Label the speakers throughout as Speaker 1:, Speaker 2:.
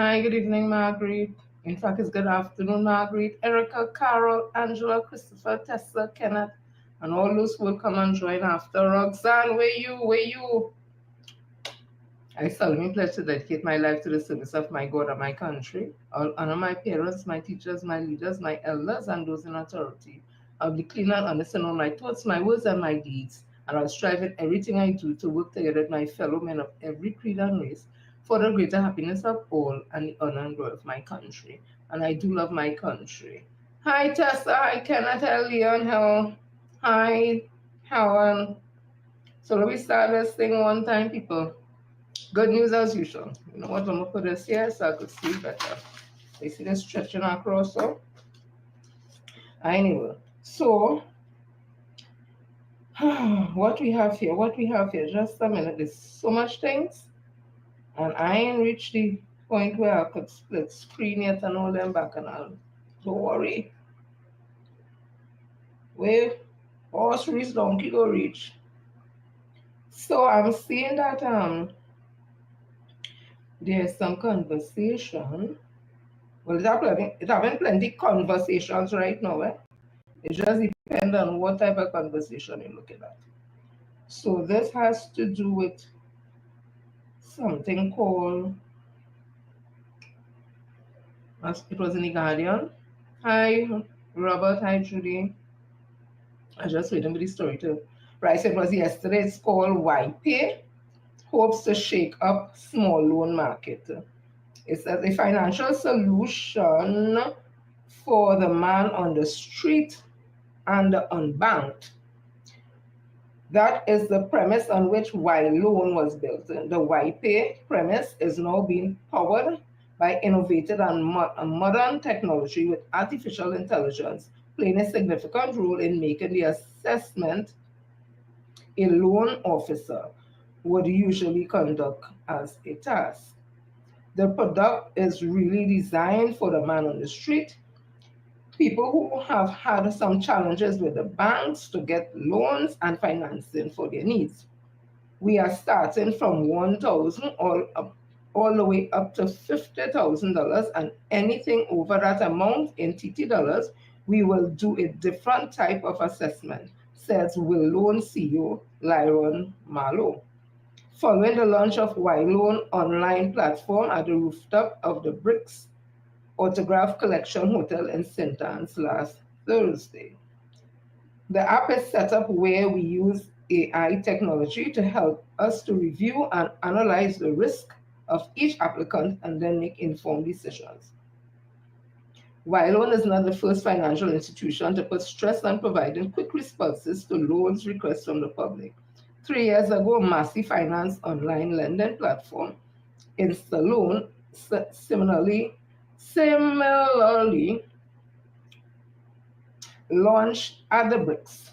Speaker 1: Hi, good evening, Margaret. In fact, it's good afternoon, Margaret, Erica, Carol, Angela, Christopher, Tessa, Kenneth, and all those who will come and join after. Roxanne, where you? Where you? I solemnly pledge to dedicate my life to the service of my God and my country. I'll honor my parents, my teachers, my leaders, my elders, and those in authority. I'll be clean and honest in all my thoughts, my words, and my deeds. And I'll strive in everything I do to work together with my fellow men of every creed and race for the greater happiness of all and the honor and glory of my country. And I do love my country. Hi, Tessa. Hi, Kenneth. Hi, Leon. How? Hi, Helen. So let me start this thing one time, people. Good news as usual. You know what? I'm gonna put this here so I could see better. You see this stretching across, so anyway. So what we have here, just a minute. There's so much things, and I ain't reached the point where I could split screen yet and all them back and all. Don't worry. Where horse reach, donkey go reach. So I'm seeing that there's some conversation. Well, it's having plenty conversations right now, eh? It just depends on what type of conversation you're looking at. So this has to do with something called, as it was in the Guardian. Hi, Robert. Hi, Judy. I just waiting for the story to. Right, so it was yesterday. It's called Why Pay hopes to shake up small loan market. It's a financial solution for the man on the street and the unbanked. That is the premise on which Y Loan was built. The YPay premise is now being powered by innovative and modern technology with artificial intelligence playing a significant role in making the assessment a loan officer would usually conduct as a task. The product is really designed for the man on the street, people who have had some challenges with the banks to get loans and financing for their needs. We are starting from 1,000 all the way up to $50,000, and anything over that amount in TT dollars, we will do a different type of assessment, says Will Loan CEO Lyron Marlowe. Following the launch of Y-Loan online platform at the rooftop of the Bricks Autograph Collection Hotel in St. Anne's last Thursday. The app is set up where we use AI technology to help us to review and analyze the risk of each applicant and then make informed decisions. Loan is not the first financial institution to put stress on providing quick responses to loans requests from the public. 3 years ago, Massy Finance online lending platform, InstaLoan, similarly launched at the BRICS,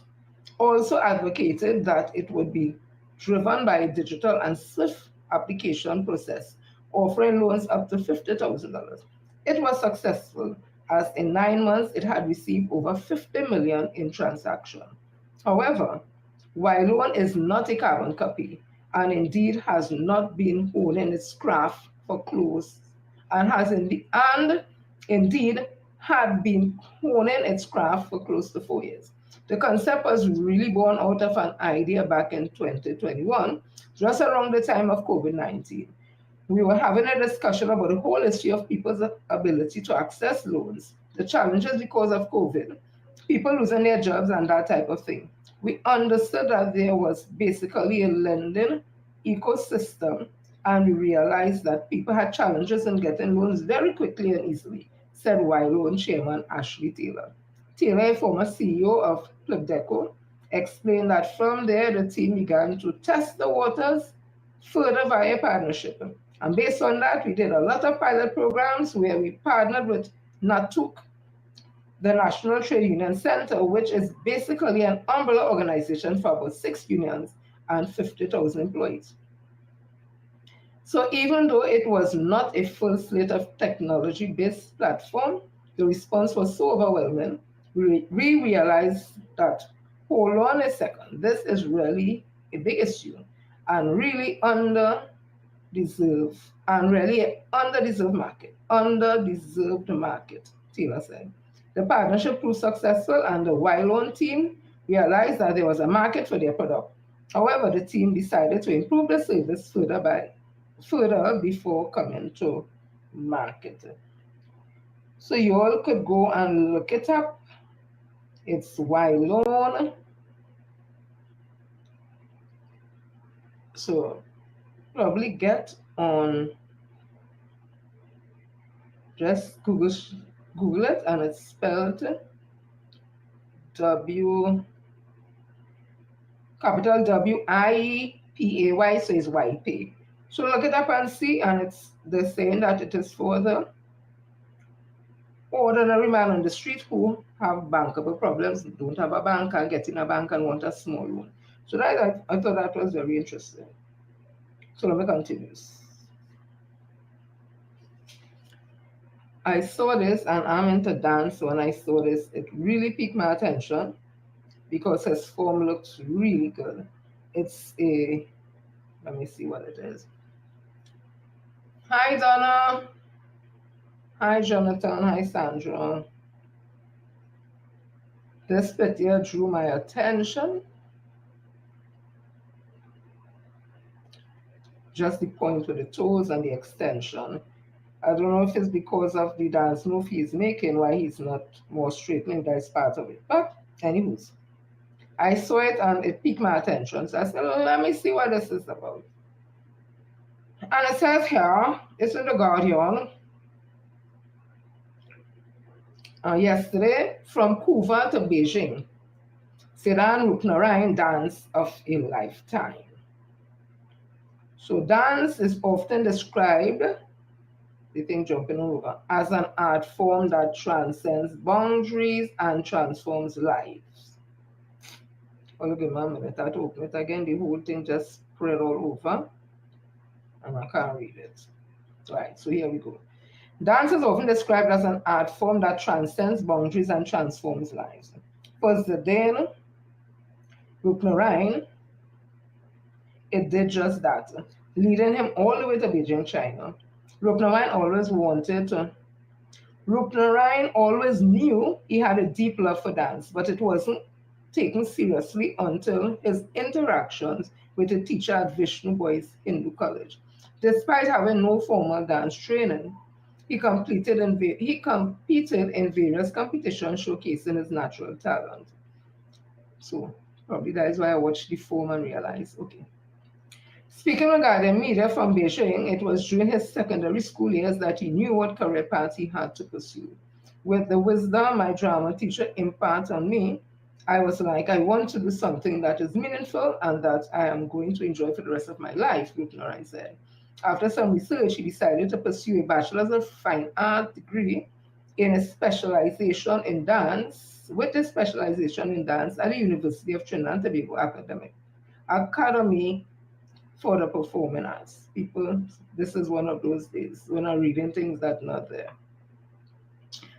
Speaker 1: also advocated that it would be driven by a digital and swift application process, offering loans up to $50,000. It was successful, as in 9 months it had received over 50 million in transactions. However, while loan is not a carbon copy and indeed has not been honing its craft for close and indeed had been honing its craft for close to 4 years. The concept was really born out of an idea back in 2021, just around the time of COVID-19. We were having a discussion about the whole history of people's ability to access loans, the challenges because of COVID, people losing their jobs, and that type of thing. We understood that there was basically a lending ecosystem, and we realized that people had challenges in getting loans very quickly and easily, said Y Loan Chairman Ashley Taylor. Taylor, a former CEO of Plugdeco, explained that from there the team began to test the waters further via partnership. And based on that, we did a lot of pilot programs where we partnered with NATUC, the National Trade Union Center, which is basically an umbrella organization for about 6 unions and 50,000 employees. So even though it was not a full slate of technology-based platform, the response was so overwhelming, we realized that, hold on a second, this is really a big issue and really deserve and really underdeserved market, Taylor said. The partnership proved successful and the Wylon team realized that there was a market for their product. However, the team decided to improve the service further before coming to market. So you all could go and look it up. It's Wylon. So probably get on, just Google it, and it's spelled W, capital WIPAY, so it's YP. So look it up and see, and they're saying that it is for the ordinary man on the street who have bankable problems, don't have a bank, and get in a bank and want a small loan. So I thought that was very interesting. So let me continue. I saw this, and I'm into dance. So when I saw this, it really piqued my attention because his form looks really good. It's a, let me see what it is. Hi Donna, hi Jonathan, hi Sandra. This picture drew my attention. Just the point with the toes and the extension. I don't know if it's because of the dance move he's making, why he's not more straightening. That's part of it. But anyways, I saw it and it piqued my attention. So I said, let me see what this is about. And it says here, it's in the Guardian. Yesterday, from Kuva to Beijing, Sedan Ruknarayan dance of a lifetime. So dance is often described, the thing jumping over, as an art form that transcends boundaries and transforms lives. Oh, look at my minute, I had to open it again. The whole thing just spread all over, and I can't read it. Right, so here we go. Dance is often described as an art form that transcends boundaries and transforms lives. For Zidane Ruknarayan, it did just that, leading him all the way to Beijing, China. Ruknarayan always wanted to. Ruknarayan always knew he had a deep love for dance, but it wasn't taken seriously until his interactions with a teacher at Vishnu Boys Hindu College. Despite having no formal dance training, he competed in various competitions showcasing his natural talent. So probably that is why I watched the film and realized, okay. Speaking regarding media from Beijing, it was during his secondary school years that he knew what career path he had to pursue. With the wisdom my drama teacher imparted on me, I was like, I want to do something that is meaningful and that I am going to enjoy for the rest of my life, Ruknaran said. After some research, he decided to pursue a Bachelor's of Fine Art degree in a specialization in dance, with a specialization in dance at the University of Trinidad and Tobago Academy for the performing arts. People, this is one of those days when I'm reading things that are not there.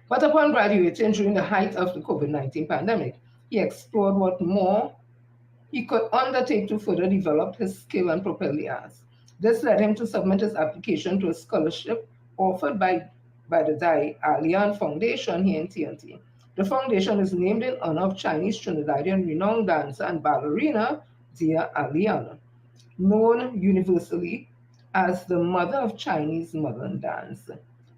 Speaker 1: But upon graduating during the height of the COVID-19 pandemic, he explored what more he could undertake to further develop his skill and propel the arts. This led him to submit his application to a scholarship offered by the Dai Alian Foundation here in TNT. The foundation is named in honor of Chinese Trinidadian renowned dancer and ballerina Dia Alian, known universally as the mother of Chinese modern dance.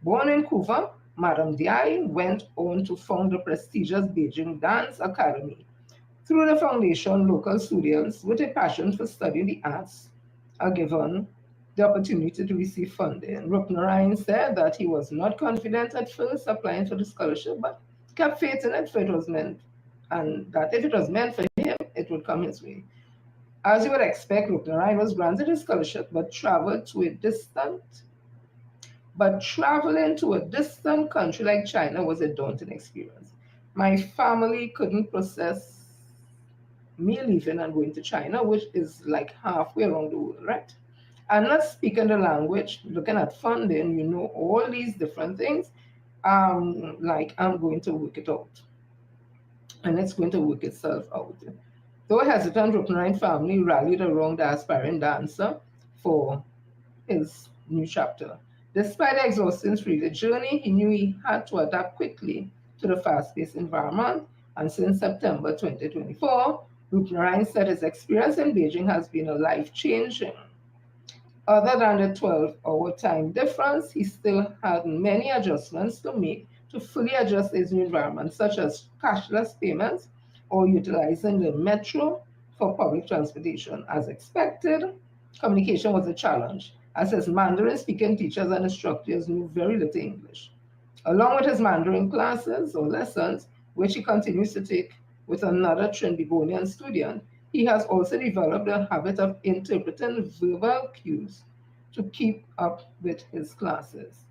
Speaker 1: Born in Kuva, Madame Diaye went on to found the prestigious Beijing Dance Academy. Through the foundation, local students with a passion for studying the arts are given the opportunity to receive funding. Ruknarayan said that he was not confident at first applying for the scholarship, but kept faith in it for it was meant, and that if it was meant for him, it would come his way. As you would expect, Ruknarayan was granted a scholarship but traveling to a distant country like China was a daunting experience. My family couldn't process me leaving and going to China, which is like halfway around the world, right? I'm not speaking the language, looking at funding, all these different things. Like I'm going to work it out. And it's going to work itself out. Though hesitant, Ruknarayan family rallied around the aspiring dancer for his new chapter. Despite the exhausting 3-day journey, he knew he had to adapt quickly to the fast-paced environment, and since September 2024, Rupnarayan said his experience in Beijing has been a life-changing. Other than the 12-hour time difference, he still had many adjustments to make to fully adjust his new environment, such as cashless payments or utilizing the metro for public transportation. As expected, communication was a challenge, as his Mandarin speaking teachers and instructors knew very little English. Along with his Mandarin classes or lessons, which he continues to take with another Trinbagonian student, he has also developed a habit of interpreting verbal cues to keep up with his classes.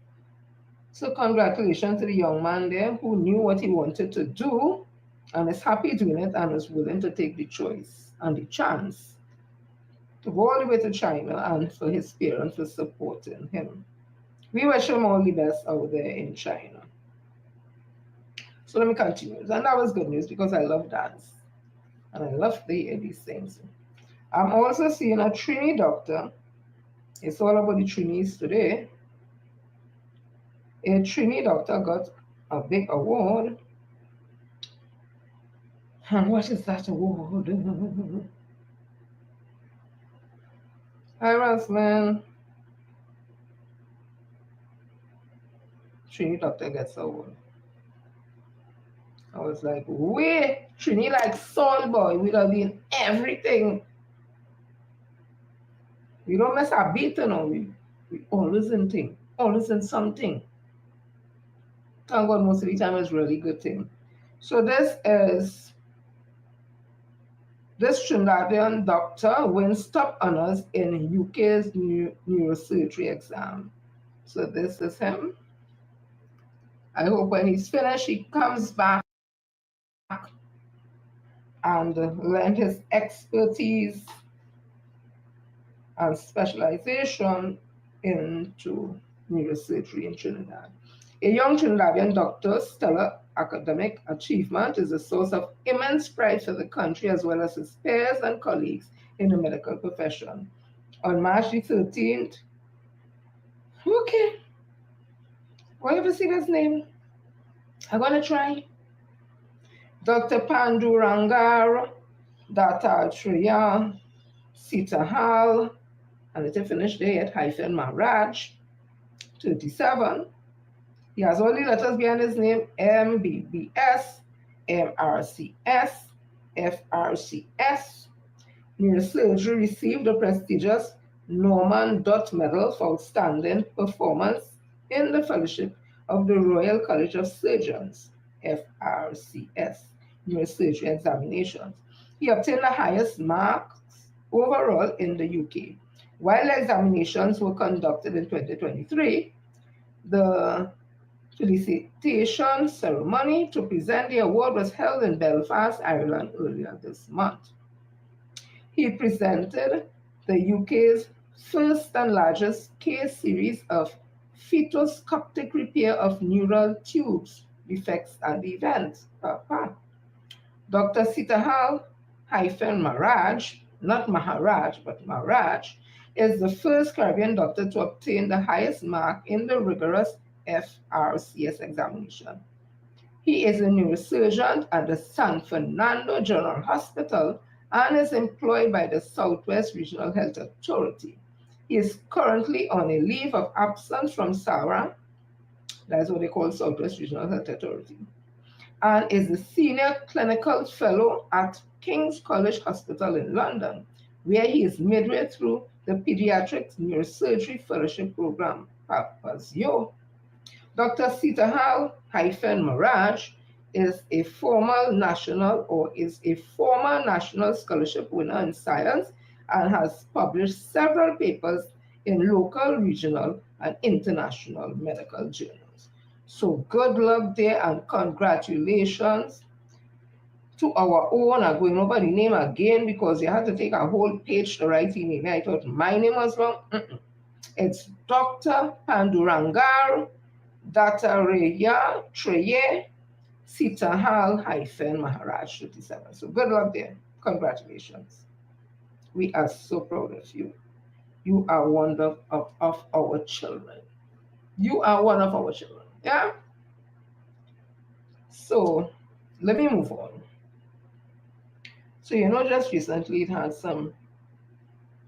Speaker 1: So, congratulations to the young man there who knew what he wanted to do and is happy doing it and is willing to take the choice and the chance to go all the way to China, and for his parents for supporting him. We wish him all the best out there in China. So let me continue. And that was good news because I love dance and I love to hear these things. I'm also seeing a Trini doctor. It's all about the Trinis today. A Trini doctor got a big award. And what is that award? Hi, Roslyn. Trini doctor gets an award. I was like, wait, Trini like Soul Boy. We have been everything. We don't miss a beat, you know. We always in thing, always in something. Thank God most of the time it's really good thing. So this Trinidadian doctor wins top honors in UK's neurosurgery exam. So this is him. I hope when he's finished, he comes back and lend his expertise and specialization into neurosurgery in Trinidad. A young Trinidadian doctor's stellar academic achievement is a source of immense pride for the country as well as his peers and colleagues in the medical profession. On March the 13th, okay, whatever see his name, I'm gonna try. Dr. Pandurangar Dattatreya Sitahal, and let me finish there at hyphen Maharaj, 37. He has all the letters behind his name: MBBS, MRCS, FRCS. Neurosurgery received the prestigious Norman Dutt Medal for outstanding performance in the Fellowship of the Royal College of Surgeons, FRCS, neurosurgery examinations. He obtained the highest marks overall in the UK. While the examinations were conducted in 2023, the felicitation ceremony to present the award was held in Belfast, Ireland earlier this month. He presented the UK's first and largest case series of fetoscoptic repair of neural tubes defects at the event. Dr. Sitahal Maharaj, not Maharaj, but Maharaj, is the first Caribbean doctor to obtain the highest mark in the rigorous FRCS examination. He is a neurosurgeon at the San Fernando General Hospital and is employed by the Southwest Regional Health Authority. He is currently on a leave of absence from SARA, that's what they call Southwest Regional Health Authority, and is a senior clinical fellow at King's College Hospital in London, where he is midway through the Pediatric Neurosurgery Fellowship Program, PAPASYO. Dr. Sitahal Maharaj is a former national scholarship winner in science and has published several papers in local, regional, and international medical journals. So good luck there and congratulations to our own. I'm going over the name again because you had to take a whole page to write the name. I thought my name was wrong. It's Dr. Pandurangar Dattatreya Sitahal Maharaj 37. So good luck there. Congratulations. We are so proud of you. You are one of our children. You are one of our children. Yeah. So let me move on. So just recently it had some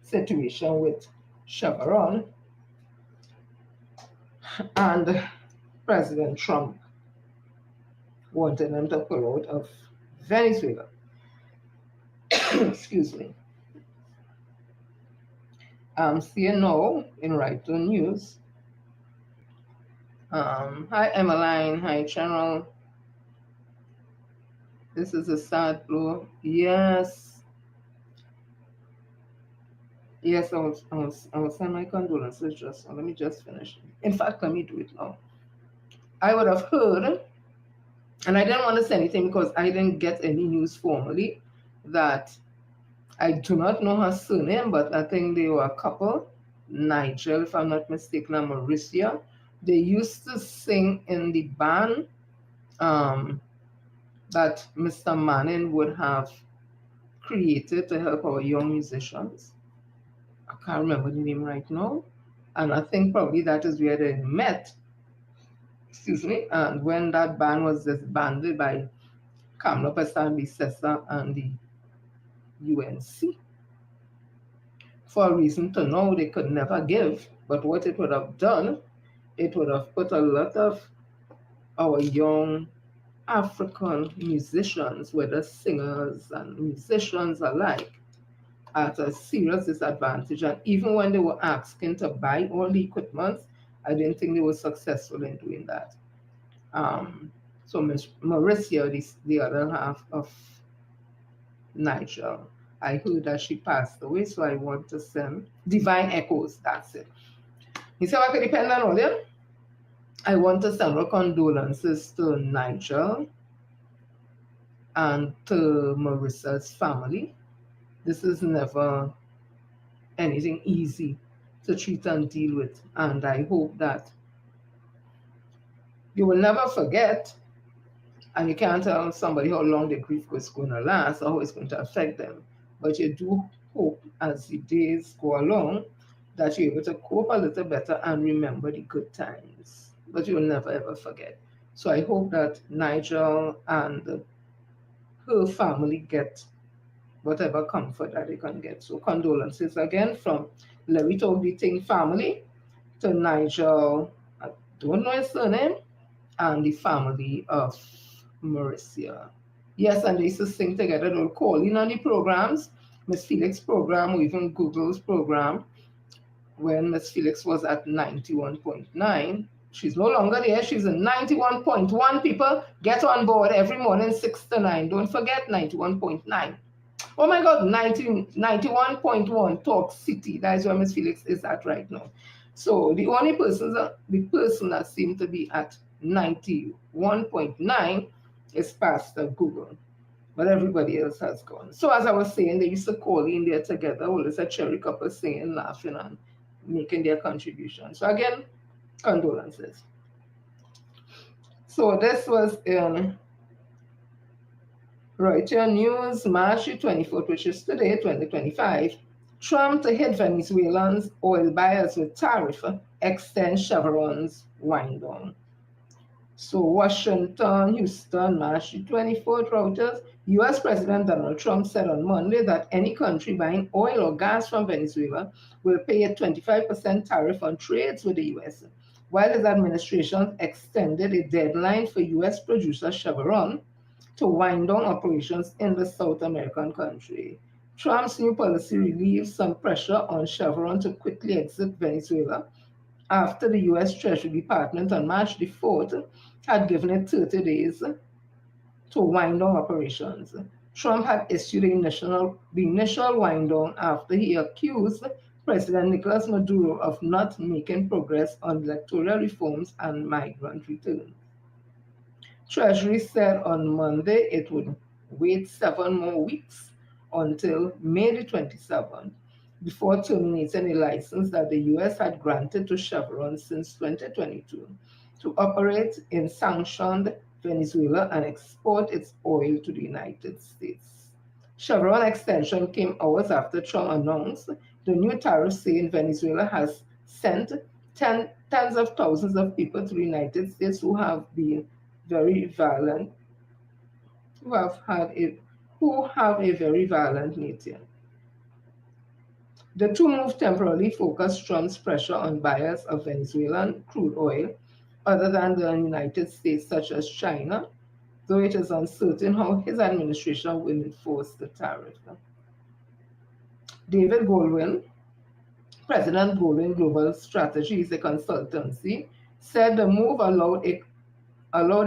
Speaker 1: situation with Chevron and President Trump wanted them to pull out of Venezuela. Excuse me. I'm seeing now in Right to News. Hi Emmeline, hi General. This is a sad blow. Yes, yes, I will send my condolences. Just let me just finish. In fact, let me do it now. I would have heard, and I didn't want to say anything because I didn't get any news formally that I do not know her surname, but I think they were a couple. Nigel, if I'm not mistaken, and Mauricia. They used to sing in the band um, that Mr. Manning would have created to help our young musicians. I can't remember the name right now. And I think probably that is where they met. Excuse me. And when that band was disbanded by Kamla Pasan Sessa and the UNC, for a reason to know they could never give. But what it would have done, it would have put a lot of our young African musicians, whether singers and musicians alike, at a serious disadvantage. And even when they were asking to buy all the equipment, I didn't think they were successful in doing that. Um, so Miss Mauricia, the other half of Nigel, I heard that she passed away, so I want to send Divine Echoes. That's it. You see how I could depend on all them? I want to send our condolences to Nigel and to Marissa's family. This is never anything easy to treat and deal with. And I hope that you will never forget, and you can't tell somebody how long the grief is going to last or how it's going to affect them. But you do hope as the days go along that you're able to cope a little better and remember the good times. But you'll never ever forget. So I hope that Nigel and her family get whatever comfort that they can get. So condolences again from Larry the Ting family to Nigel, I don't know his surname, and the family of Mauricia. Yes, and they used to sing together. They'll call in on the programs, Miss Felix program or even Google's program when Miss Felix was at 91.9. She's no longer there. She's at 91.1. People get on board every morning, 6 to 9. Don't forget 91.9. Oh my God, 91.1 Talk City. That is where Miss Felix is at right now. So the only the person that seemed to be at 91.9 is Pastor Google. But everybody else has gone. So as I was saying, they used to call in there together, always a cherry couple singing, laughing, and making their contribution. So again, condolences. So this was in Reuters News, March 24th, which is today, 2025. Trump to hit Venezuelans oil buyers with tariff, extend Chevron's wind down. So Washington, Houston, March 24th, Reuters. US President Donald Trump said on Monday that any country buying oil or gas from Venezuela will pay a 25% tariff on trades with the US, while his administration extended a deadline for US producer Chevron to wind down operations in the South American country. Trump's new policy relieves some pressure on Chevron to quickly exit Venezuela after the US Treasury Department on March the 4th had given it 30 days to wind down operations. Trump had issued the initial wind down after he accused President Nicolas Maduro of not making progress on electoral reforms and migrant returns. Treasury said on Monday it would wait 7 more weeks until May the 27th before terminating a license that the US had granted to Chevron since 2022 to operate in sanctioned Venezuela and export its oil to the United States. Chevron extension came hours after Trump announced The new tariffs saying Venezuela has sent tens of thousands of people to the United States who have been very violent, who have had a who have a very violent nature. The two moves temporarily focused Trump's pressure on buyers of Venezuelan crude oil other than the United States, such as China, though it is uncertain how his administration will enforce the tariff. David Goldwyn, President Goldwyn Global Strategies, a consultancy, said the move allowed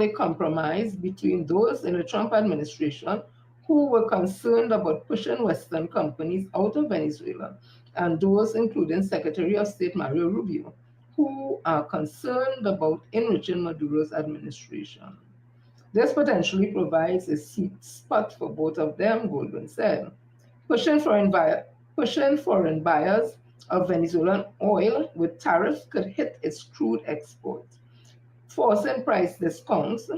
Speaker 1: a compromise between those in the Trump administration who were concerned about pushing Western companies out of Venezuela and those, including Secretary of State Mario Rubio, who are concerned about enriching Maduro's administration. This potentially provides a sweet spot for both of them, Goldwyn said. Pushing foreign, buyer, Pushing foreign buyers of Venezuelan oil with tariffs could hit its crude exports, forcing price discounts,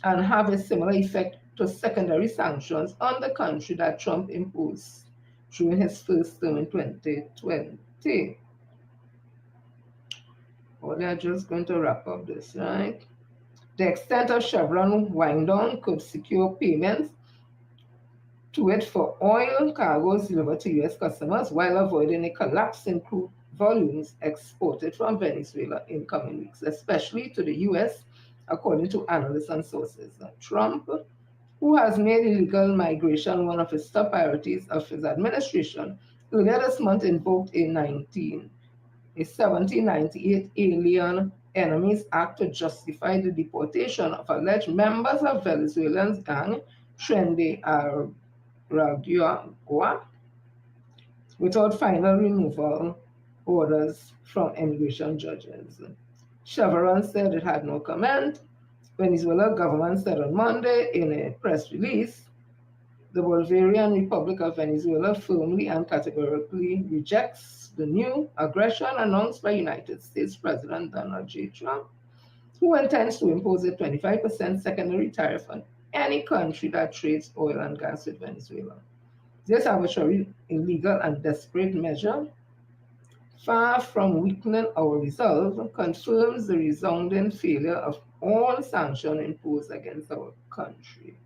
Speaker 1: and have a similar effect to secondary sanctions on the country that Trump imposed during his first term in 2020. Well, they're just going to wrap up this, right? The extent of Chevron wind down could secure payments to it for oil cargoes delivered to U.S. customers while avoiding a collapse in crude volumes exported from Venezuela in coming weeks, especially to the U.S., according to analysts and sources. Trump, who has made illegal migration one of his top priorities of his administration, earlier this month invoked a 1798 Alien Enemies Act to justify the deportation of alleged members of Venezuelan's gang Tren de Aragua without final removal orders from immigration judges. Chevron said it had no comment. Venezuela government said on Monday in a press release, the Bolivarian Republic of Venezuela firmly and categorically rejects the new aggression announced by United States President Donald J. Trump, who intends to impose a 25% secondary tariff on any country that trades oil and gas with Venezuela. This arbitrary, illegal, and desperate measure, far from weakening our resolve, confirms the resounding failure of all sanctions imposed against our country.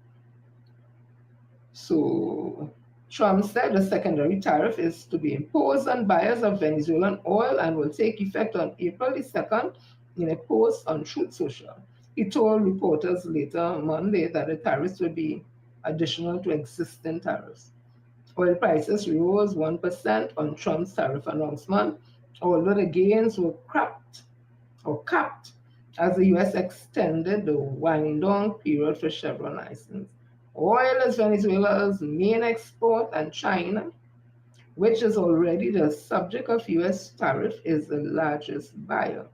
Speaker 1: So, Trump said the secondary tariff is to be imposed on buyers of Venezuelan oil and will take effect on April the 2nd in a post on Truth Social. He told reporters later Monday that the tariffs will be additional to existing tariffs. Oil prices rose 1% on Trump's tariff announcement, although the gains were capped as the U.S. extended the wind-down period for Chevron license. Oil is Venezuela's main export, and China, which is already the subject of U.S. tariff, is the largest buyer.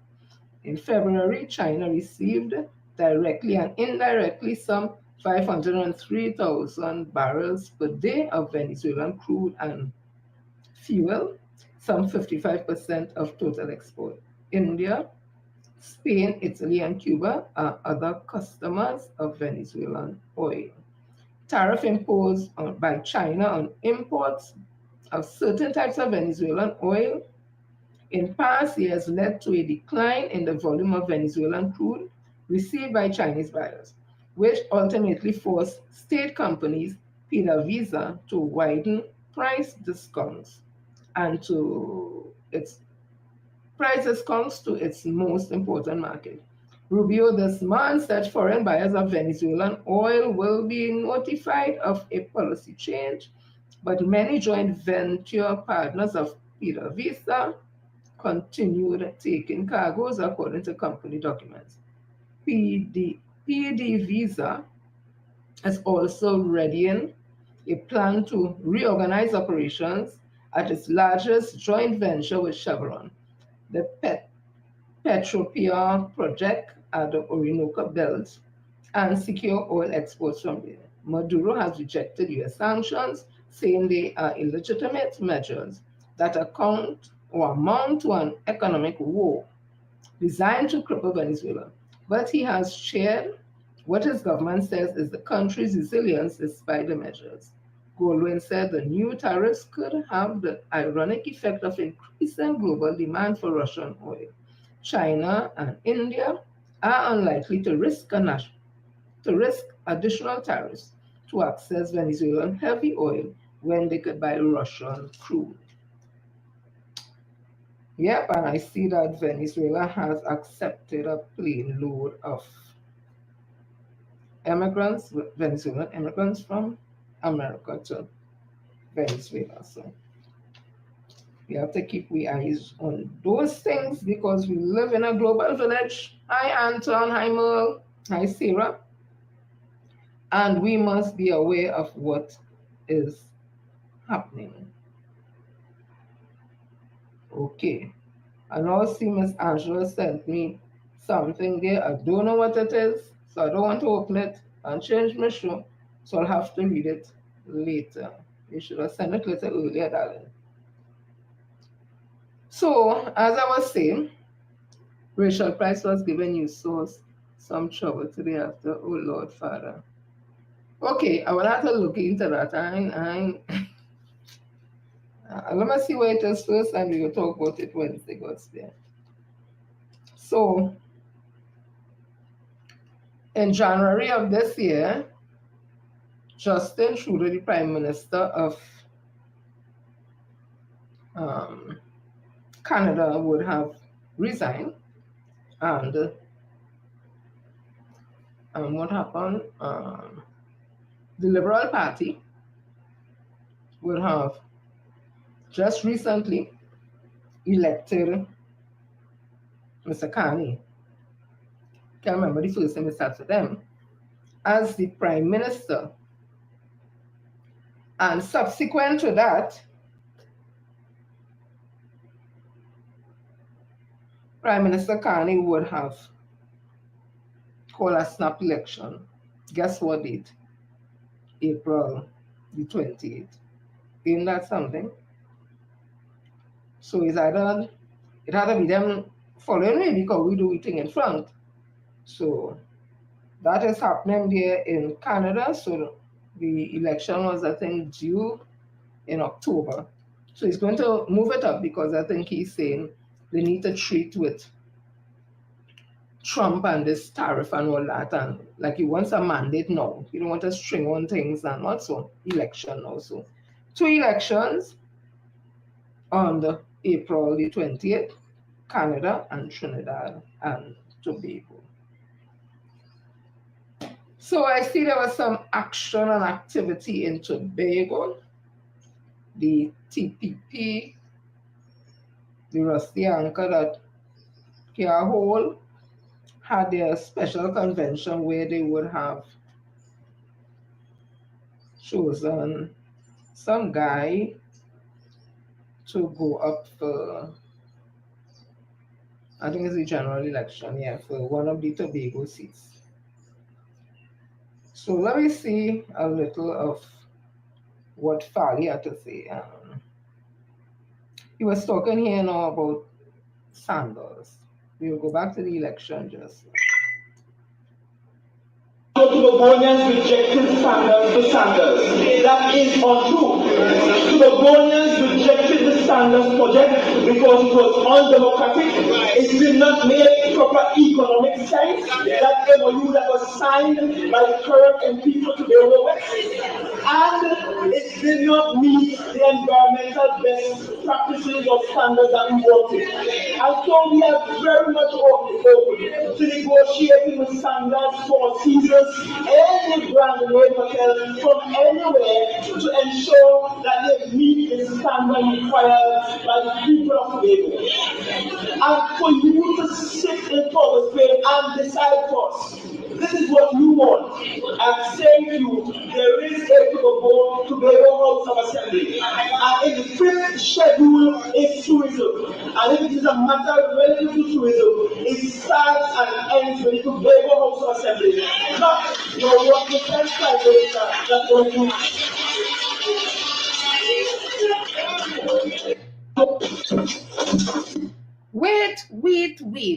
Speaker 1: In February, China received directly and indirectly some 503,000 barrels per day of Venezuelan crude and fuel, some 55% of total export. India, Spain, Italy, and Cuba are other customers of Venezuelan oil. Tariff imposed by China on imports of certain types of Venezuelan oil in past years led to a decline in the volume of Venezuelan crude received by Chinese buyers, which ultimately forced state companies PDVSA to widen price discounts and to its price discounts to its most important market. Rubio this month said foreign buyers of Venezuelan oil will be notified of a policy change, but many joint venture partners of PDVSA continued taking cargoes according to company documents. PDVSA is also readying a plan to reorganize operations at its largest joint venture with Chevron, the Petropia project at the Orinoco Belt, and secure oil exports from there. Maduro has rejected U.S. sanctions, saying they are illegitimate measures that account or amount to an economic war designed to cripple Venezuela. But he has shared what his government says is the country's resilience despite the measures. Goldwyn said the new tariffs could have the ironic effect of increasing global demand for Russian oil. China and India are unlikely to risk additional tariffs to access Venezuelan heavy oil when they could buy Russian crude. Yep, and I see that Venezuela has accepted a plane load of immigrants, Venezuelan immigrants from America to Venezuela. So we have to keep our eyes on those things because we live in a global village. Hi, Anton. Hi, Merle. Hi, Sarah. And we must be aware of what is happening. Okay. And now see Miss Angela sent me something there. I don't know what it is, so I don't want to open it and change my show. So I'll have to read it later. You should have sent it a little earlier, darling. So, as I was saying, Rachel Price was giving you some trouble today after, oh Lord Father. Okay, I will have to look into that. Let me see where it is first, and we will talk about it Wednesday, God's there. So, in January of this year, Justin Trudeau, the Prime Minister of um, Canada, would have resigned, and what happened? The Liberal Party would have just recently elected Mr. Carney. Can't remember the first name it starts with them as the Prime Minister, and subsequent to that, Prime Minister Carney would have called a snap election. Guess what date? April the 28th. Isn't that something? So it had to be them following me because we do it in front. So that is happening there in Canada. So the election was, I think, due in October. So he's going to move it up because I think he's saying they need to treat with Trump and this tariff and all that. And like he wants a mandate now. You don't want to string on things and also election also. 2 elections on the April the 20th, Canada and Trinidad and Tobago. So I see there was some action and activity in Tobago. The TPP, the Rusty Anchor that Kia Hole had their special convention where they would have chosen some guy to go up for, I think it's the general election, yeah, for one of the Tobago seats. So let me see a little of what Fali had to say. He was talking here now about Sanders. We will go back to the election just.
Speaker 2: Togolanians rejected Sanders to Sanders. That is untrue. Togolanians rejected the Sanders project because it was undemocratic. It did not make proper economic sense. That MOU that was signed by the current MP for Tobago West. And it did not meet the environmental best practices or standards that we wanted. And so we are very much open to negotiating with Sanders for seasons, any brand name hotel from anywhere to ensure that they meet the standard required by the people of Tobago. And for you to sit in Thomas Bay and decide for us, this is what you want. I'm saying to you, there is a Tobago House of Assembly. And in the fifth schedule is tourism. And if it is a matter related to tourism, it starts and ends with the Tobago House of Assembly. Not your 1% private that will do.
Speaker 1: Wait.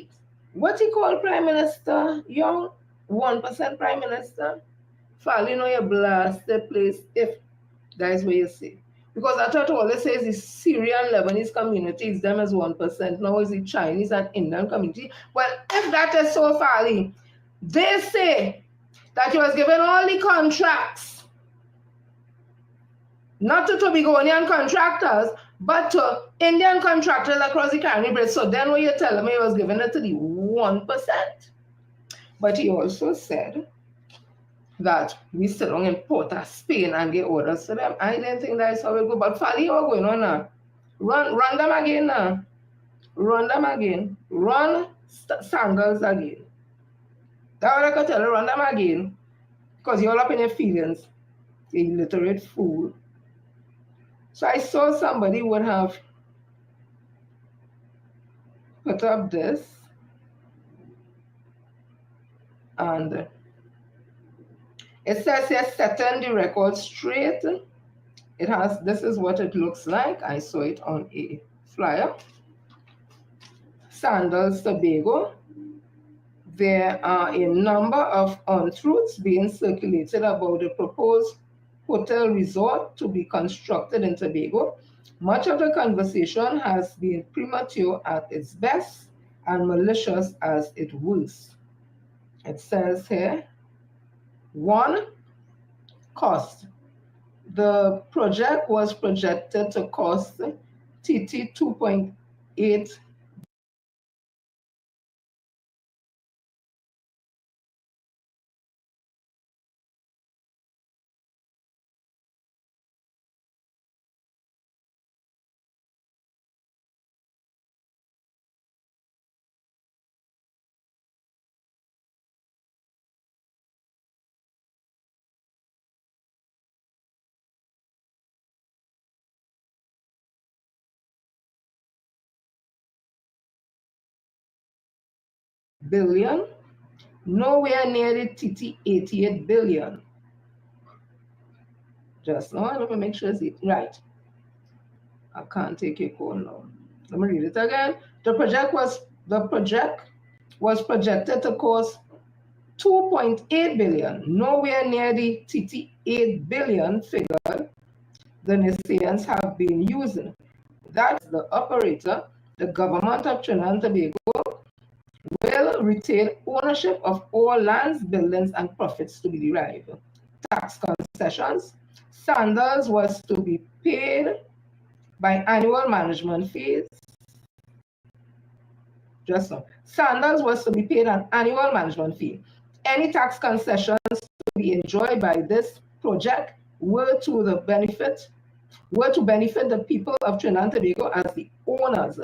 Speaker 1: What you call Prime Minister? Young 1% Prime Minister? Fall, you know, you blasted place. If That is what you say. Because I thought all it says is Syrian Lebanese communities, them as 1%. Now is the Chinese and Indian community. Well, if that is so far, they say that he was given all the contracts, not to Tobagonian contractors, but to Indian contractors across the Caribbean bridge. So then what you tell me he was given it to the 1%. But he also said that we sit down in Port of Spain and get orders to them. I didn't think that's how it go. But Fally, what going on now? Run them again now. Run them again. Run Sandals again. That's what I can tell you. Run them again. Because you're all up in your feelings. You illiterate fool. So I saw somebody would have put up this. And it says here, setting the record straight. It has, this is what it looks like. I saw it on a flyer. Sandals, Tobago. There are a number of untruths being circulated about the proposed hotel resort to be constructed in Tobago. Much of the conversation has been premature at its best and malicious as its worst. It says here, 1, cost. The project was projected to cost TT 2.8 billion, nowhere near the TT 88 billion. Just now, let me make sure it's right. I can't take a call now. Let me read it again. The project was projected to cost 2.8 billion, nowhere near the TT 8 billion figure the naysayers have been using. That the operator, the government of Trinidad and Tobago, will retain ownership of all lands, buildings, and profits to be derived. Tax concessions. Sandals was to be paid by annual management fees. Just now. Sandals was to be paid an annual management fee. Any tax concessions to be enjoyed by this project were to benefit the people of Trinidad and Tobago as the owners.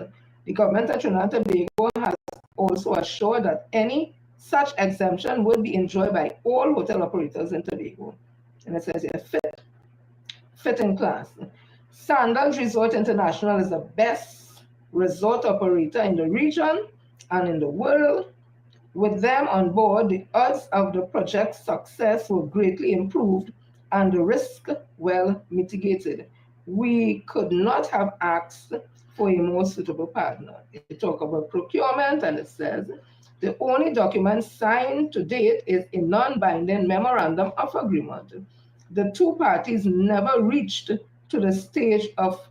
Speaker 1: The government of Trinidad and Tobago has also assured that any such exemption would be enjoyed by all hotel operators in Tobago. And it says here, fit in class. Sandals Resort International is the best resort operator in the region and in the world. With them on board, the odds of the project's success were greatly improved and the risk well mitigated. We could not have asked for a more suitable partner. It talks about procurement and it says, the only document signed to date is a non-binding memorandum of agreement. The two parties never reached to the stage of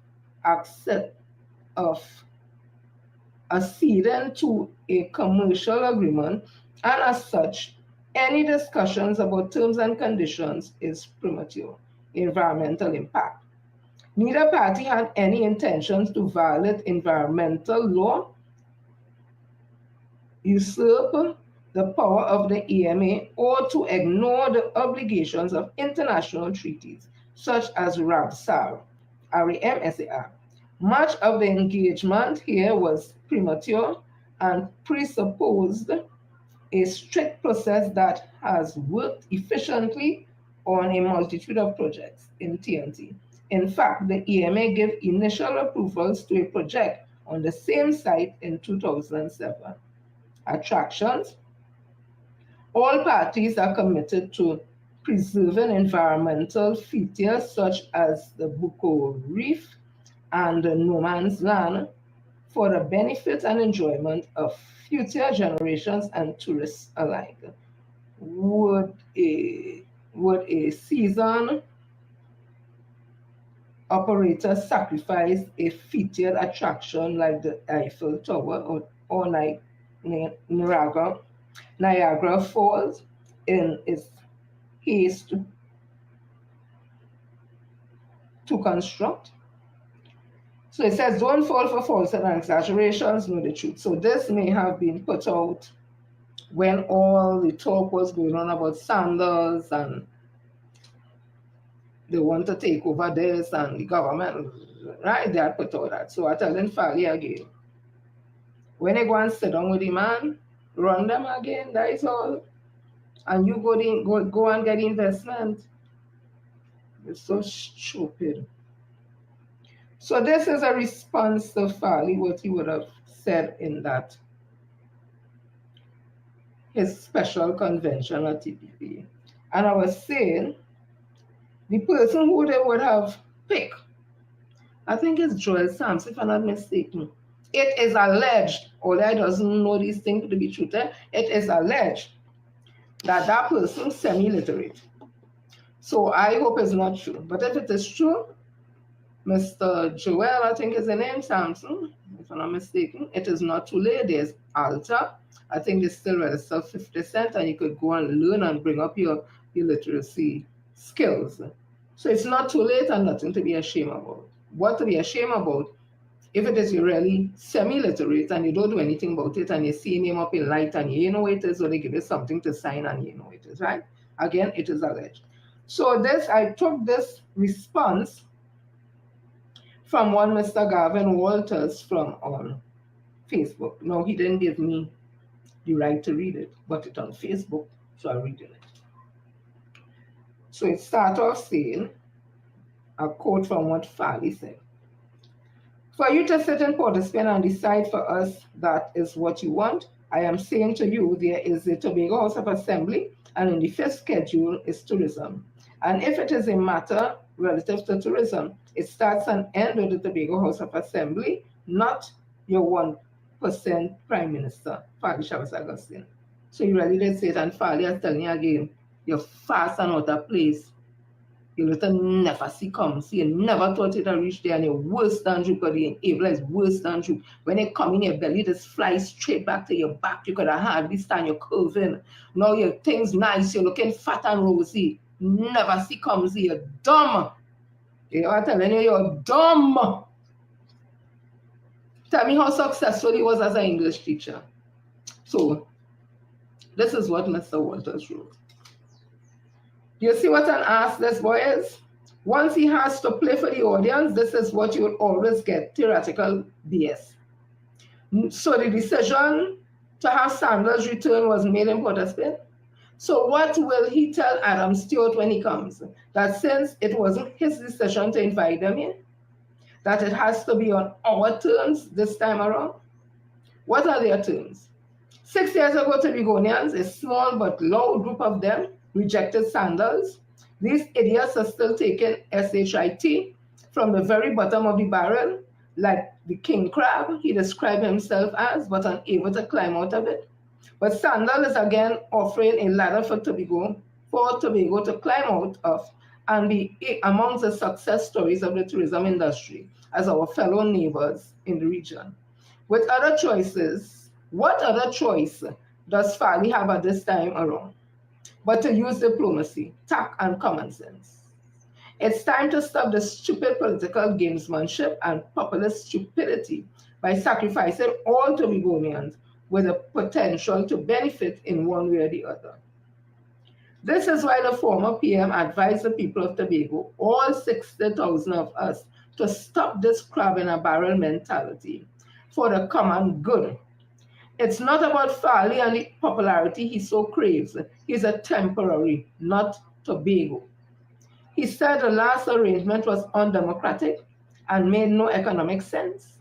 Speaker 1: acceding to a commercial agreement, and as such, any discussions about terms and conditions is premature. Environmental impact. Neither party had any intentions to violate environmental law, usurp the power of the EMA, or to ignore the obligations of international treaties, such as RAMSAR, RAMSAR. Much of the engagement here was premature and presupposed a strict process that has worked efficiently on a multitude of projects in TNT. In fact, the EMA gave initial approvals to a project on the same site in 2007. Attractions. All parties are committed to preserving environmental features such as the Buko Reef and the No Man's Land for the benefit and enjoyment of future generations and tourists alike. Would a season operators sacrifice a featured attraction like the Eiffel Tower or like Niagara Falls in its haste to construct. So it says, don't fall for falsehood and exaggerations, know the truth. So this may have been put out when all the talk was going on about Sanders and they want to take over this and the government, right? They had put out that. So I tell them Fally again, when they go and sit down with the man, run them again, that is all. And you go and get investment. It's so stupid. So this is a response to Fally, what he would have said in that his special convention at TPP. And I was saying, the person who they would have picked, I think it's Joel Sams, if I'm not mistaken. It is alleged, although I doesn't know these things to be true, it is alleged that that person is semi-literate. So I hope it's not true. But if it is true, Mr. Joel, I think is the name, Samson, if I'm not mistaken, it is not too late. There's Alta. I think they still register 50 cents and you could go and learn and bring up your literacy skills. So it's not too late and nothing to be ashamed about. What to be ashamed about, if it is you're really semi-literate and you don't do anything about it and you see your name up in light and you know what it is, or they give you something to sign and you know what it is, right? Again, it is alleged. So I took this response from one Mr. Gavin Walters from on Facebook. No, he didn't give me the right to read it, but it's on Facebook, so I'm reading it. So it starts off saying, a quote from what Fally said. For you to sit in Port of Spain and decide for us that is what you want, I am saying to you, there is the Tobago House of Assembly, and in the fifth schedule is tourism. And if it is a matter relative to tourism, it starts and ends with the Tobago House of Assembly, not your 1% Prime Minister, Fally Chavez Augustine. So you really did say it, and Fally is telling you again, you're fast and out of place. You little never see come. See, you never thought it'd reach there, and you're worse than you, because the enabler is worse than you. When it come in your belly, just fly straight back to your back. You could have hardly stand your curving. Now your thing's nice, you're looking fat and rosy. Never see come, see, you're dumb. I'm telling you, you're dumb. Tell me how successful he was as an English teacher. So, this is what Mr. Walters wrote. You see what an ass this boy is? Once he has to play for the audience, this is what you will always get, theoretical BS. So the decision to have Sanders return was made in Port of Spain. So what will he tell Adam Stewart when he comes? That since it wasn't his decision to invite them in, that it has to be on our terms this time around? What are their terms? 6 years ago, Tobagonians, a small but loud group of them, rejected Sanders. These idiots are still taking SHIT from the very bottom of the barrel, like the king crab he described himself as, but unable to climb out of it. But Sanders is again offering a ladder for Tobago to climb out of and be amongst the success stories of the tourism industry as our fellow neighbors in the region. With other choices, what other choice does Fally have at this time around but to use diplomacy, tact, and common sense? It's time to stop the stupid political gamesmanship and populist stupidity by sacrificing all Tobagonians with a potential to benefit in one way or the other. This is why the former PM advised the people of Tobago, all 60,000 of us, to stop this crab in a barrel mentality for the common good. It's not about Fally and the popularity he so craves. He's a temporary, not Tobago. He said the last arrangement was undemocratic and made no economic sense.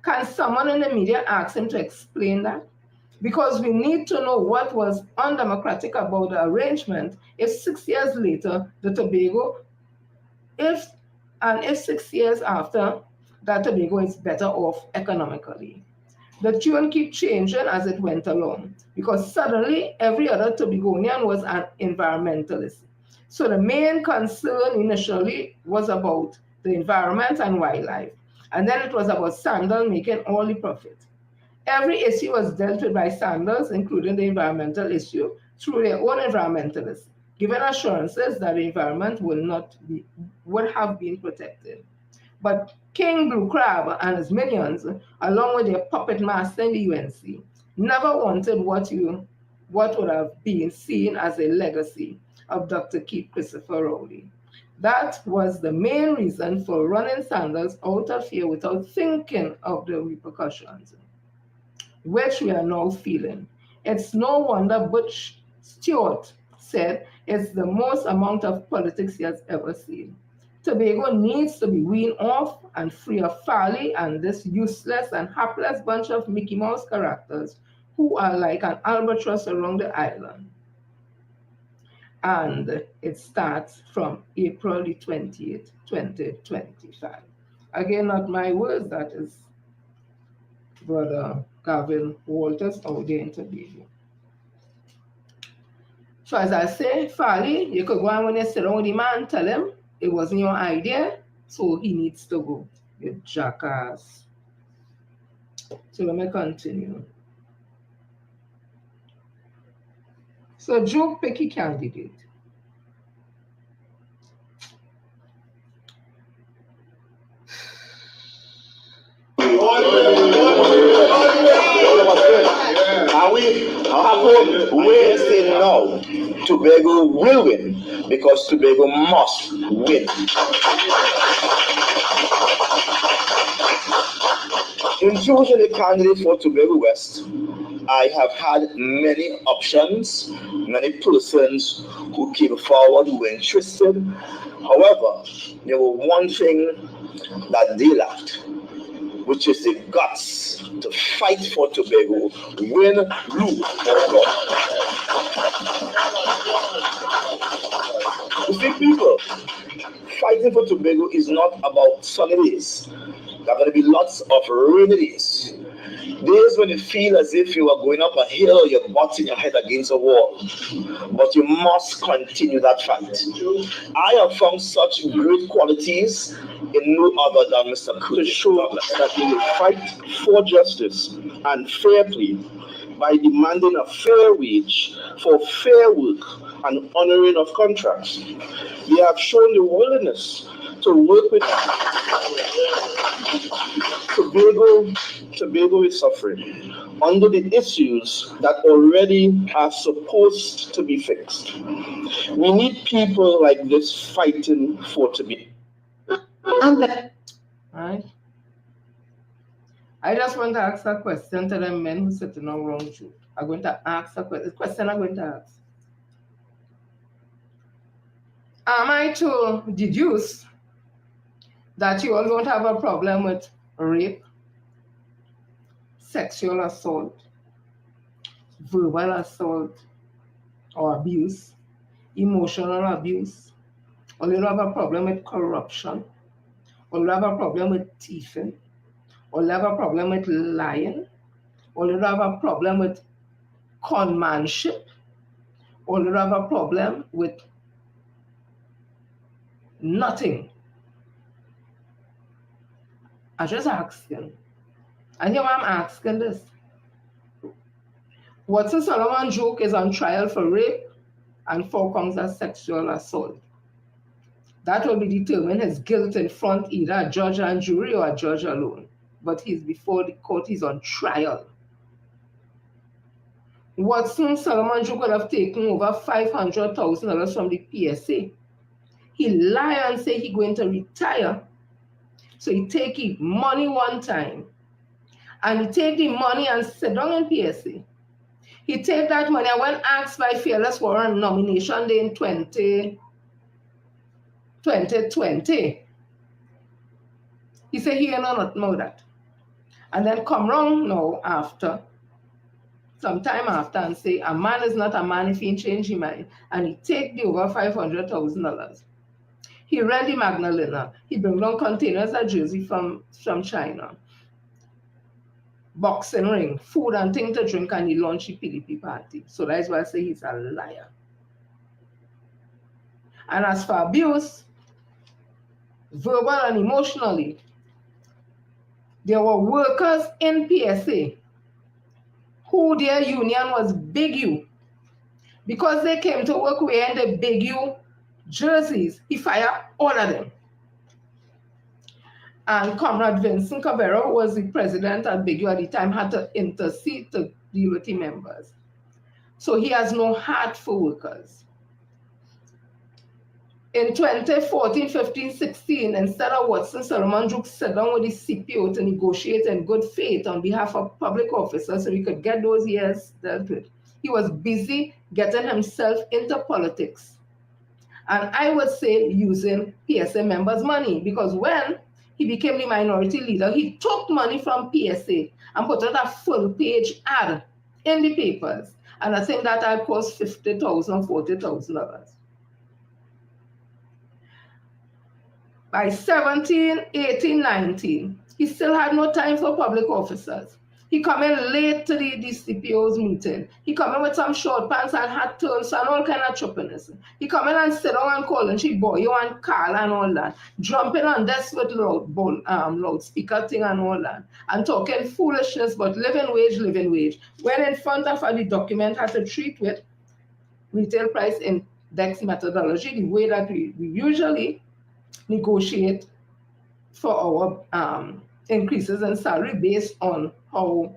Speaker 1: Can someone in the media ask him to explain that? Because we need to know what was undemocratic about the arrangement if 6 years later the Tobago, if 6 years after that Tobago is better off economically. The tune kept changing as it went along because suddenly every other Tobagonian was an environmentalist. So the main concern initially was about the environment and wildlife. And then it was about Sandals making all the profit. Every issue was dealt with by Sandals, including the environmental issue, through their own environmentalists, giving assurances that the environment would have been protected. But King Blue Crab and his minions, along with their puppet master in the UNC, never wanted what would have been seen as a legacy of Dr. Keith Christopher Rowley. That was the main reason for running Sandals out of here without thinking of the repercussions, which we are now feeling. It's no wonder Butch Stewart said it's the most amount of politics he has ever seen. Tobago needs to be weaned off and free of Farley and this useless and hapless bunch of Mickey Mouse characters who are like an albatross around the island. And it starts from April the 20th, 2025. Again, not my words, that is Brother Gavin Walters out there in Tobago. So as I say, Farley, you could go and when you sit down with the man, tell him it wasn't your idea, so he needs to go. You jackass. So let me continue. So Joe picky candidate.
Speaker 2: We're saying no. Tobago will win because Tobago must win. In choosing a candidate for Tobago West, I have had many options, many persons who came forward who were interested. However, there was one thing that they lacked, which is the guts to fight for Tobago, win, lose, or go. You see, people, fighting for Tobago is not about sunny days. There are going to be lots of rainy days. Days when you feel as if you are going up a hill, you're butting your head against a wall. But you must continue that fight. I have found such great qualities in no other than Mr. Curtis. To show that he will fight for justice and fair play by demanding a fair wage for fair work and honoring of contracts. They have shown the willingness to work with Tobago is suffering under the issues that already are supposed to be fixed. We need people like this fighting for Tobago.
Speaker 1: Right? I just want to ask a question to the men who sit in the wrong shoe. I'm going to ask a question I'm going to ask. Am I to deduce that you all don't have a problem with rape, sexual assault, verbal assault or abuse, emotional abuse, or you don't have a problem with corruption, or you have a problem with thieving, or you have a problem with lying, or you have a problem with conmanship, or you have a problem with nothing. I just asking. And here I'm asking this. Watson Solomon Joke is on trial for rape and 4 counts of sexual assault. That will be determined his guilt in front either a judge and jury or a judge alone. But he's before the court, he's on trial. Watson Solomon Joke would have taken over $500,000 from the PSA. He lie and say he going to retire. So he take his money one time. And he take the money and sit down in PSA. He take that money and when asked by Fearless Warren nomination day in 2020, he said he ain't not know that. And then come round now after, sometime after, and say a man is not a man if he change his mind. And he take the over $500,000. He rent the Magdalena. He bring down containers of jersey from China. Boxing ring, food and things to drink, and he launch the PDP party. So that's why I say he's a liar. And as for abuse, verbal and emotionally. There were workers in PSA who their union was Big U. Because they came to work wearing the Big U jerseys, he fired all of them. And Comrade Vincent Cabrera, who was the president at Big U at the time, had to intercede to deal with the members. So he has no heart for workers. In 2014, 15, 16, instead of Watson Solomon Juke sat down with the CPO to negotiate in good faith on behalf of public officers so we could get those years dealt with, he was busy getting himself into politics. And I would say using PSA members' money, because when he became the minority leader, he took money from PSA and put out a full-page ad in the papers. And I think that ad cost $50,000, $40,000. By 17, 18, 19, he still had no time for public officers. He come in late to the CPO's meeting. He come in with some short pants and hat turns and all kind of choppiness. He come in and sit down and call and she boy you and Carl and all that. Jumping on this with loudspeaker thing and all that. And talking foolishness but living wage. When in front of her, the document had to treat with retail price index methodology, the way that we usually negotiate for our increases in salary based on how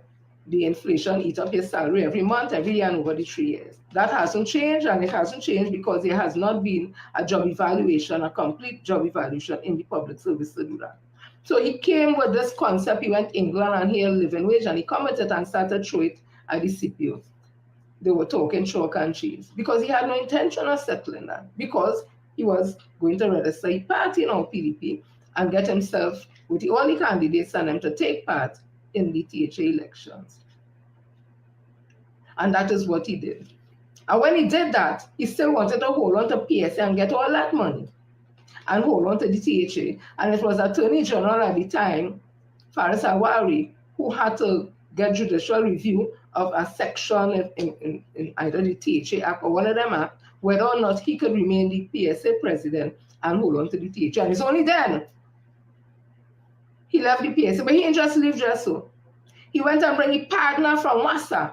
Speaker 1: the inflation eats up his salary every month, every year, and over the 3 years. That hasn't changed, and it hasn't changed because there has not been a job evaluation, a complete job evaluation in the public service to do that. So he came with this concept. He went to England and he had living wage, and he commented and started to throw it at the CPO. They were talking chalk and cheese because he had no intention of settling that, because he was going to register a party in our PDP and get himself with the only candidates and them to take part in the THA elections. And that is what he did. And when he did that, he still wanted to hold on to PSA and get all that money and hold on to the THA. And it was Attorney General at the time, Faris Awari, who had to get judicial review of a section in either the THA Act or one of them act, whether or not he could remain the PSA president and hold on to the THA. And it's only then he left the PSA, but he didn't just leave just so. He went and bring a partner from WASA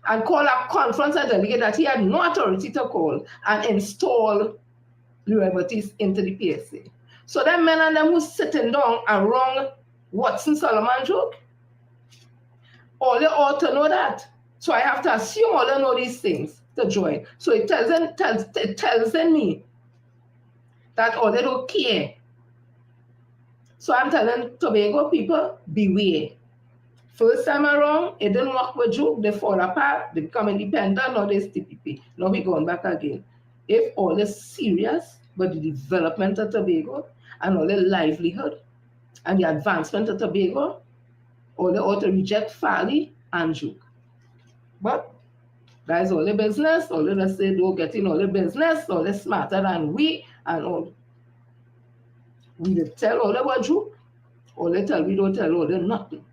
Speaker 1: and called a conference and delegate that he had no authority to call and install liberties into the PSA. So them men and them who's sitting down around Watson Solomon Joke, all they ought to know that. So I have to assume all they know these things to join. So it tells me that all they don't care. So I'm telling Tobago people, beware. First time around, it didn't work with Joke, they fall apart, they become independent, now there's TPP. Now we're going back again. If all is serious, but the development of Tobago and all the livelihood and the advancement of Tobago, all they ought to reject Farley and Joke. But that is all the business, all they say don't get in all the business, all they smarter than we, and all. We did tell all about Joke, all they tell we don't tell all they nothing.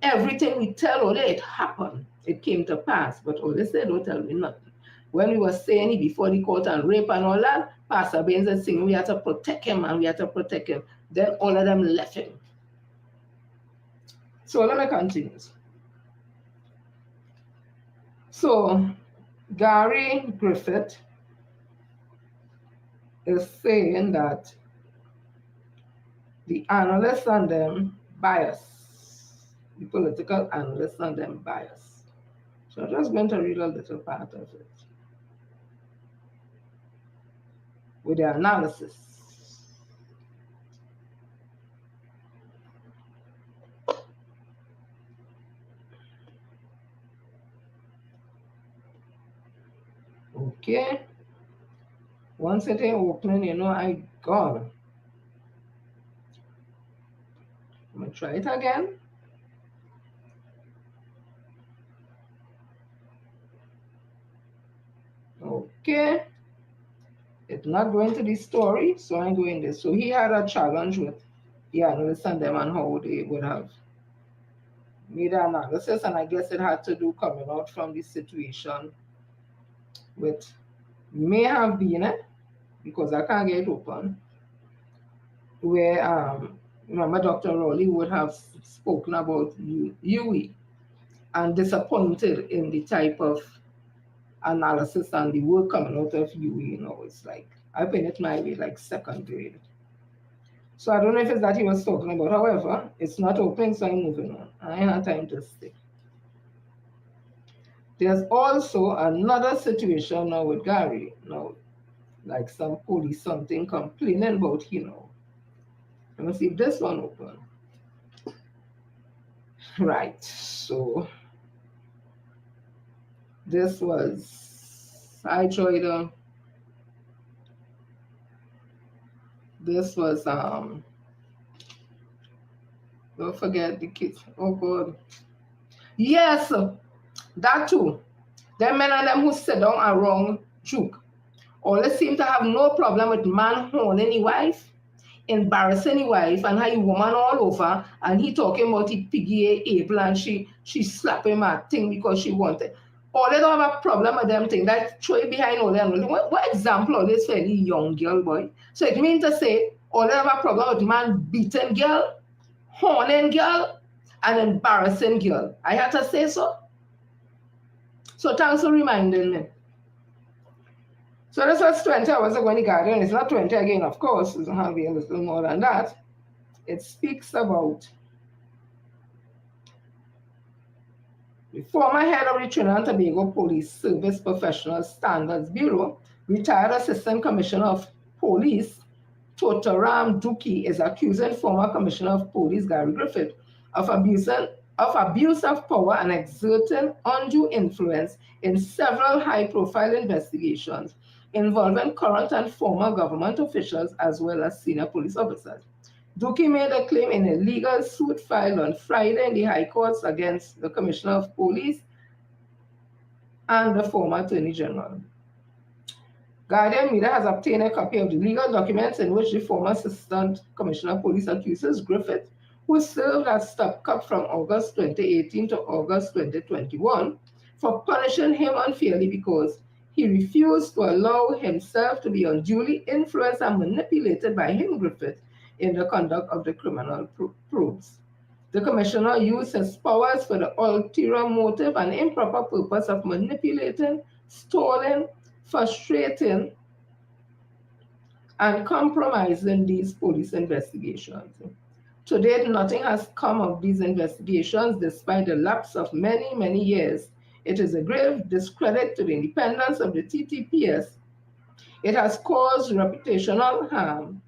Speaker 1: Everything we tell all it happened, it came to pass, but all they said don't tell me nothing. When we were saying it before the court and rape and all that, Pastor Baines was saying we had to protect him and we had to protect him. Then all of them left him. So let me continue. So Gary Griffith is saying that the analysts and them bias, the political analysts and them bias. So I'm just going to read a little part of it with the analysis. Okay. Once it ain't opening, I gone. I'm going to try it again. Okay. It's not going to the story, so I'm going this. So he had a challenge with the analysts and them and how they would have made an analysis, and I guess it had to do coming out from the situation with may have been it, because I can't get it open. where remember Dr. Rowley would have spoken about UE and disappointed in the type of analysis and the work coming out of UE. It's like I've been at my way like second grade. So I don't know if it's that he was talking about. However, it's not opening, so I'm moving on. I ain't had time to stay. There's also another situation now with Gary. Like some police something complaining about, Let me see if this one open. Right. So this was I joined this was don't forget the kids. Oh god. Yes, that too. Them men and them who sit down around Juke. Always seem to have no problem with man honing his wife, embarrassing his wife, and how woman all over, and he talking about the piggy April and she slap him at thing because she wanted. All they don't have a problem with them thing. That throw it behind all them. What example of this fairly young girl boy? So it means to say all they have a problem with man beating girl, horning girl, and embarrassing girl. I had to say so. So thanks for reminding me. So this was 20 hours ago in the Guardian. It's not 20 again, of course. It's going to be a little more than that. It speaks about the former head of the Trinidad and Tobago Police Service Professional Standards Bureau, retired Assistant Commissioner of Police Totaram Duki, is accusing former Commissioner of Police Gary Griffith of abuse of power and exerting undue influence in several high-profile investigations involving current and former government officials as well as senior police officers. Duki made a claim in a legal suit filed on Friday in the High Courts against the Commissioner of Police and the former Attorney General. Guardian Media has obtained a copy of the legal documents in which the former Assistant Commissioner of Police accuses Griffith, who served as stopgap from August 2018 to August 2021, for punishing him unfairly because he refused to allow himself to be unduly influenced and manipulated by him, Griffith, in the conduct of the criminal probes. The commissioner used his powers for the ulterior motive and improper purpose of manipulating, stalling, frustrating, and compromising these police investigations. To date, nothing has come of these investigations despite the lapse of many, many years. It is a grave discredit to the independence of the TTPS. It has caused reputational harm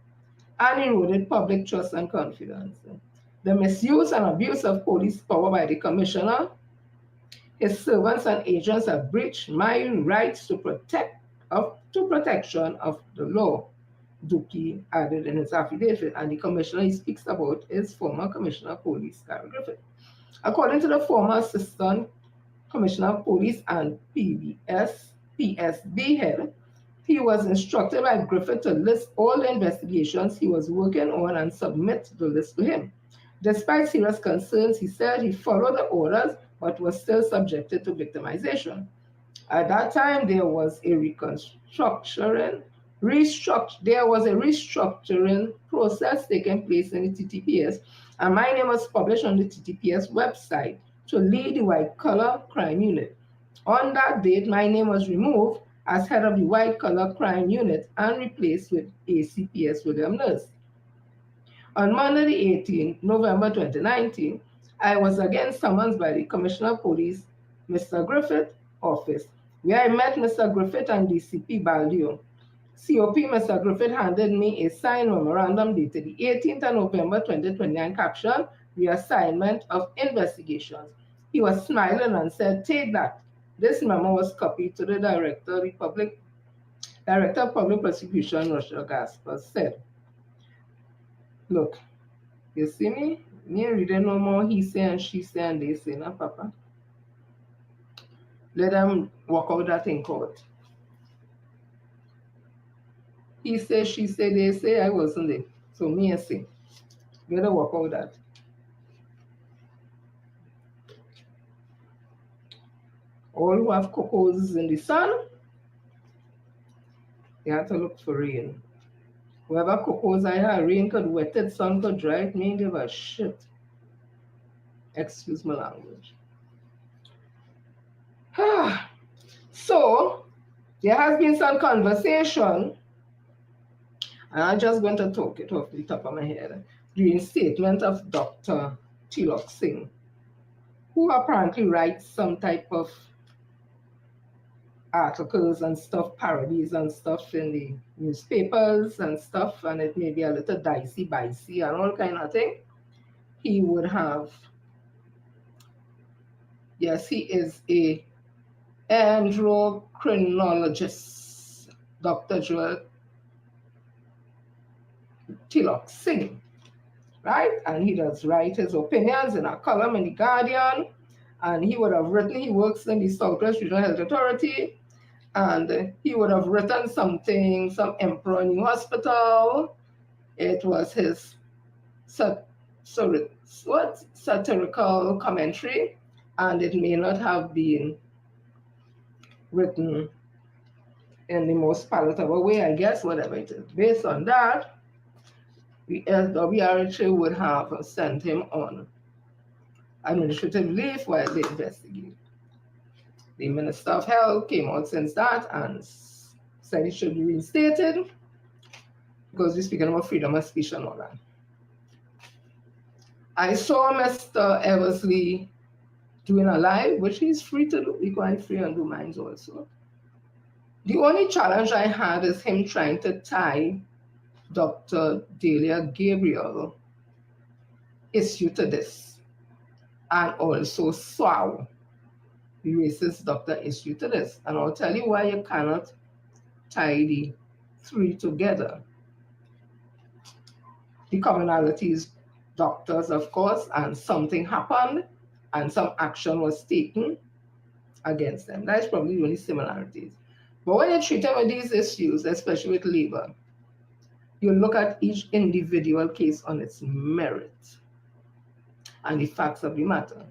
Speaker 1: and eroded public trust and confidence. The misuse and abuse of police power by the commissioner, his servants and agents have breached my rights to protection of the law, Duki added in his affidavit, and the commissioner he speaks about is former Commissioner of Police Gary Griffith. According to the former Assistant Commissioner of Police and PSB head, he was instructed by Griffith to list all the investigations he was working on and submit the list to him. Despite serious concerns, he said he followed the orders but was still subjected to victimization. At that time, there was a restructuring process taking place in the TTPS, and my name was published on the TTPS website to lead the white collar crime unit. On that date, my name was removed as head of the white collar crime unit and replaced with ACPS William Nurse. On Monday, the 18th November 2019, I was again summoned by the Commissioner of Police, Mr. Griffith office, where I met Mr. Griffith and DCP Baldio. COP Mr. Griffith handed me a signed memorandum dated the 18th of November 2029 captioned Reassignment of Investigations. He was smiling and said, "Take that." This memo was copied to the Director of Public Prosecution, Rochelle Gasper, said, "Look, you see me? Me reading no more he say and she say and they say, nah, Papa. Let them work out that in court. He say, she say, they say, I wasn't there. So me I say, let them work out that." All who have cocos in the sun, they have to look for rain. Whoever cocoas I had, rain could wet it, sun could dry it, me give a shit. Excuse my language. So, there has been some conversation, and I'm just going to talk it off the top of my head, during statement of Dr. Tilok Singh, who apparently writes some type of articles and stuff, parodies and stuff in the newspapers and stuff, and it may be a little dicey, bicey, and all kind of thing. He would have, yes, he is a endocrinologist, Dr. Joel Tilok Singh, right? And he does write his opinions in a column in the Guardian, and he would have written, he works in the Southwest Regional Health Authority, and he would have written something, some Emperor New Hospital. It was his satirical commentary, and it may not have been written in the most palatable way, I guess, whatever it is. Based on that, the WRHA would have sent him on administrative leave while they investigate. The Minister of Health came out since that and said it should be reinstated because we're speaking about freedom of speech and all that. I saw Mr. Eversley doing a live, which he's free to do. Be quite free and do mine also. The only challenge I had is him trying to tie Dr. Delia Gabriel issue to this, and also SWAW, the racist doctor issue to this. And I'll tell you why you cannot tie the three together. The commonalities, doctors, of course, and something happened and some action was taken against them. That's probably the only similarities. But when you treat them with these issues, especially with labor, you look at each individual case on its merit and the facts of the matter.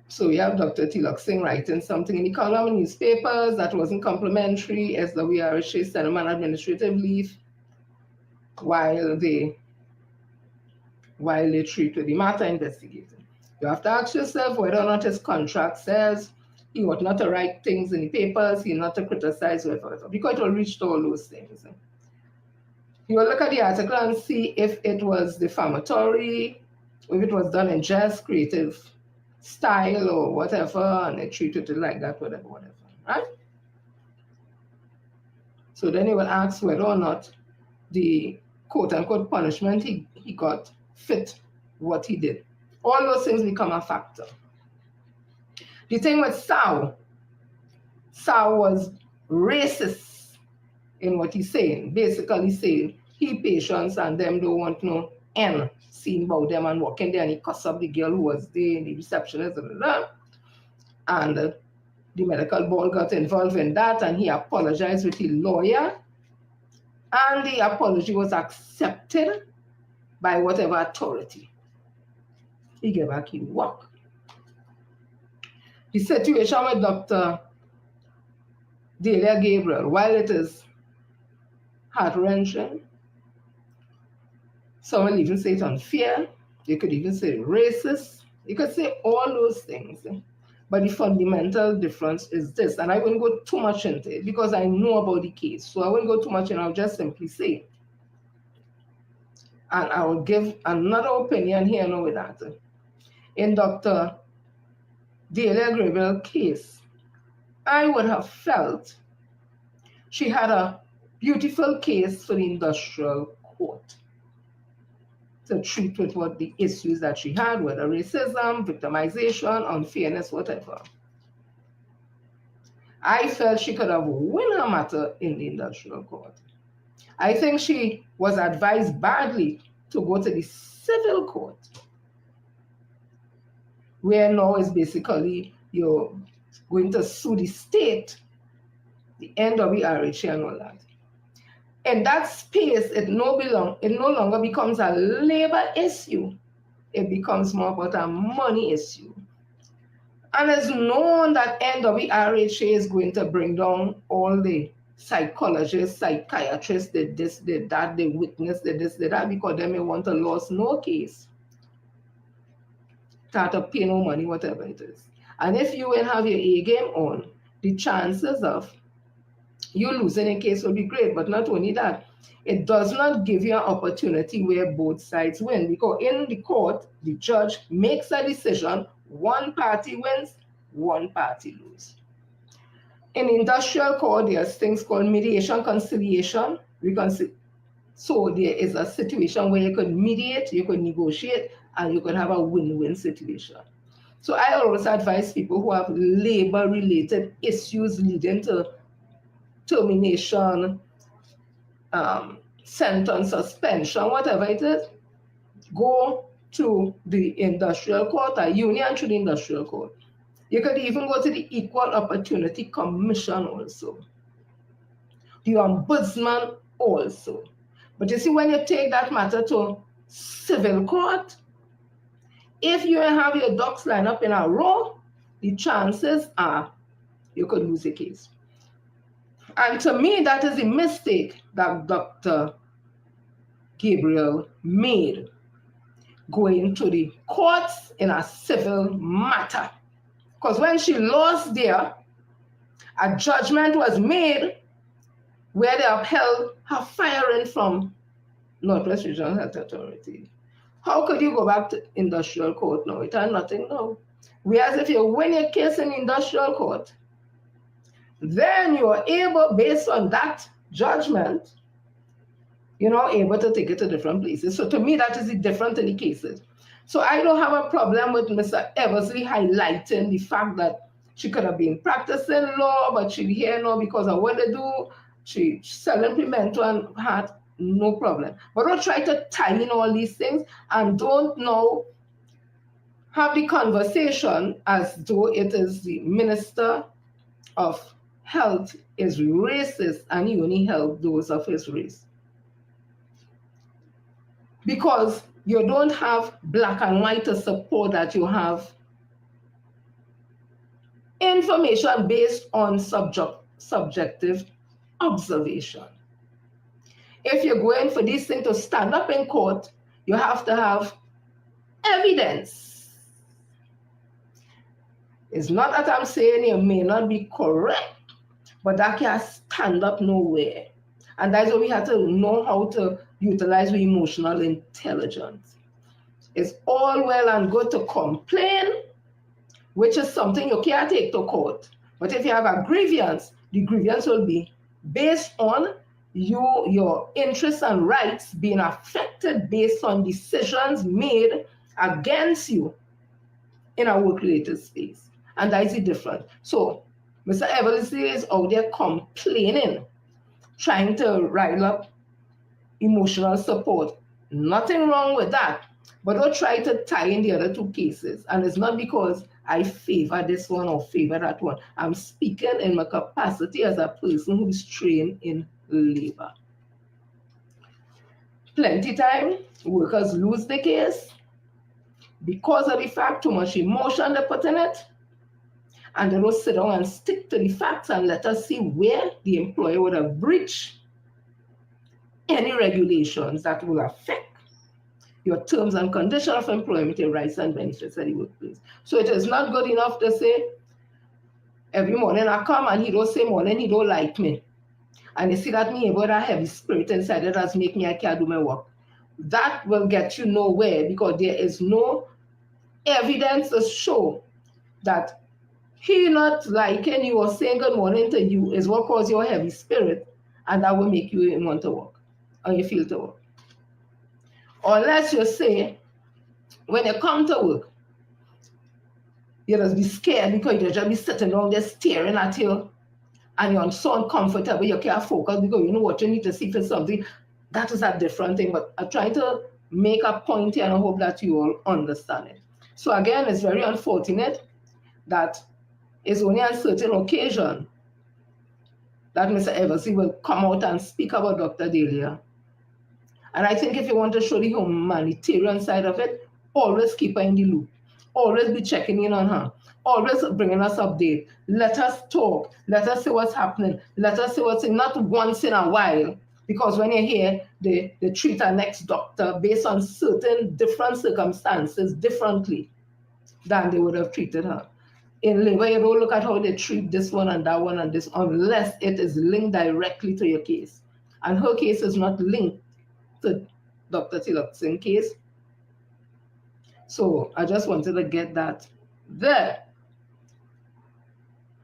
Speaker 1: So we have Dr. Tilok Singh writing something in the column in newspapers that wasn't complimentary, as the WRHA sent him on administrative leave while they treat with the matter investigating. You have to ask yourself whether or not his contract says he ought not to write things in the papers, he not to criticize, whatever, because it will reach to all those things. You will look at the article and see if it was defamatory, if it was done in just creative style or whatever, and they treated it like that, whatever, right? So then you will ask whether or not the quote-unquote punishment he got fit what he did. All those things become a factor. The thing with Sao was racist in what he's saying, basically saying he patients and them don't want no N seen about them and walking there, and he cussed up the girl who was there, the receptionist, and the medical board got involved in that, and he apologized with his lawyer, and the apology was accepted by whatever authority. He gave back his work. The situation with Dr. Delia Gabriel, while it is heart-wrenching, some will even say it's unfair, you could even say racist, you could say all those things. But the fundamental difference is this, and I won't go too much into it because I know about the case, so I won't go too much and I'll just simply say it. And I will give another opinion here now with that. In Dr. Delia Gabriel's case, I would have felt she had a beautiful case for the industrial court to treat with what the issues that she had, whether racism, victimization, unfairness, whatever. I felt she could have won her matter in the industrial court. I think she was advised badly to go to the civil court, where now is basically you're going to sue the state, the NWRHA and all that. In that space, it no longer becomes a labor issue. It becomes more about a money issue. And it's known that NWRHA is going to bring down all the psychologists, psychiatrists did this, did that, they witnessed, did this, did that, because they may want to lose no case, start to pay no money, whatever it is. And if you will have your A game on, the chances of you losing a case will be great. But not only that, it does not give you an opportunity where both sides win, because in the court, the judge makes a decision, one party wins, one party loses. In industrial court, there's things called mediation, conciliation. So there is a situation where you could mediate, you could negotiate, and you could have a win-win situation. So I always advise people who have labor-related issues leading to termination, sentence, suspension, whatever it is, go to the industrial court or union to the industrial court. You could even go to the Equal Opportunity Commission also, the Ombudsman also. But you see, when you take that matter to civil court, if you have your ducks lined up in a row, the chances are you could lose a case. And to me, that is a mistake that Dr. Gabriel made, going to the courts in a civil matter. Because when she lost there, a judgment was made where they upheld her firing from Northwest Regional Health Authority. How could you go back to industrial court now? It had nothing now. Whereas if you win your case in industrial court, then you are able, based on that judgment, able to take it to different places. So to me, that is the difference in the cases. So I don't have a problem with Mr. Eversley highlighting the fact that she could have been practicing law, but she's here now because of what they do. She's selling pimento and hat, no problem. But don't try to tie in all these things and don't now have the conversation as though it is the Minister of Health is racist and he only help those of his race. Because you don't have black and white to support that, you have information based on subjective observation. If you're going for this thing to stand up in court, you have to have evidence. It's not that I'm saying you may not be correct, but that can't stand up nowhere. And that's why we have to know how to utilize the emotional intelligence. It's all well and good to complain, which is something you can't take to court. But if you have a grievance, the grievance will be based on your interests and rights being affected based on decisions made against you in a work-related space. And that is the difference. So Mr. Eversley is out there complaining, trying to rile up emotional support. Nothing wrong with that. But don't try to tie in the other two cases. And it's not because I favor this one or favor that one. I'm speaking in my capacity as a person who is trained in labor. Plenty time, workers lose the case because of the fact too much emotion they put in it. And they don't sit down and stick to the facts and let us see where the employer would have breached any regulations that will affect your terms and conditions of employment, your rights and benefits at the workplace. So it is not good enough to say, every morning I come and he don't say morning, he don't like me. And you see that me about a heavy spirit inside that has make me, I can't do my work. That will get you nowhere because there is no evidence to show that he not liking you or saying good morning to you is what causes your heavy spirit, and that will make you want to work or you feel to work. Unless you say, when you come to work, you just be scared because you just be sitting down there staring at you and you're so uncomfortable, you can't focus because you know what you need to see for something. That is a different thing, but I'm trying to make a point here and I hope that you all understand it. So again, it's very unfortunate that it's only on certain occasion that Mr. Eversley will come out and speak about Dr. Delia. And I think if you want to show the humanitarian side of it, always keep her in the loop. Always be checking in on her. Always bringing us update. Let us talk. Let us see what's happening. Let us see what's in, not once in a while. Because when you hear they treat our next doctor based on certain different circumstances differently than they would have treated her. In labor, you don't look at how they treat this one and that one and this, unless it is linked directly to your case. And her case is not linked to Dr. Tilak's case. So I just wanted to get that there.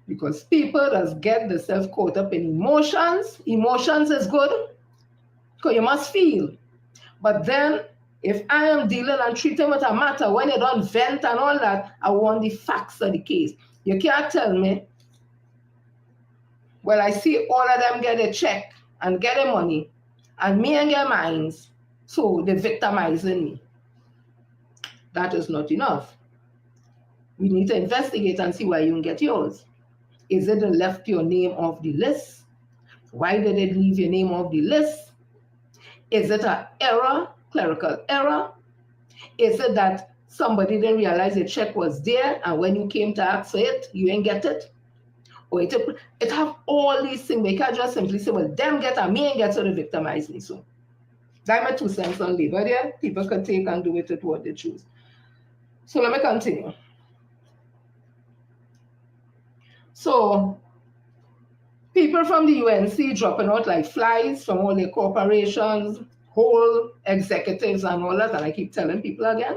Speaker 1: Because people just get themselves caught up in emotions. Emotions is good, because you must feel. But then, if I am dealing and treating with a matter, when you don't vent and all that, I want the facts of the case. You can't tell me, well, I see all of them get a check and get a money, and me and get mines, so they're victimizing me. That is not enough. We need to investigate and see why you can get yours. Is it they left your name off the list? Why did they leave your name off the list? Is it an error, clerical error? Is it that somebody didn't realize the check was there and when you came to ask for it, you ain't get it? Or it have all these things. We can't just simply say, well, them get and me ain't get, so they victimize me. So that's my 2 cents on labor there. People can take and do with it what they choose. So let me continue. So people from the UNC dropping out like flies from all the corporations, whole executives and all that. And I keep telling people again,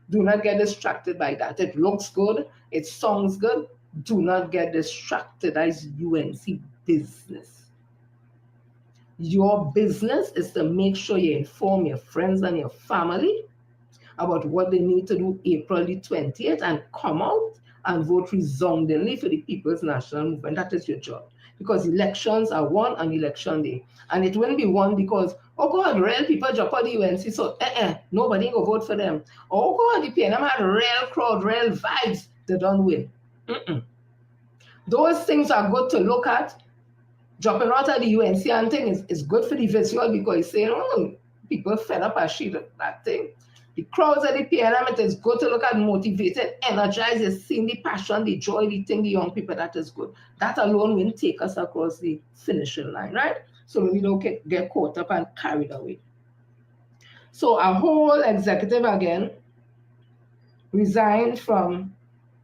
Speaker 1: do not get distracted by that. It looks good. It sounds good. Do not get distracted. As UNC business. Your business is to make sure you inform your friends and your family about what they need to do April the 20th and come out and vote resoundingly for the People's National Movement. That is your job. Because elections are won on election day. And it won't be won because, oh God, real people drop out the UNC, so nobody go vote for them. Oh God, the PNM had real crowd, real vibes, they don't win. Those things are good to look at. Dropping out of the UNC and thing is good for the visual because it's saying, oh, people fed up as she that thing. The crowds at the PNM, it is good to look at, motivated, energized, seeing the passion, the joy, the thing, the young people, that is good. That alone will take us across the finishing line, right? So we don't get caught up and carried away. So our whole executive again resigned from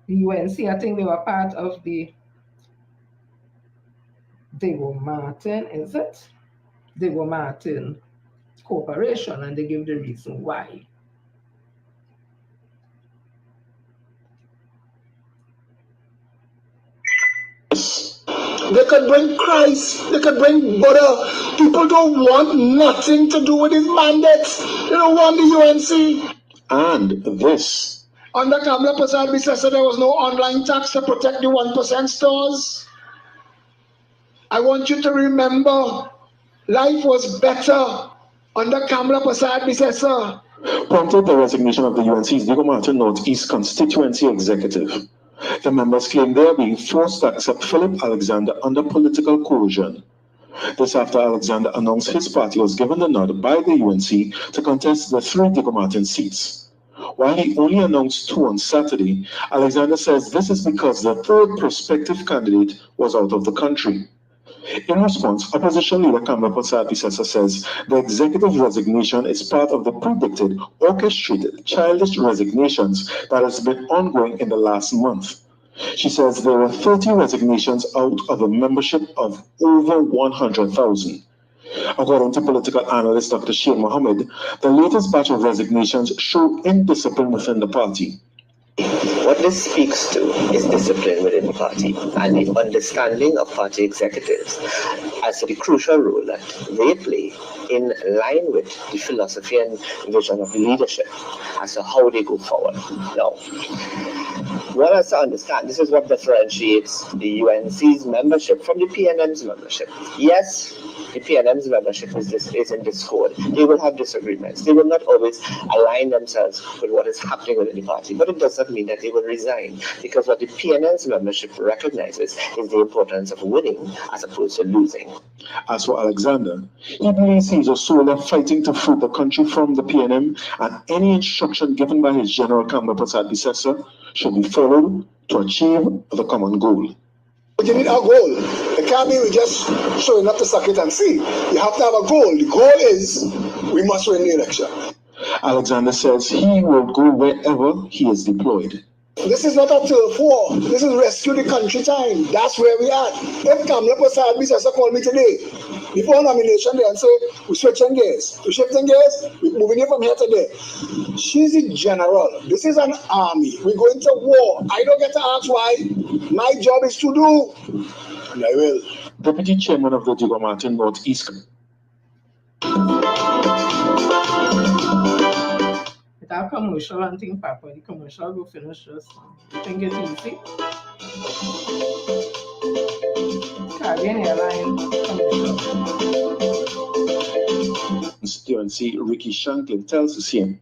Speaker 1: the UNC. I think they were part of the Dago Martin, is it? Dago Martin Corporation, and they give the reason why.
Speaker 2: They could bring Christ, they could bring Buddha. People don't want nothing to do with his mandates. They don't want the UNC. And this. Under Kamala Prasad, we said there was no online tax to protect the 1% stores. I want you to remember, life was better under Kamala Prasad, Mr. Sir. Prompted the resignation of the UNC's Diego Martin Northeast constituency executive. The members claim they are being forced to accept Philip Alexander under political coercion. This after Alexander announced his party was given the nod by the UNC to contest the 3 Diego Martin seats. While he only announced 2 on Saturday, Alexander says this is because the 3rd prospective candidate was out of the country. In response, opposition leader Kamala Prasad Bisesa says the executive resignation is part of the predicted, orchestrated, childish resignations that has been ongoing in the last month. She says there were 30 resignations out of a membership of over 100,000. According to political analyst Dr. Shane Mohammed, the latest batch of resignations show indiscipline within the party.
Speaker 3: What this speaks to is discipline within the party and the understanding of party executives as to the crucial role that they play in line with the philosophy and vision of the leadership as to how they go forward. Now, one has to understand this is what differentiates the UNC's membership from the PNM's membership. Yes, the PNM's membership is in discord. They will have disagreements. They will not always align themselves with what is happening within the party, but it does not mean that they will resign, because what the PNM's membership recognizes is the importance of winning as opposed to losing.
Speaker 2: As for Alexander, he believes he is a soldier fighting to free the country from the PNM, and any instruction given by his General Kamba Prasad Bisesa should be followed to achieve the common goal.
Speaker 4: But you need a goal. It can't be we just showing up to suck it and see. You have to have a goal. The goal is we must win the election.
Speaker 2: Alexander says he will go wherever he is deployed.
Speaker 4: This is not a turf war. This is rescue the country time. That's where we are. If Kamala Prasad Bisesa called me today, before nomination day, and say, we're switching gears. We're shifting gears. We're moving it from here to there. She's the general. This is an army. We're going to war. I don't get to ask why. My job is to do. And I will.
Speaker 2: Deputy Chairman of the Diego Martin Northeast.
Speaker 1: That commercial and Ting Papa, the commercial go finish us. You think it's easy? Caribbean Airline commercial.
Speaker 2: Constituency Ricky Shanklin tells the CM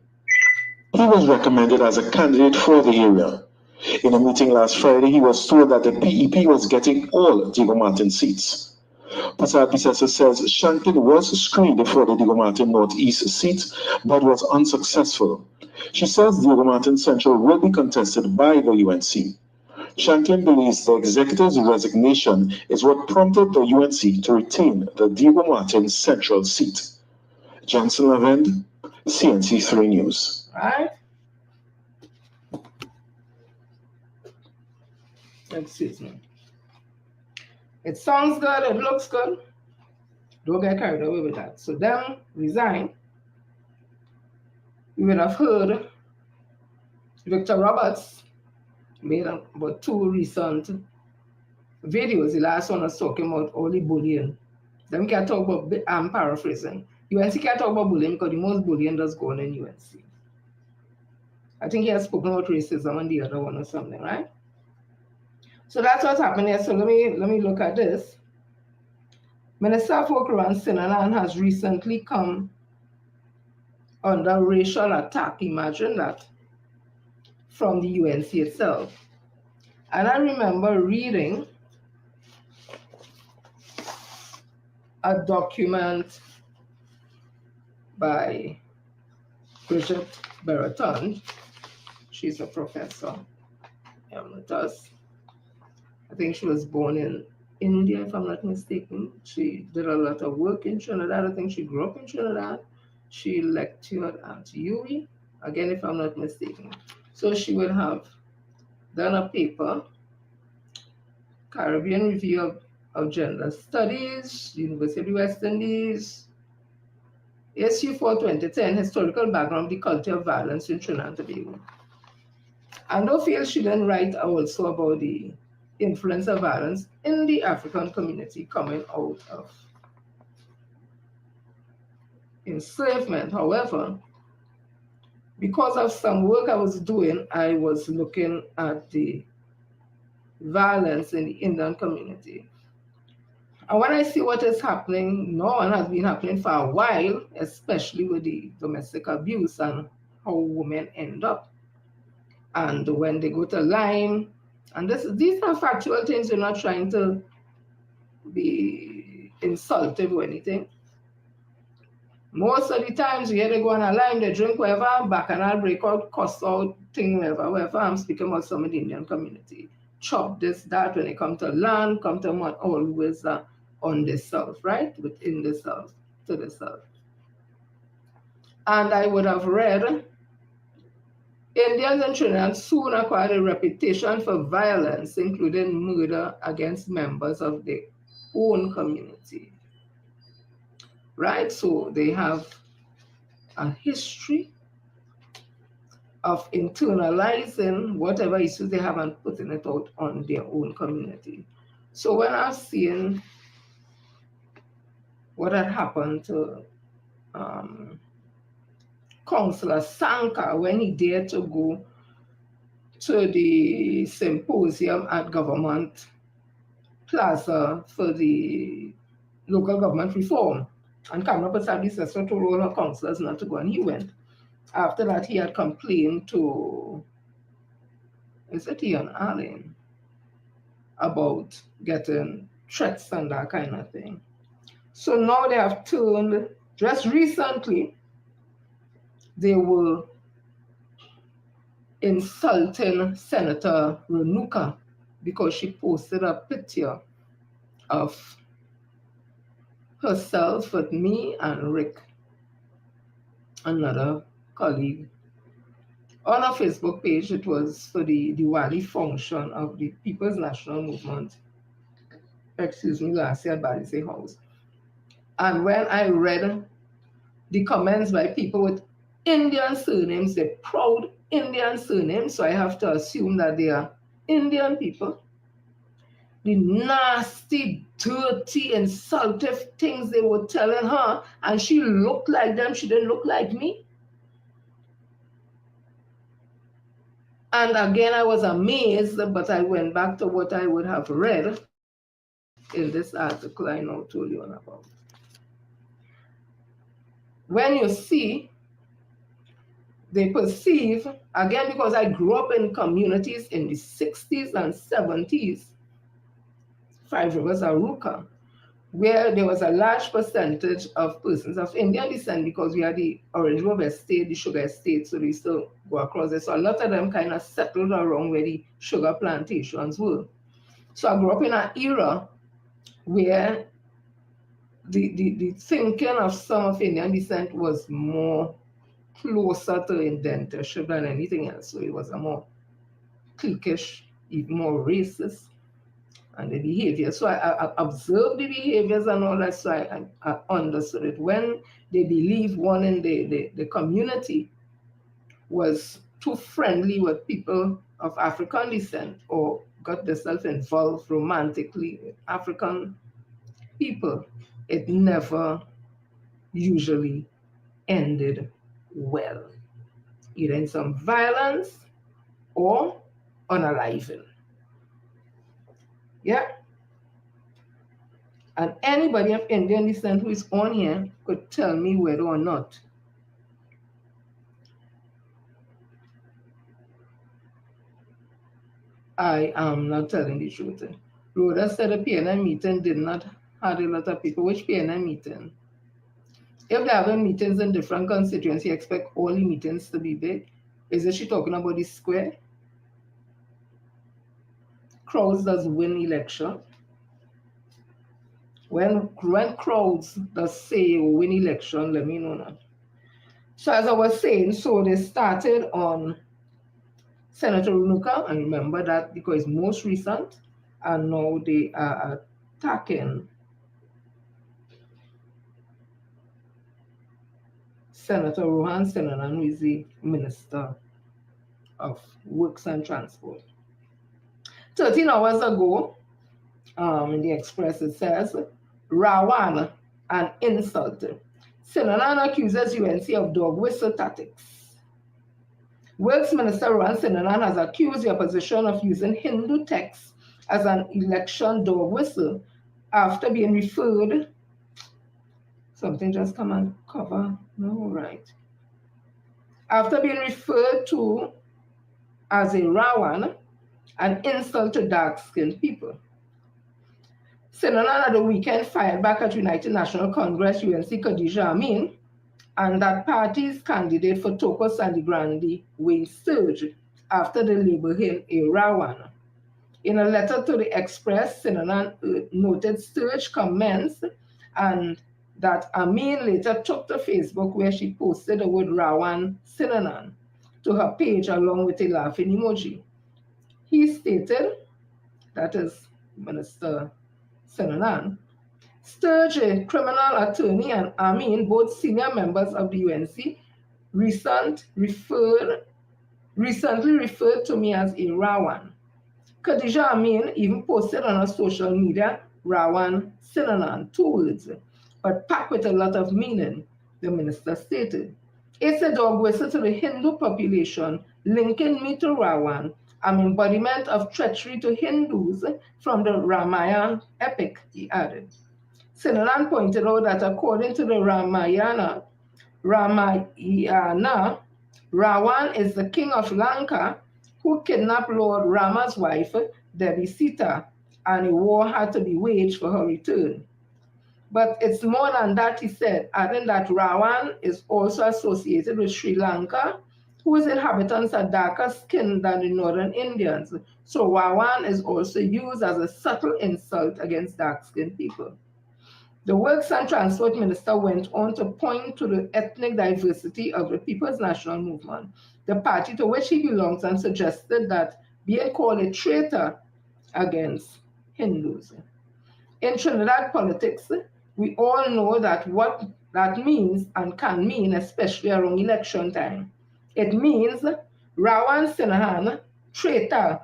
Speaker 2: he was recommended as a candidate for the area. In a meeting last Friday, he was told that the PEP was getting all Diego Martin seats. Prasad Bisesa says Shanklin was screened for the Diego Martin Northeast seat, but was unsuccessful. She says Diego Martin Central will be contested by the UNC. Shanklin believes the executive's resignation is what prompted the UNC to retain the Diego Martin Central seat. Johnson Lavend, CNC3 News.
Speaker 1: Right? Excuse me. It sounds good, it looks good. Don't get carried away with that. So them resign. You would have heard Victor Roberts made about 2 recent videos. The last one was talking about all the bullying. Them can't talk about, I'm paraphrasing. UNC can't talk about bullying because the most bullying does go on in UNC. I think he has spoken about racism on the other one or something, right? So that's what's happening here. So let me look at this. Minister of Okra and Sinanan has recently come under racial attack. Imagine that, from the UNC itself. And I remember reading a document by Bridget Berreton. She's a professor with us. I think she was born in India, if I'm not mistaken. She did a lot of work in Trinidad. I think she grew up in Trinidad. She lectured at UWI, again, if I'm not mistaken. So she would have done a paper, Caribbean Review of Gender Studies, University of the West Indies, SU 4 2010, Historical Background of the Culture of Violence in Trinidad and Tobago. And I feel she didn't write also about the influence of violence in the African community coming out of enslavement. However, because of some work I was doing, I was looking at the violence in the Indian community. And when I see what is happening now and has been happening for a while, especially with the domestic abuse and how women end up, and when they go to line, and these are factual things. We're not trying to be insultive or anything. Most of the times, we hear they go on a line, they drink whatever, bacchanal break out, cuss out, thing, whatever. I'm speaking about some of the Indian community. Chop this, that, when it comes to land, come to always on the south, right? Within the south, to the south. And I would have read, Indians in Trinidad soon acquired a reputation for violence, including murder against members of their own community. Right? So they have a history of internalizing whatever issues they have and putting it out on their own community. So when I've seen what had happened to Councillor Sanka when he dared to go to the symposium at Government Plaza for the local government reform. And Kamala Prasad sister told all her councillors not to go, and he went. After that, he had complained to, is it Ian Allen, about getting threats and that kind of thing. So now they have turned, just recently, they were insulting Senator Renuka because she posted a picture of herself with me and Rick, another colleague. On our Facebook page, it was for the Diwali function of the People's National Movement, last year at Balisay House. And when I read the comments by people with Indian surnames, they're proud Indian surnames, so I have to assume that they are Indian people. The nasty, dirty, insultive things they were telling her, and she looked like them, she didn't look like me. And again, I was amazed, but I went back to what I would have read in this article I now told you about. When you see, they perceive, again, because I grew up in communities in the 60s and 70s, Five Rivers, Aruka, where there was a large percentage of persons of Indian descent because we had the Orange Grove Estate, the Sugar Estate, so they used to go across there. So a lot of them kind of settled around where the sugar plantations were. So I grew up in an era where the thinking of some of Indian descent was more closer to indentureship than anything else. So it was a more cliquish, even more racist, and the behavior. So I observed the behaviors and all that, so I understood it. When they believe one in the community was too friendly with people of African descent or got themselves involved romantically with African people, it never usually ended well, either in some violence or unaliving. Yeah. And anybody of Indian descent who is on here could tell me whether or not I am not telling the truth. Rhoda said a PNI meeting did not have a lot of people. Which PNI meeting? If they're having meetings in different constituencies, you expect all the meetings to be big. Isn't she talking about the square? Crowds does win election. When crowds does say win election, let me know now. So as I was saying, so they started on Senator Renuka, and remember that because it's most recent, and now they are attacking Senator Rohan Sinanan, who is the Minister of Works and Transport. 13 hours ago, in the Express, it says, Rawan, an insult. Sinanan accuses UNC of dog whistle tactics. Works Minister Rohan Sinanan has accused the opposition of using Hindu texts as an election dog whistle after being referred. Something just come and cover. No, right. After being referred to as a Rawan, an insult to dark-skinned people. Sinanan at the weekend fired back at United National Congress UNC Khadija Amin, and that party's candidate for Toko Sandigrandi will surge after they label him a Rawan. In a letter to the Express, Sinanan noted surge comments and that Amin later took to Facebook where she posted the word Rawan Sinanan to her page along with a laughing emoji. He stated, that is Minister Sinanan, Sturge, a criminal attorney, and Amin, both senior members of the UNC, recently referred to me as a Rawan. Khadija Amin even posted on her social media Rawan Sinanan, 2 words, but packed with a lot of meaning, the minister stated. It's a dog whistle to the Hindu population, linking me to Rawan, an embodiment of treachery to Hindus from the Ramayana epic, he added. Sinanan pointed out that according to the Ramayana, Ravan is the king of Lanka who kidnapped Lord Rama's wife, Devi Sita, and a war had to be waged for her return. But it's more than that, he said, adding that Ravan is also associated with Sri Lanka, whose inhabitants are darker skinned than the northern Indians. So Ravan is also used as a subtle insult against dark skinned people. The Works and Transport Minister went on to point to the ethnic diversity of the People's National Movement, the party to which he belongs, and suggested that being called a traitor against Hindus. In Trinidad politics, we all know that what that means and can mean, especially around election time. It means Rawan Sinahan, traitor,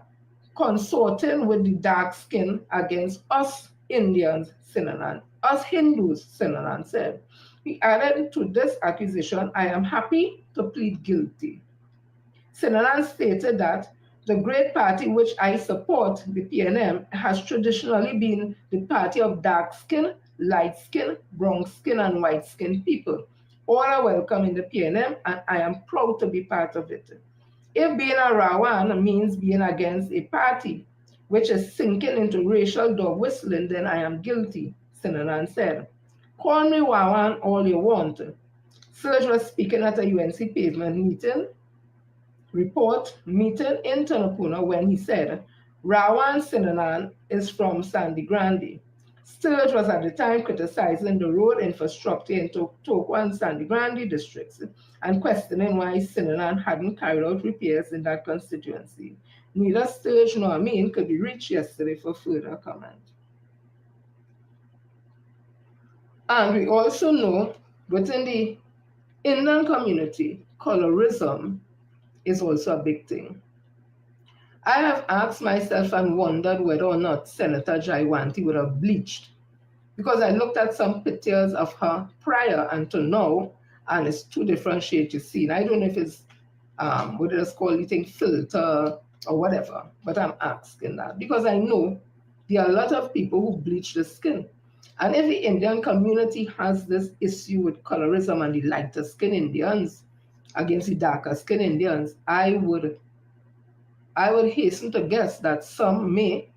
Speaker 1: consorting with the dark skin against us Indians, Sinanan. Us Hindus, Sinanan said. He added to this accusation, I am happy to plead guilty. Sinanan stated that the great party which I support, the PNM, has traditionally been the party of dark skin, light skin, brown skin, and white skin people. All are welcome in the PNM, and I am proud to be part of it. If being a Rawan means being against a party which is sinking into racial dog whistling, then I am guilty, Sinanan said. Call me Rawan all you want. Serge was speaking at a UNC pavement meeting in Tanapuna when he said, Rawan Sinanan is from Sandy Grande. Sturge was at the time criticizing the road infrastructure in Tokwa and Sandy Grande districts and questioning why Sinanan hadn't carried out repairs in that constituency. Neither Sturge nor Amin could be reached yesterday for further comment. And we also know within the Indian community, colorism is also a big thing. I have asked myself and wondered whether or not Senator Jaiwanti would have bleached, because I looked at some pictures of her prior and to now, and it's two different shades you see. And I don't know if it's what it is called, you think filter or whatever, but I'm asking that because I know there are a lot of people who bleach the skin. And if the Indian community has this issue with colorism and the lighter skin Indians against the darker skin Indians, I would hasten to guess that some may,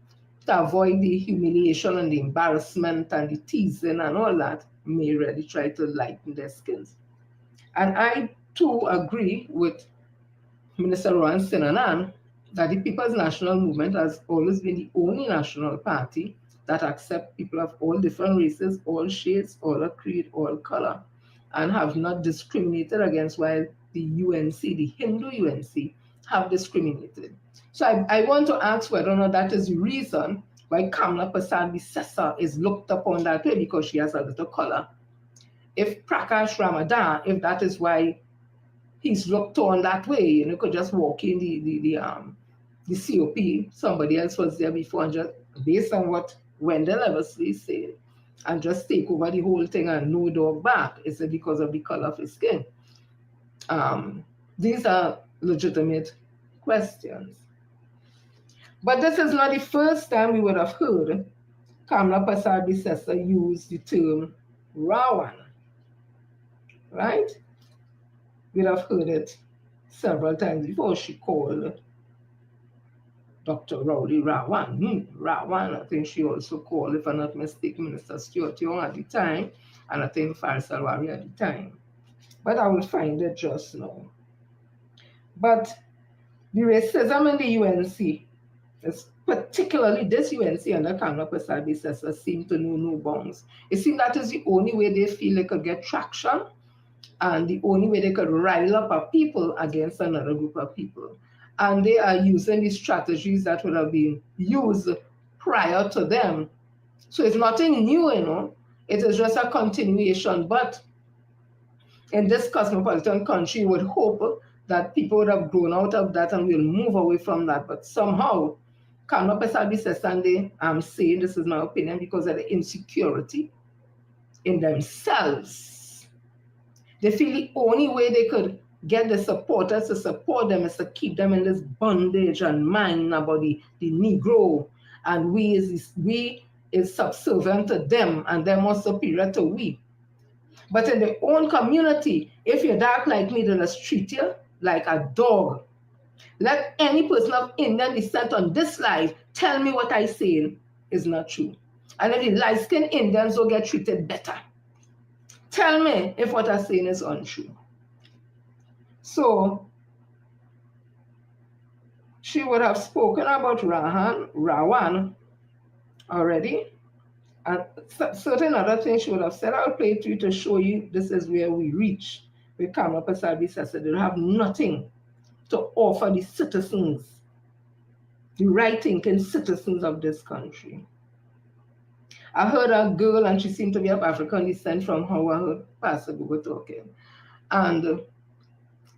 Speaker 1: to avoid the humiliation and the embarrassment and the teasing and all that, may really try to lighten their skins. And I too agree with Minister Rohan Sinanan that the People's National Movement has always been the only national party that accepts people of all different races, all shades, all creed, all color, and have not discriminated against, while the UNC, the Hindu UNC, have discriminated. So I want to ask whether or not that is the reason why Kamla Prasad Bisesa is looked upon that way, because she has a little color. If Prakash Ramadan, if that is why he's looked on that way, you know, could just walk in the COP, somebody else was there before, and just based on what Wendell Eversley said, and just take over the whole thing and no dog back. Is it because of the color of his skin? These are legitimate questions. But this is not the first time we would have heard Kamla Prasad Bisesa use the term Rawan, right? We'd have heard it several times before. She called Dr. Rowley Rawan. Rawan, I think she also called, if I'm not mistaken, Minister Stuart Young at the time, and I think Faisal Wari at the time. But I will find it just now. But the racism in the UNC, particularly this UNC under Kamla Prasad Bisesa, seem to know no bounds. It seems that is the only way they feel they could get traction, and the only way they could rile up a people against another group of people. And they are using these strategies that would have been used prior to them. So it's nothing new, you know. It is just a continuation. But in this cosmopolitan country, you would hope that people would have grown out of that and will move away from that. But somehow, Kamla Prasad Bisesa, I'm saying this is my opinion because of the insecurity in themselves. They feel the only way they could get the supporters to support them is to keep them in this bondage and mind about the Negro. And we is subservient to them and they're more superior to we. But in their own community, if you're dark like me, they'll just treat you like a dog. Let any person of Indian descent on this live tell me what I say is not true. And if the light-skinned Indians will get treated better. Tell me if what I'm saying is untrue. So, she would have spoken about Rawan already. And certain other things she would have said. I'll play it to you to show you this is where we reach with Kamla Persad-Bissessar. They have nothing to offer the citizens, the right-thinking citizens of this country. I heard a girl, and she seemed to be of African descent from how I heard Pastor Google talking. And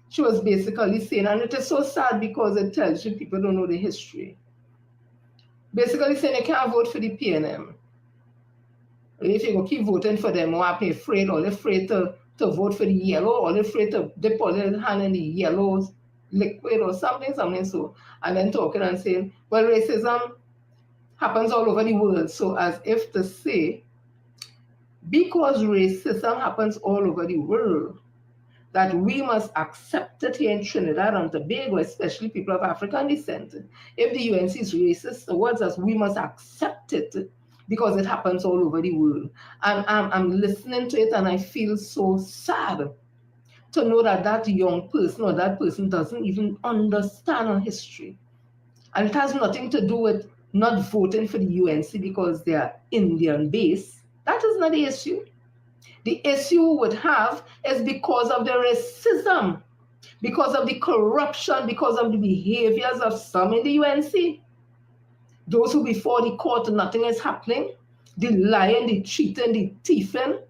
Speaker 1: she was basically saying, and it is so sad because it tells you people don't know the history. Basically saying you can't vote for the PNM. If you go keep voting for them, or are afraid to vote for the yellow, or afraid to dip all their hand in the yellow liquid or something so. And then talking and saying, well, racism happens all over the world. So as if to say, because racism happens all over the world, that we must accept it here in Trinidad and Tobago, especially people of African descent. If the UNC is racist towards us, we must accept it because it happens all over the world. And I'm listening to it and I feel so sad to know that that young person or that person doesn't even understand our history. And it has nothing to do with not voting for the UNC because they are Indian based. That is not the issue. The issue we would have is because of the racism, because of the corruption, because of the behaviors of some in the UNC. Those who before the court nothing is happening, the lying, the cheating, the thieving.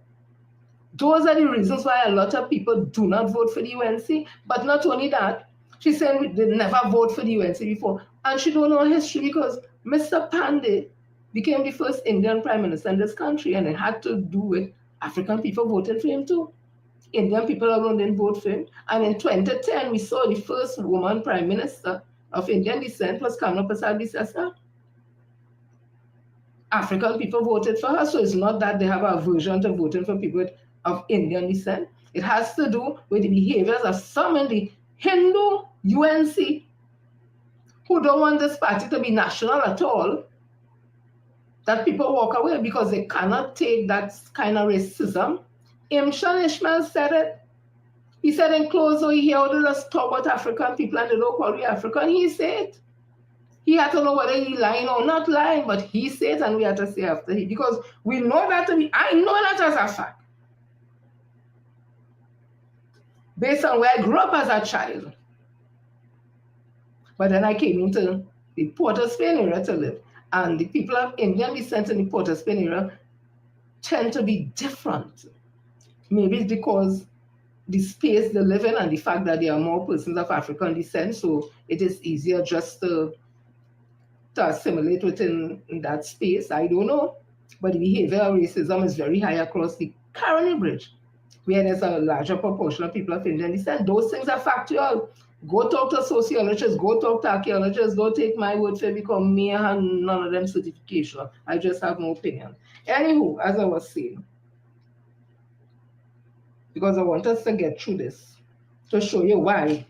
Speaker 1: Those are the reasons why a lot of people do not vote for the UNC. But not only that, she said they never vote for the UNC before. And she don't know history because Mr. Pandey became the first Indian prime minister in this country, and it had to do with African people voting for him too. Indian people alone didn't vote for him. And in 2010, we saw the first woman prime minister of Indian descent was Kamla Persad-Bissessar. African people voted for her, so it's not that they have an aversion to voting for people of Indian descent. It has to do with the behaviors of some in the Hindu UNC who don't want this party to be national at all, that people walk away because they cannot take that kind of racism. Imshan Ishmael said it. He said in close, so he hear all this talk about African people and they don't call you African. He said it. He had to know whether he lying or not lying, but he said, and we had to say after he, because we know that to be, I know that as a fact. Based on where I grew up as a child. But then I came into the Port of Spain area to live. And the people of Indian descent in the Port of Spain area tend to be different. Maybe it's because the space they live in and the fact that there are more persons of African descent, so it is easier just to assimilate within that space. I don't know. But the behavior of racism is very high across the Caroni Bridge, where there's a larger proportion of people of Indian descent. Those things are factual. Go talk to sociologists, go talk to archaeologists, don't take my word for it because me have none of them certification. I just have no opinion. Anywho, as I was saying, because I want us to get through this, to show you why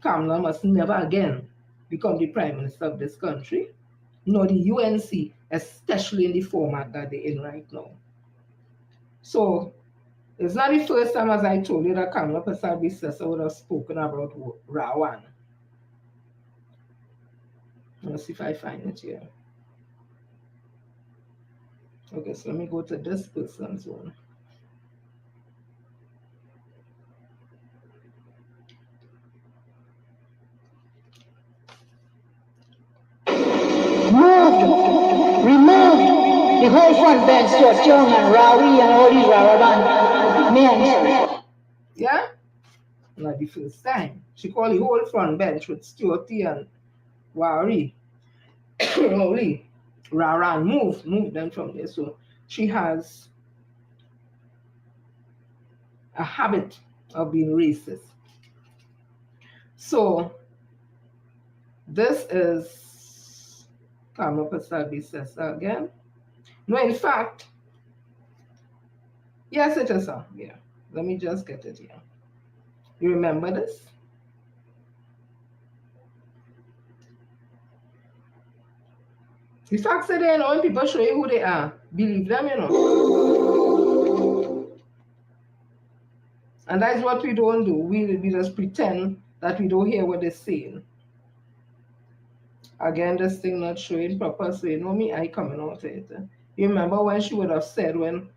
Speaker 1: Kamla must never again become the prime minister of this country, nor the UNC, especially in the format that they're in right now. So, it's not the first time, as I told you, that Kamla Persad-Bissessar would have spoken about Rawan. Let's see if I find it here. Okay, so let me go to this person's one.
Speaker 5: Removed the whole front bench to a Chung and Rawi and all these Raraban men.
Speaker 1: Yeah? Not the first time. She called the whole front bench with Stuarty and Wari. Only Raran move them from there. So she has a habit of being racist. So this is Kamla Persad-Bissessar again. No, in fact, yes, it is, sir. Yeah. Let me just get it here. You remember this? The fact that they know when people show you who they are, believe them, you know. And that's what we don't do. We just pretend that we don't hear what they're saying. Again, this thing not showing proper, so you know me, I coming out of it. You remember when she would have said, when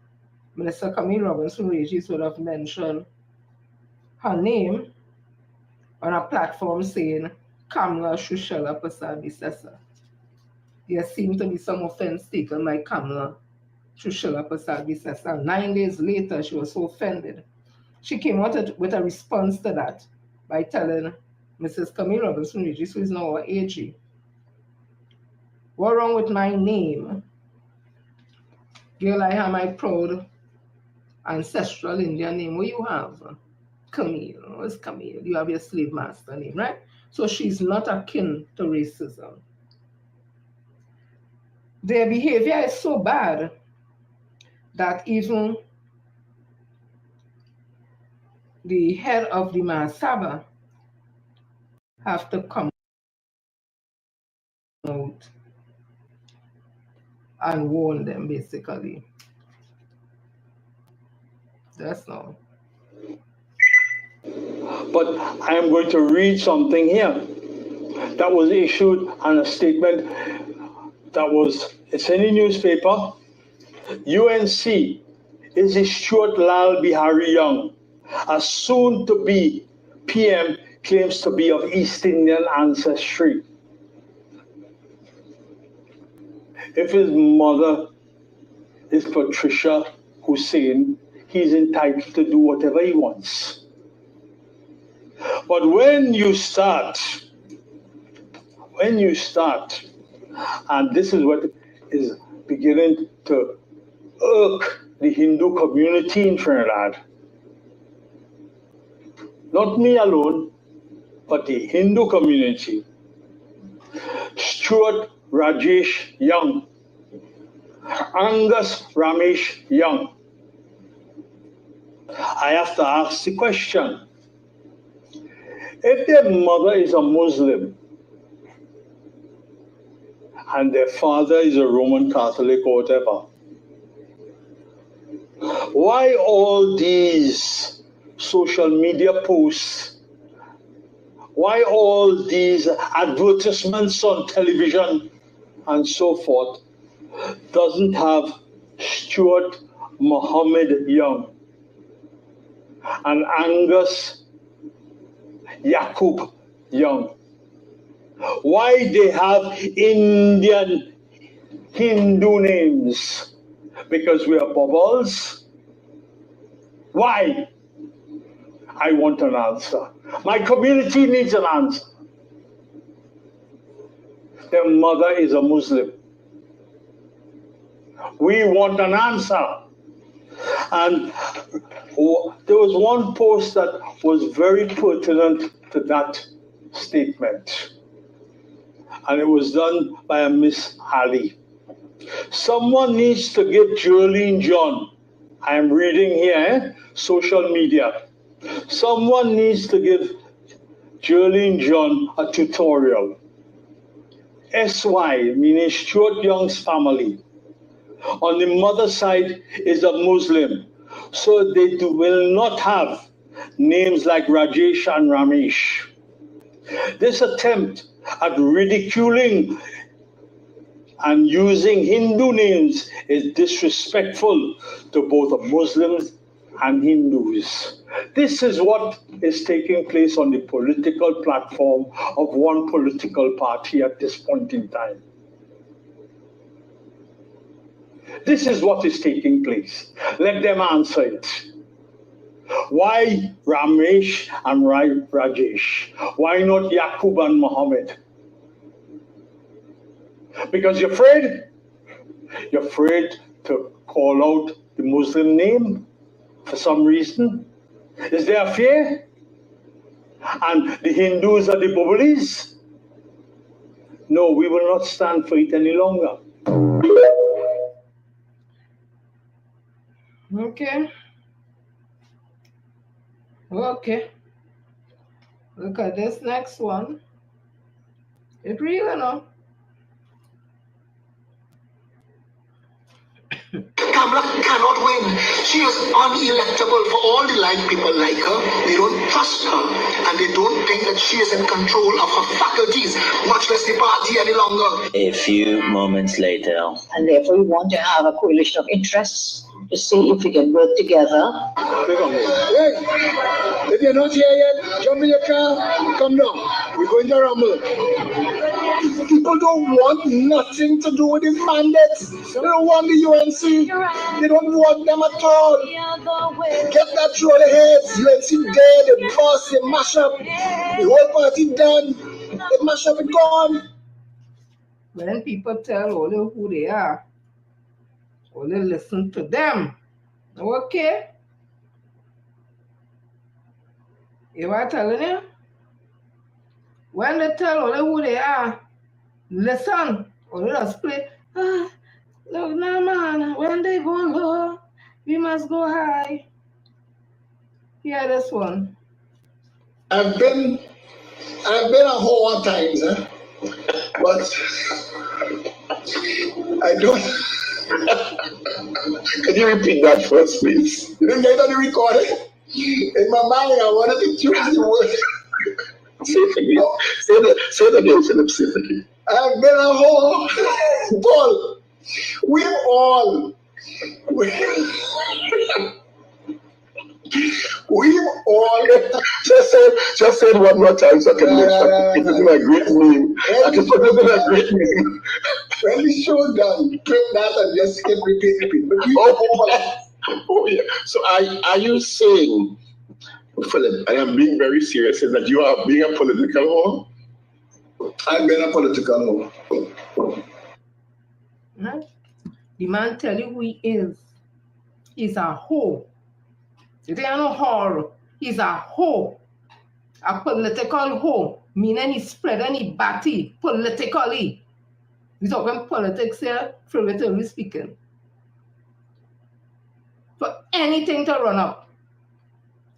Speaker 1: Minister Camille Robinson Regis would have mentioned her name on a platform saying Kamla Shushela Prasad Bisesa. There seemed to be some offense taken by Kamla Shushela Prasad Bisesa. 9 days later, she was so offended. She came out with a response to that by telling Mrs. Camille Robinson Regis, who is now our AG, what wrong with my name? Girl, I have my proud ancestral Indian name. What you have? Camille. What's Camille? You have your slave master name, right? So she's not akin to racism. Their behavior is so bad that even the head of the Mahasabha have to come out and warn them, basically. That's all.
Speaker 2: But I am going to read something here that was issued on a statement it's in the newspaper. UNC is Stuart Lal Bihari Young, a soon-to-be PM, claims to be of East Indian ancestry. If his mother is Patricia Hussain, he's entitled to do whatever he wants. But when you start, and this is what is beginning to irk the Hindu community in Trinidad, not me alone, but the Hindu community. Stuart Rajesh Young, Angus Ramesh Young. I have to ask the question, if their mother is a Muslim and their father is a Roman Catholic or whatever, why all these social media posts? Why all these advertisements on television and so forth doesn't have Stuart Muhammad Young and Angus Yakub Young? Why they have Indian Hindu names? Because we are bubbles? Why? I want an answer. My community needs an answer. Their mother is a Muslim. We want an answer. And there was one post that was very pertinent to that statement. And it was done by a Miss Ali. Someone needs to give Jolene John, I am reading here, social media. Someone needs to give Jolene John a tutorial. SY, meaning Stuart Young's family, on the mother's side is a Muslim. So they will not have names like Rajesh and Ramesh. This attempt at ridiculing and using Hindu names is disrespectful to both Muslims and Hindus. This is what is taking place on the political platform of one political party at this point in time. This is what is taking place. Let them answer it. Why Ramesh and Rajesh? Why not Yakub and Muhammad? Because you're afraid? You're afraid to call out the Muslim name for some reason? Is there a fear? And the Hindus are the bullies? No, we will not stand for it any longer.
Speaker 1: Okay. Okay. Look at this next one. It really no.
Speaker 2: Kamala cannot win. She is unelectable for all the like people like her. They don't trust her and they don't think that she is in control of her faculties, much less the party any longer.
Speaker 3: A few moments later.
Speaker 5: And therefore, we want to have a coalition of interests to see if we can work together.
Speaker 4: Hey, if you're not here yet, jump in your car, come down. We're going to rumble. People don't want nothing to do with these mandates. They don't want the UNC. They don't want them at all. Get that through their heads. UNC dead, they bust, they mash up. The whole party done. They mash up and gone.
Speaker 1: When people tell only who they are, only listen to them. Okay? If I telling you, when they tell only who they are, listen. Only just play. Look now, man. When they go low, we must go high. Hear this one.
Speaker 4: I've been a whole times, but I don't. Can you repeat that first, please? You didn't get on the recording. In my mind, I wanted to choose the word. Say it again. Oh. Say it again, Philip. Say it again. I've been a whole Paul. We've all. We've all just say it one more time so I can make sure it is a great name. I can put it in a great name. When the show done, click that and just keep repeat. But oh yeah. So are you saying, Philip, I am being very serious, is that you are being a political whore? I've been a political whore.
Speaker 1: Huh? The man tell you who he is. He's a hoe. It ain't no whore. He's a hoe. A political hoe. Meaning he's spreading his batty politically. We're talking politics here, figuratively speaking. For anything to run up,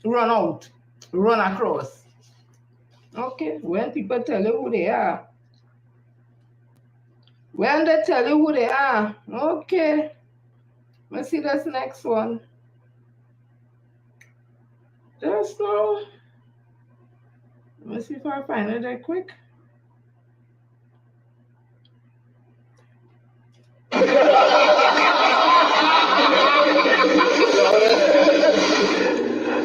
Speaker 1: run out, run across. Okay, when people tell you who they are, when they tell you who they are, okay. Let's see this next one. Just now. Let me see if I find it there quick.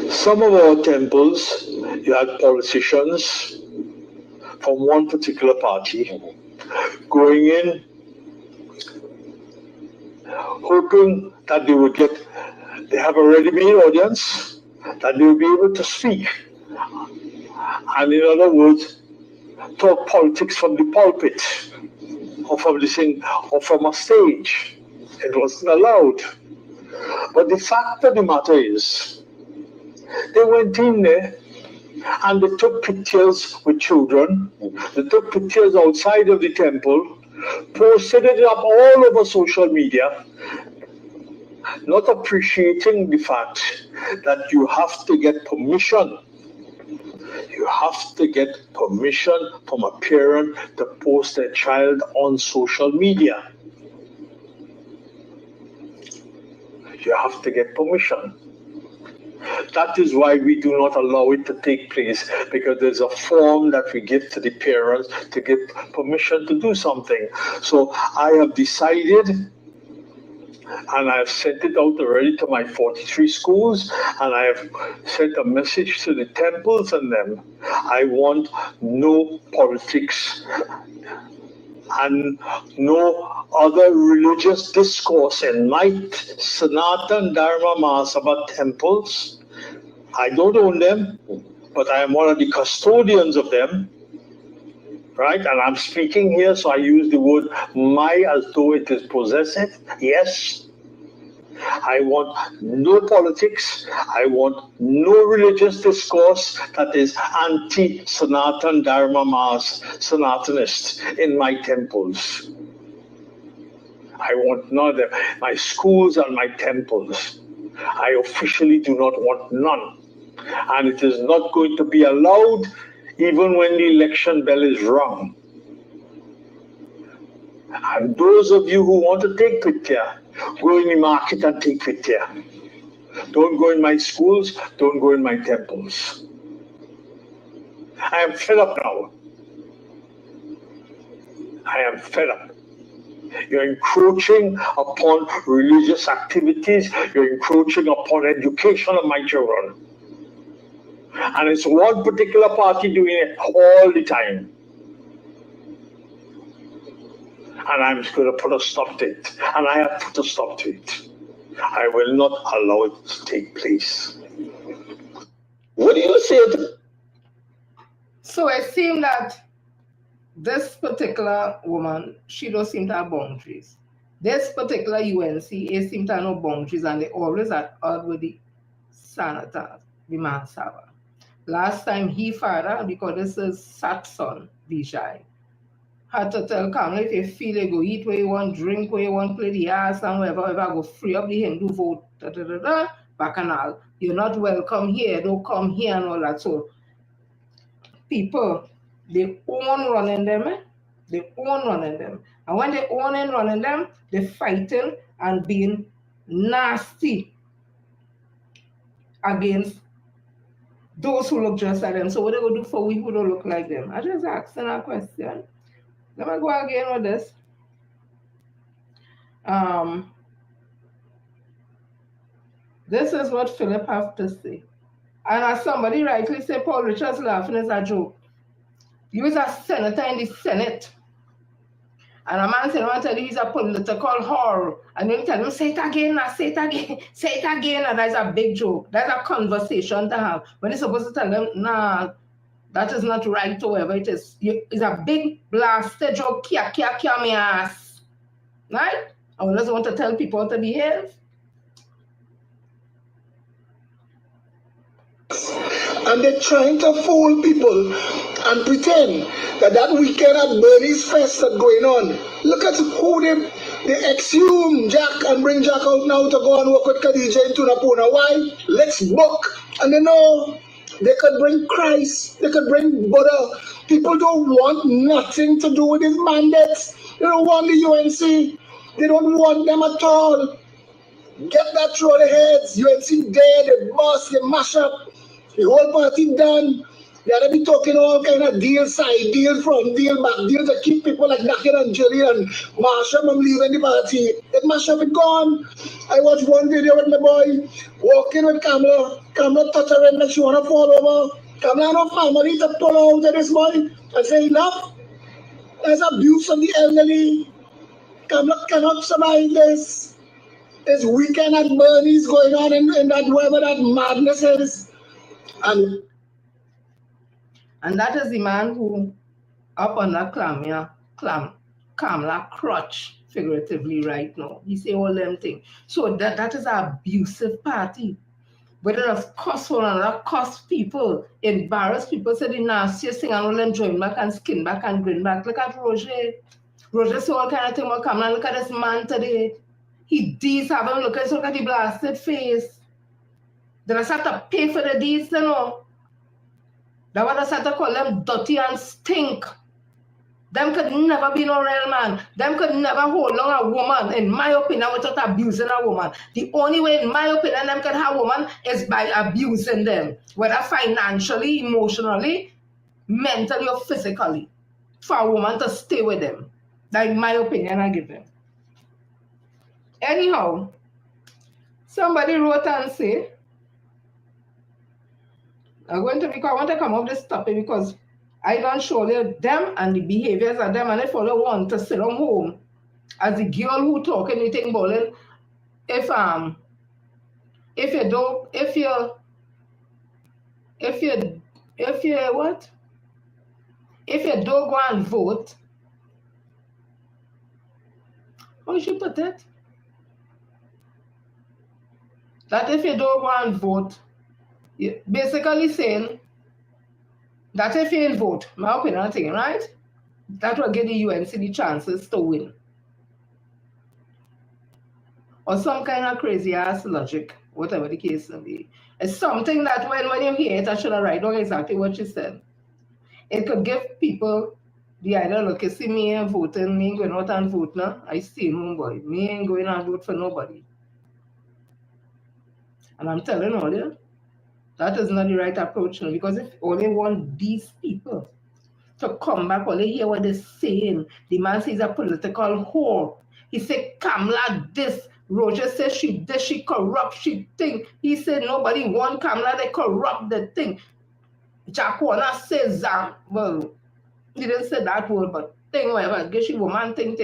Speaker 6: Some of our temples, you had politicians from one particular party going in, hoping that they have a ready-made audience, that they will be able to speak. And in other words, talk politics from the pulpit, or from the thing, or from a stage. It wasn't allowed. But the fact of the matter is, they went in there and they took pictures with children. They took pictures outside of the temple, posted it up all over social media, not appreciating the fact that you have to get permission. You have to get permission from a parent to post their child on social media. You have to get permission. That is why we do not allow it to take place, because there's a form that we give to the parents to get permission to do something. So I have decided, and I have sent it out already to my 43 schools, and I have sent a message to the temples and them. I want no politics and no other religious discourse in my Sanatan Dharma Mahasabha temples. I don't own them, but I am one of the custodians of them, right? And I'm speaking here, so I use the word my as though it is possessive. Yes. I want no politics. I want no religious discourse that is anti-Sanatan Dharma Mas Sanatanist in my temples. I want none of them. My schools and my temples. I officially do not want none. And it is not going to be allowed even when the election bell is rung. And those of you who want to take picture, go in the market and take picture. Don't go in my schools, don't go in my temples. I am fed up now. I am fed up. You're encroaching upon religious activities, you're encroaching upon education of my children. And it's one particular party doing it all the time. And I'm just going to put a stop to it. And I have put a stop to it. I will not allow it to take place.
Speaker 3: What do you say to
Speaker 1: So it seemed that this particular woman, she don't seem to have boundaries. This particular UNC, it seems to have no boundaries, and they always at odds with the senators, the Mansaba. Last time he father, because this is Satson, Vijay, had to tell Kamala, if you feel you go eat where you want, drink where you want, play the ass and whatever, go free up the Hindu vote, bacchanal. You're not welcome here, don't come here and all that. So people, they own running them, they own running them. And when they own and running them, they're fighting and being nasty against those who look just like them. So what they going to do for we who don't look like them? I just asking a question. Let me go again with this. This is what Philip have to say. And as somebody rightly said, Paul Richards laughing is a joke. You is a senator in the Senate. And a man said, I want to tell you he's a political whore. And then you tell him, say it again, say it again, say it again. And that's a big joke. That's a conversation to have. When you're supposed to tell them, nah, that is not right, or whatever it is. It's a big blasted joke, kia, me ass. Right? I always want to tell people to behave.
Speaker 4: And they're trying to fool people and pretend that weekend at Bernie's Fest that's going on. Look at who they exhume Jack and bring Jack out now to go and work with Khadija in Tunapuna. Why? Let's book. And they know they could bring Christ, they could bring Buddha. People don't want nothing to do with these mandates. They don't want the UNC. They don't want them at all. Get that through their heads. UNC dead, they bust, they mash up. The whole party done. They had to be talking all kind of deals, side deals, front deal, back deals to keep people like Nakin and Jelly and Marsha from leaving the party. It mash up, it gone. I watched one video with my boy walking with Kamala. Kamala touch her head like she want to fall over. Kamala no family to pull out of this boy and say enough. There's abuse of the elderly. Kamala cannot survive this. There's weekend at Bernie's going on in that whatever that madness is. And
Speaker 1: that is the man who up on that Kamala crutch, figuratively right now. He say all them things. So that is an abusive party. But it has cost one another, cost people, embarrass people, say the nastiest thing and all them join back and skin back and grin back. Look at Roger. Roger say all kind of thing about Kamala. Look at this man today. He deeds have him look at the blasted face. Then I start to pay for the deeds, you know. That's what I start to call them dirty and stink. Them could never be no real man. Them could never hold on a woman, in my opinion, without abusing a woman. The only way, in my opinion, them could have a woman is by abusing them, whether financially, emotionally, mentally, or physically, for a woman to stay with them. That's my opinion I give them. Anyhow, somebody wrote and say, I want to come up with this topic because I don't show them and the behaviors of them, and if all want to sit on home as the girl who talk anything about it, if you don't go and vote, how should you put it? That if you don't go and vote, you're basically saying that if you vote, my opinion thing, right? That will give the UNC the chances to win. or some kind of crazy ass logic, whatever the case may be. It's something that when you hear it, I should have write down exactly what she said. It could give people the idea, look, you see me voting, me ain't going out and vote now. I stay home, boy. Me ain't going and vote for nobody. And I'm telling all you, that is not the right approach now, because if only want these people to come back, only hear what they're saying. The man says a political whore. He said, Kamala this. Roger says she this, she corrupt, she think. He said nobody want Kamala, they corrupt the thing. Jack Warner says that, well, he didn't say that word, but thing, whatever, get she woman, thing.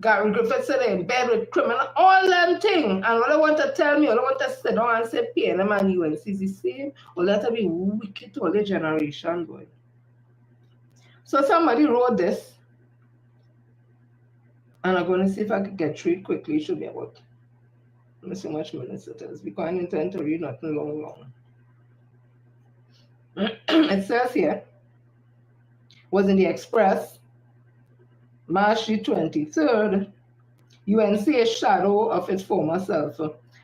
Speaker 1: Gary Griffith said they're in bed with criminal, all them thing. And all they want to tell me, all they want to sit down and say PNM and UNC is the same, or let her be wicked to all the generation, boy. So somebody wrote this, and I'm going to see if I can get through it quickly. It should be about, let me see how much minutes it is, because I intend to read nothing long. It says here, was in the Express, March the 23rd, UNC is shadow of its former self.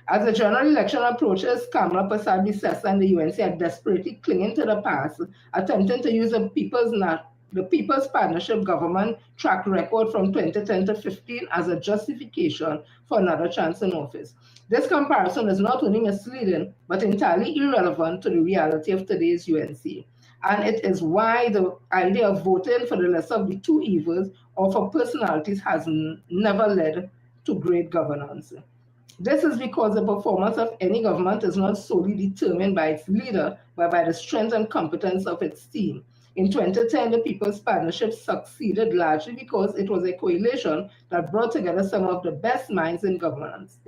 Speaker 1: As the general election approaches, Kamala Persad-Bissessar and the UNC are desperately clinging to the past, attempting to use the People's Partnership government track record from 2010 to 15 as a justification for another chance in office. This comparison is not only misleading, but entirely irrelevant to the reality of today's UNC. And it is why the idea of voting for the lesser of the two evils or for personalities has never led to great governance. This is because the performance of any government is not solely determined by its leader, but by the strength and competence of its team. In 2010, the People's Partnership succeeded largely because it was a coalition that brought together some of the best minds in governance,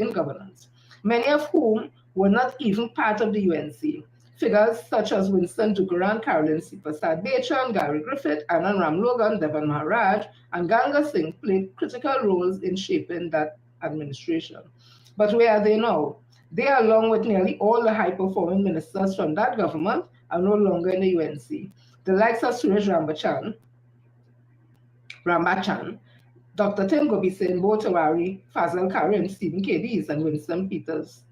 Speaker 1: many of whom were not even part of the UNC. Figures such as Winston Duguran, Carolyn C. Persad-Bechan, Gary Griffith, Anand Ramlogan, Devan Maharaj, and Ganga Singh played critical roles in shaping that administration. But where are they now? They, along with nearly all the high-performing ministers from that government, are no longer in the UNC. The likes of Suresh Rambachan, Dr. Ting Gobisen, Bo Tawari, Fazal Karim, Stephen Cadiz, and Winston Peters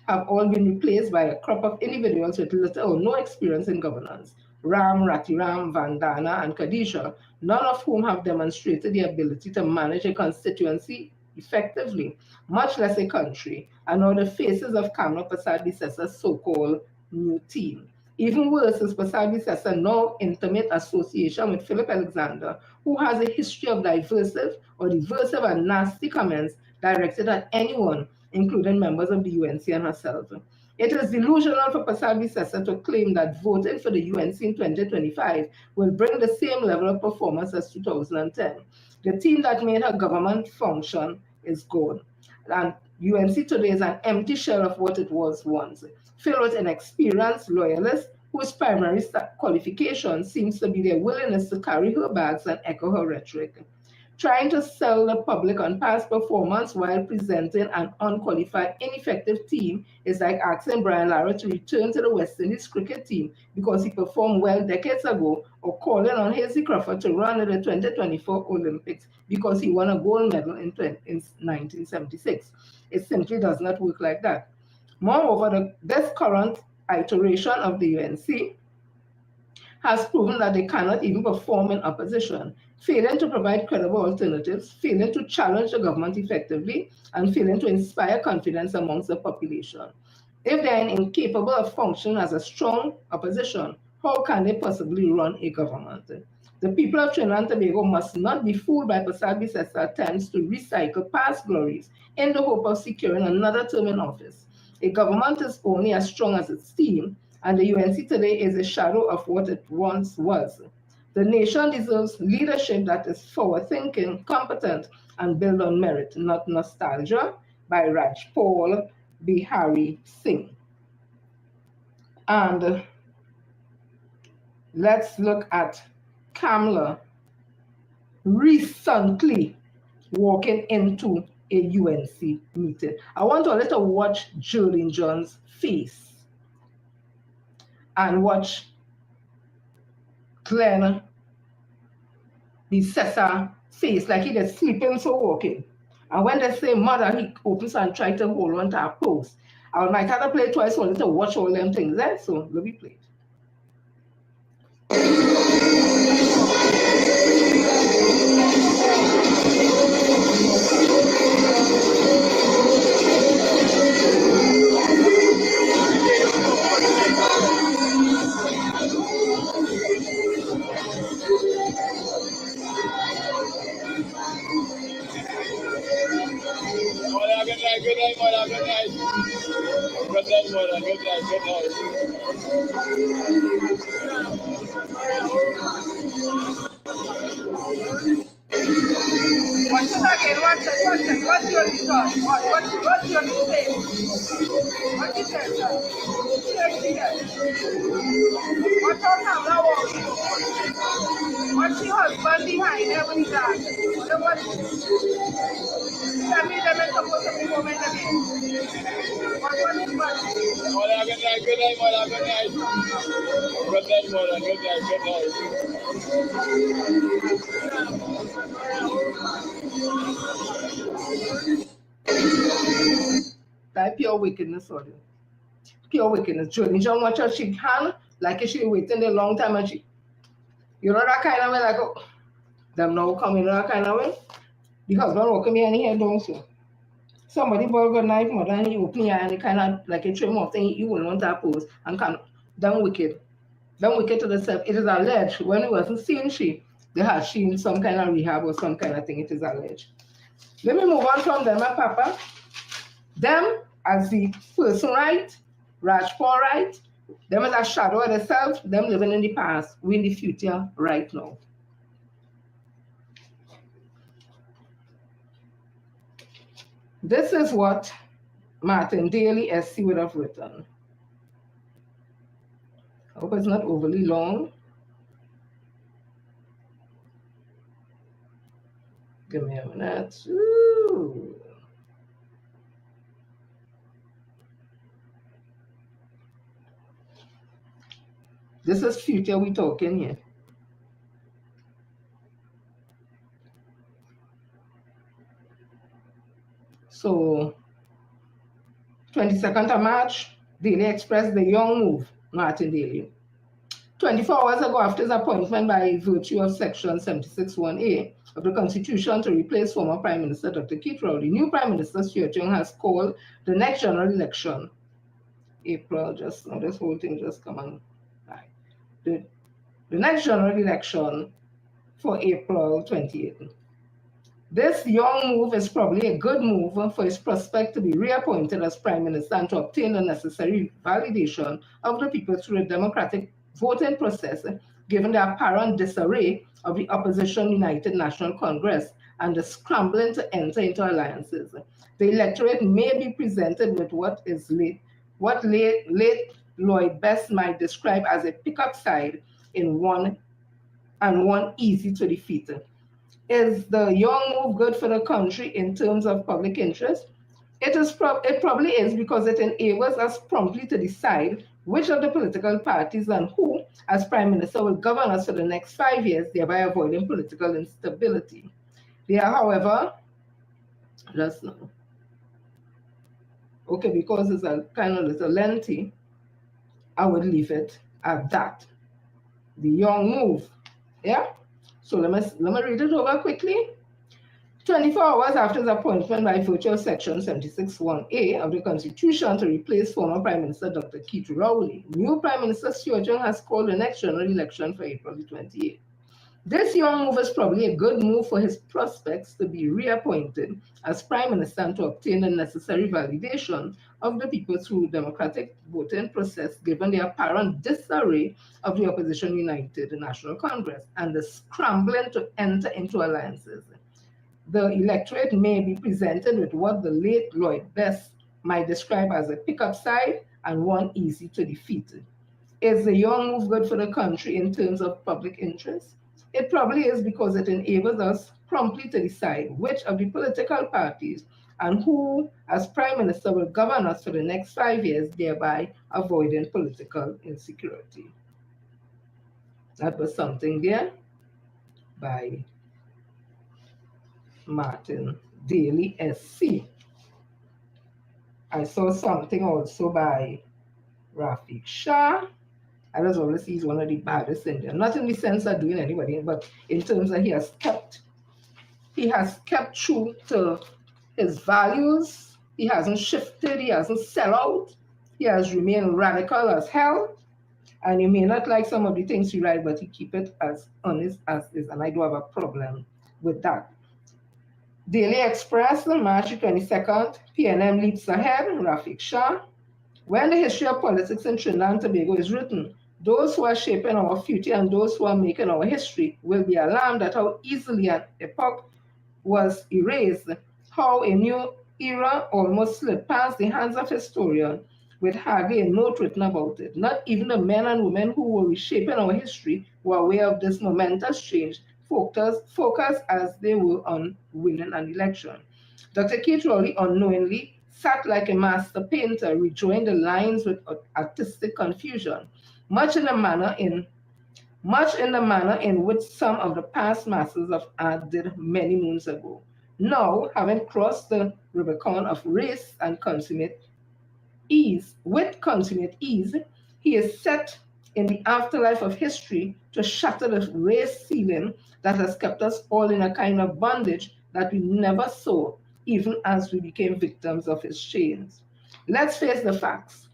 Speaker 1: have all been replaced by a crop of individuals with little or no experience in governance. Ram, Ratiram, Vandana, and Kadisha, none of whom have demonstrated the ability to manage a constituency effectively, much less a country, and are the faces of Kamala Persad-Bissessar's so-called new team. Even worse is Persad-Bissessar's now intimate association with Philip Alexander, who has a history of divisive and nasty comments directed at anyone, including members of the UNC and herself. It is delusional for Persad-Bissessar to claim that voting for the UNC in 2025 will bring the same level of performance as 2010. The team that made her government function is gone. And UNC today is an empty shell of what it was once, filled with inexperienced loyalists whose primary qualification seems to be their willingness to carry her bags and echo her rhetoric. Trying to sell the public on past performance while presenting an unqualified, ineffective team is like asking Brian Lara to return to the West Indies cricket team because he performed well decades ago, or calling on Hazy Crawford to run at the 2024 Olympics because he won a gold medal in 1976. It simply does not work like that. Moreover, this current iteration of the UNC has proven that they cannot even perform in opposition, failing to provide credible alternatives, failing to challenge the government effectively, and failing to inspire confidence amongst the population. If they are incapable of functioning as a strong opposition, how can they possibly run a government? The people of Trinidad and Tobago must not be fooled by Persad-Bissessar's attempts to recycle past glories in the hope of securing another term in office. A government is only as strong as its team, and the UNC today is a shadow of what it once was. The nation deserves leadership that is forward-thinking, competent, and built on merit, not nostalgia, by Rajpal Bihari Singh. And let's look at Kamala recently walking into a UNC meeting. I want to let her watch Jolene John's face and watch Glenn Bissessar's face, like he is sleeping so walking. And when they say mother, he opens and tries to hold on to a post. I might have to play twice only to watch all them things there, so let me play it.
Speaker 2: Good night, mother. Good night. Good night, mother. Good night. Good night.
Speaker 1: Watch it again, watch it. What's your result? What's your mistake? What is that, sir? Check it again. What's your camera walking? What's your husband behind there when he's at? Tell me them is supposed to be women again. What was his body?
Speaker 2: Mother, good night. Good night, mother. Good night. Good night, mother. Good night. Good night.
Speaker 1: That pure wickedness, sorry. Pure wickedness. Journey John watch her shake hand like she waiting a long time and she, you know that kind of way, like, oh, them now coming that kind of way. The husband walking me and he head down so. Somebody bought good knife mother and you open your and it kind of like a trim off thing you will want that pose and kind of done wicked. Done wicked to the self. It is alleged when it wasn't seen they had seen some kind of rehab or some kind of thing, it is alleged. Let me move on from them, Papa. Them as the person right, Rajpur right, them as a shadow of themselves, them living in the past, we in the future right now. This is what Martin Daly SC would have written. I hope it's not overly long. Give me a minute. Ooh. This is future we talking here. So, 22nd of March, Daily expressed the young move, Martin Daly. 24 hours ago, after his appointment by virtue of Section 76(1)(a) of the Constitution to replace former Prime Minister Dr. Keith Rowley, the new Prime Minister Stuart Young has called the next general election. April, just now, this whole thing just come on. Right. The next general election for April 28th. This young move is probably a good move for his prospect to be reappointed as Prime Minister and to obtain the necessary validation of the people through the democratic voting process, given the apparent disarray of the opposition United National Congress and the scrambling to enter into alliances. The electorate may be presented with what late Lloyd Best might describe as a pickup side in one easy to defeat. Is the young move good for the country in terms of public interest? It probably is because it enables us promptly to decide which of the political parties and who, as Prime Minister, will govern us for the next 5 years, thereby avoiding political instability. There, however, just now. Okay, because it's a kind of little lengthy, I would leave it at that. The young move. Yeah? So let me read it over quickly. 24 hours after his appointment by virtue of Section 76(1)(a) of the Constitution to replace former Prime Minister Dr. Keith Rowley, new Prime Minister Stuart Young has called the next general election for April 28th. This young move is probably a good move for his prospects to be reappointed as Prime Minister and to obtain the necessary validation of the people through democratic voting process, given the apparent disarray of the opposition United National Congress and the scrambling to enter into alliances. The electorate may be presented with what the late Lloyd Best might describe as a pickup side and one easy to defeat. Is the young move good for the country in terms of public interest? It probably is because it enables us promptly to decide which of the political parties and who, as Prime Minister, will govern us for the next 5 years, thereby avoiding political insecurity. That was something there by Martin Daily SC. I saw something also by Rafiq Shah. I was always he's one of the baddest Indian, not in the sense of doing anybody, but in terms that he has kept true to his values. He hasn't shifted. He hasn't sell out. He has remained radical as hell. And you may not like some of the things he write, but he keep it as honest as is, and I do have a problem with that. Daily Express, March 22nd, PNM leaps ahead, Rafiq Shah. When the history of politics in Trinidad and Tobago is written, those who are shaping our future and those who are making our history will be alarmed at how easily an epoch was erased, how a new era almost slipped past the hands of historians with hardly a note written about it. Not even the men and women who were reshaping our history were aware of this momentous change, focused as they were on winning an election. Dr. Keith Rowley unknowingly sat like a master painter, redrawing the lines with artistic confusion, much in the manner in which some of the past masters of art did many moons ago. Now, having crossed the Rubicon of race and with consummate ease, he is set in the afterlife of history to shatter the race ceiling that has kept us all in a kind of bondage that we never saw, even as we became victims of his chains. Let's face the facts.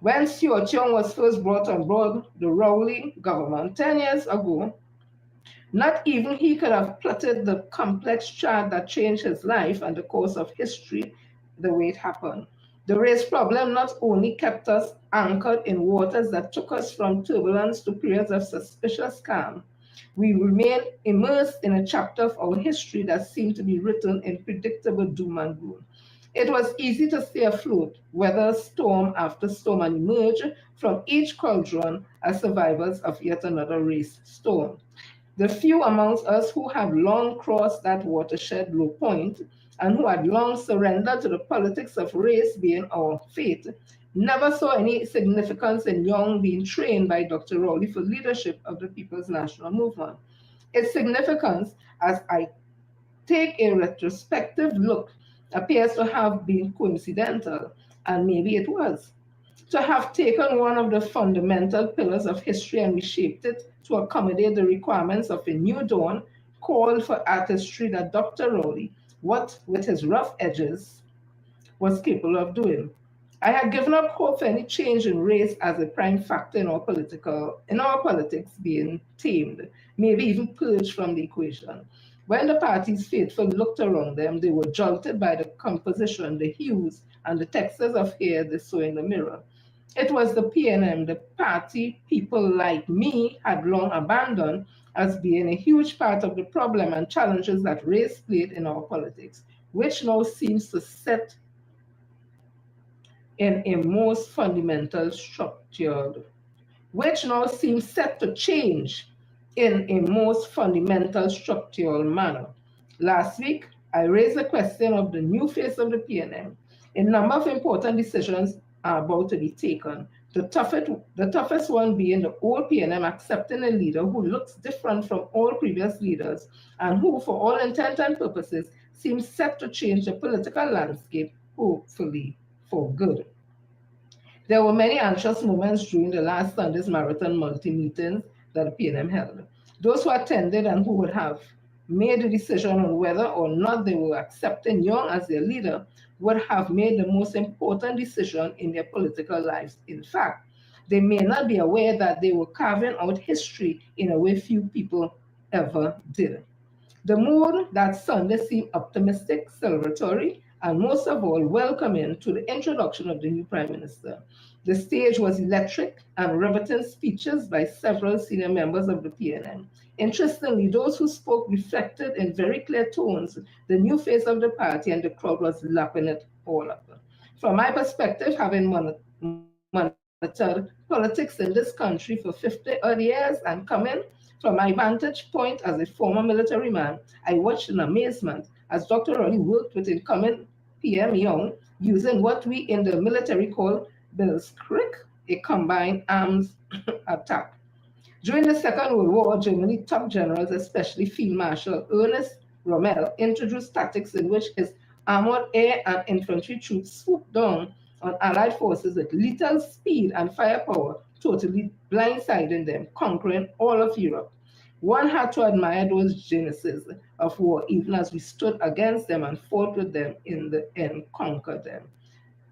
Speaker 1: When Seo Cheong was first brought on board the Rowley government 10 years ago, not even he could have plotted the complex chart that changed his life and the course of history the way it happened. The race problem not only kept us anchored in waters that took us from turbulence to periods of suspicious calm, we remained immersed in a chapter of our history that seemed to be written in predictable doom and gloom. It was easy to stay afloat, weather storm after storm, and emerge from each cauldron as survivors of yet another race storm. The few amongst us who had long crossed that watershed low point and who had long surrendered to the politics of race being our fate never saw any significance in Young being trained by Dr. Rowley for leadership of the People's National Movement. Its significance, as I take a retrospective look, appears to have been coincidental, and maybe it was. To have taken one of the fundamental pillars of history and reshaped it to accommodate the requirements of a new dawn called for artistry that Dr. Rowley, what with his rough edges, was capable of doing. I had given up hope for any change in race as a prime factor in our politics being tamed, maybe even purged from the equation. When the party's faithful looked around them, they were jolted by the composition, the hues, and the textures of hair they saw in the mirror. It was the PNM, the party people like me had long abandoned as being a huge part of the problem and challenges that race played in our politics, which now seems to set in a most fundamental structured, which now seems set to change in a most fundamental structural manner. Last week, I raised the question of the new face of the PNM. A number of important decisions are about to be taken. The toughest one being the old PNM accepting a leader who looks different from all previous leaders and who, for all intent and purposes, seems set to change the political landscape, hopefully for good. There were many anxious moments during the last Sunday's marathon multi-meetings that the PNM held. Those who attended and who would have made a decision on whether or not they were accepting Young as their leader would have made the most important decision in their political lives. In fact, they may not be aware that they were carving out history in a way few people ever did. The mood that Sunday seemed optimistic, celebratory, and most of all, welcoming to the introduction of the new Prime Minister. The stage was electric and riveting speeches by several senior members of the PNM. Interestingly, those who spoke reflected in very clear tones the new face of the party, and the crowd was lapping it all up. From my perspective, having monitored politics in this country for 50 odd years and coming from my vantage point as a former military man, I watched in amazement as Dr. Rowley worked with incoming PM Young using what we in the military call Bill's Creek, a combined arms attack. During the Second World War, Germany's top generals, especially Field Marshal Ernest Rommel, introduced tactics in which his Armored air and infantry troops swooped down on Allied forces with lethal speed and firepower, totally blindsiding them, conquering all of Europe. One had to admire those geniuses of war, even as we stood against them and fought with them in the end, conquered them.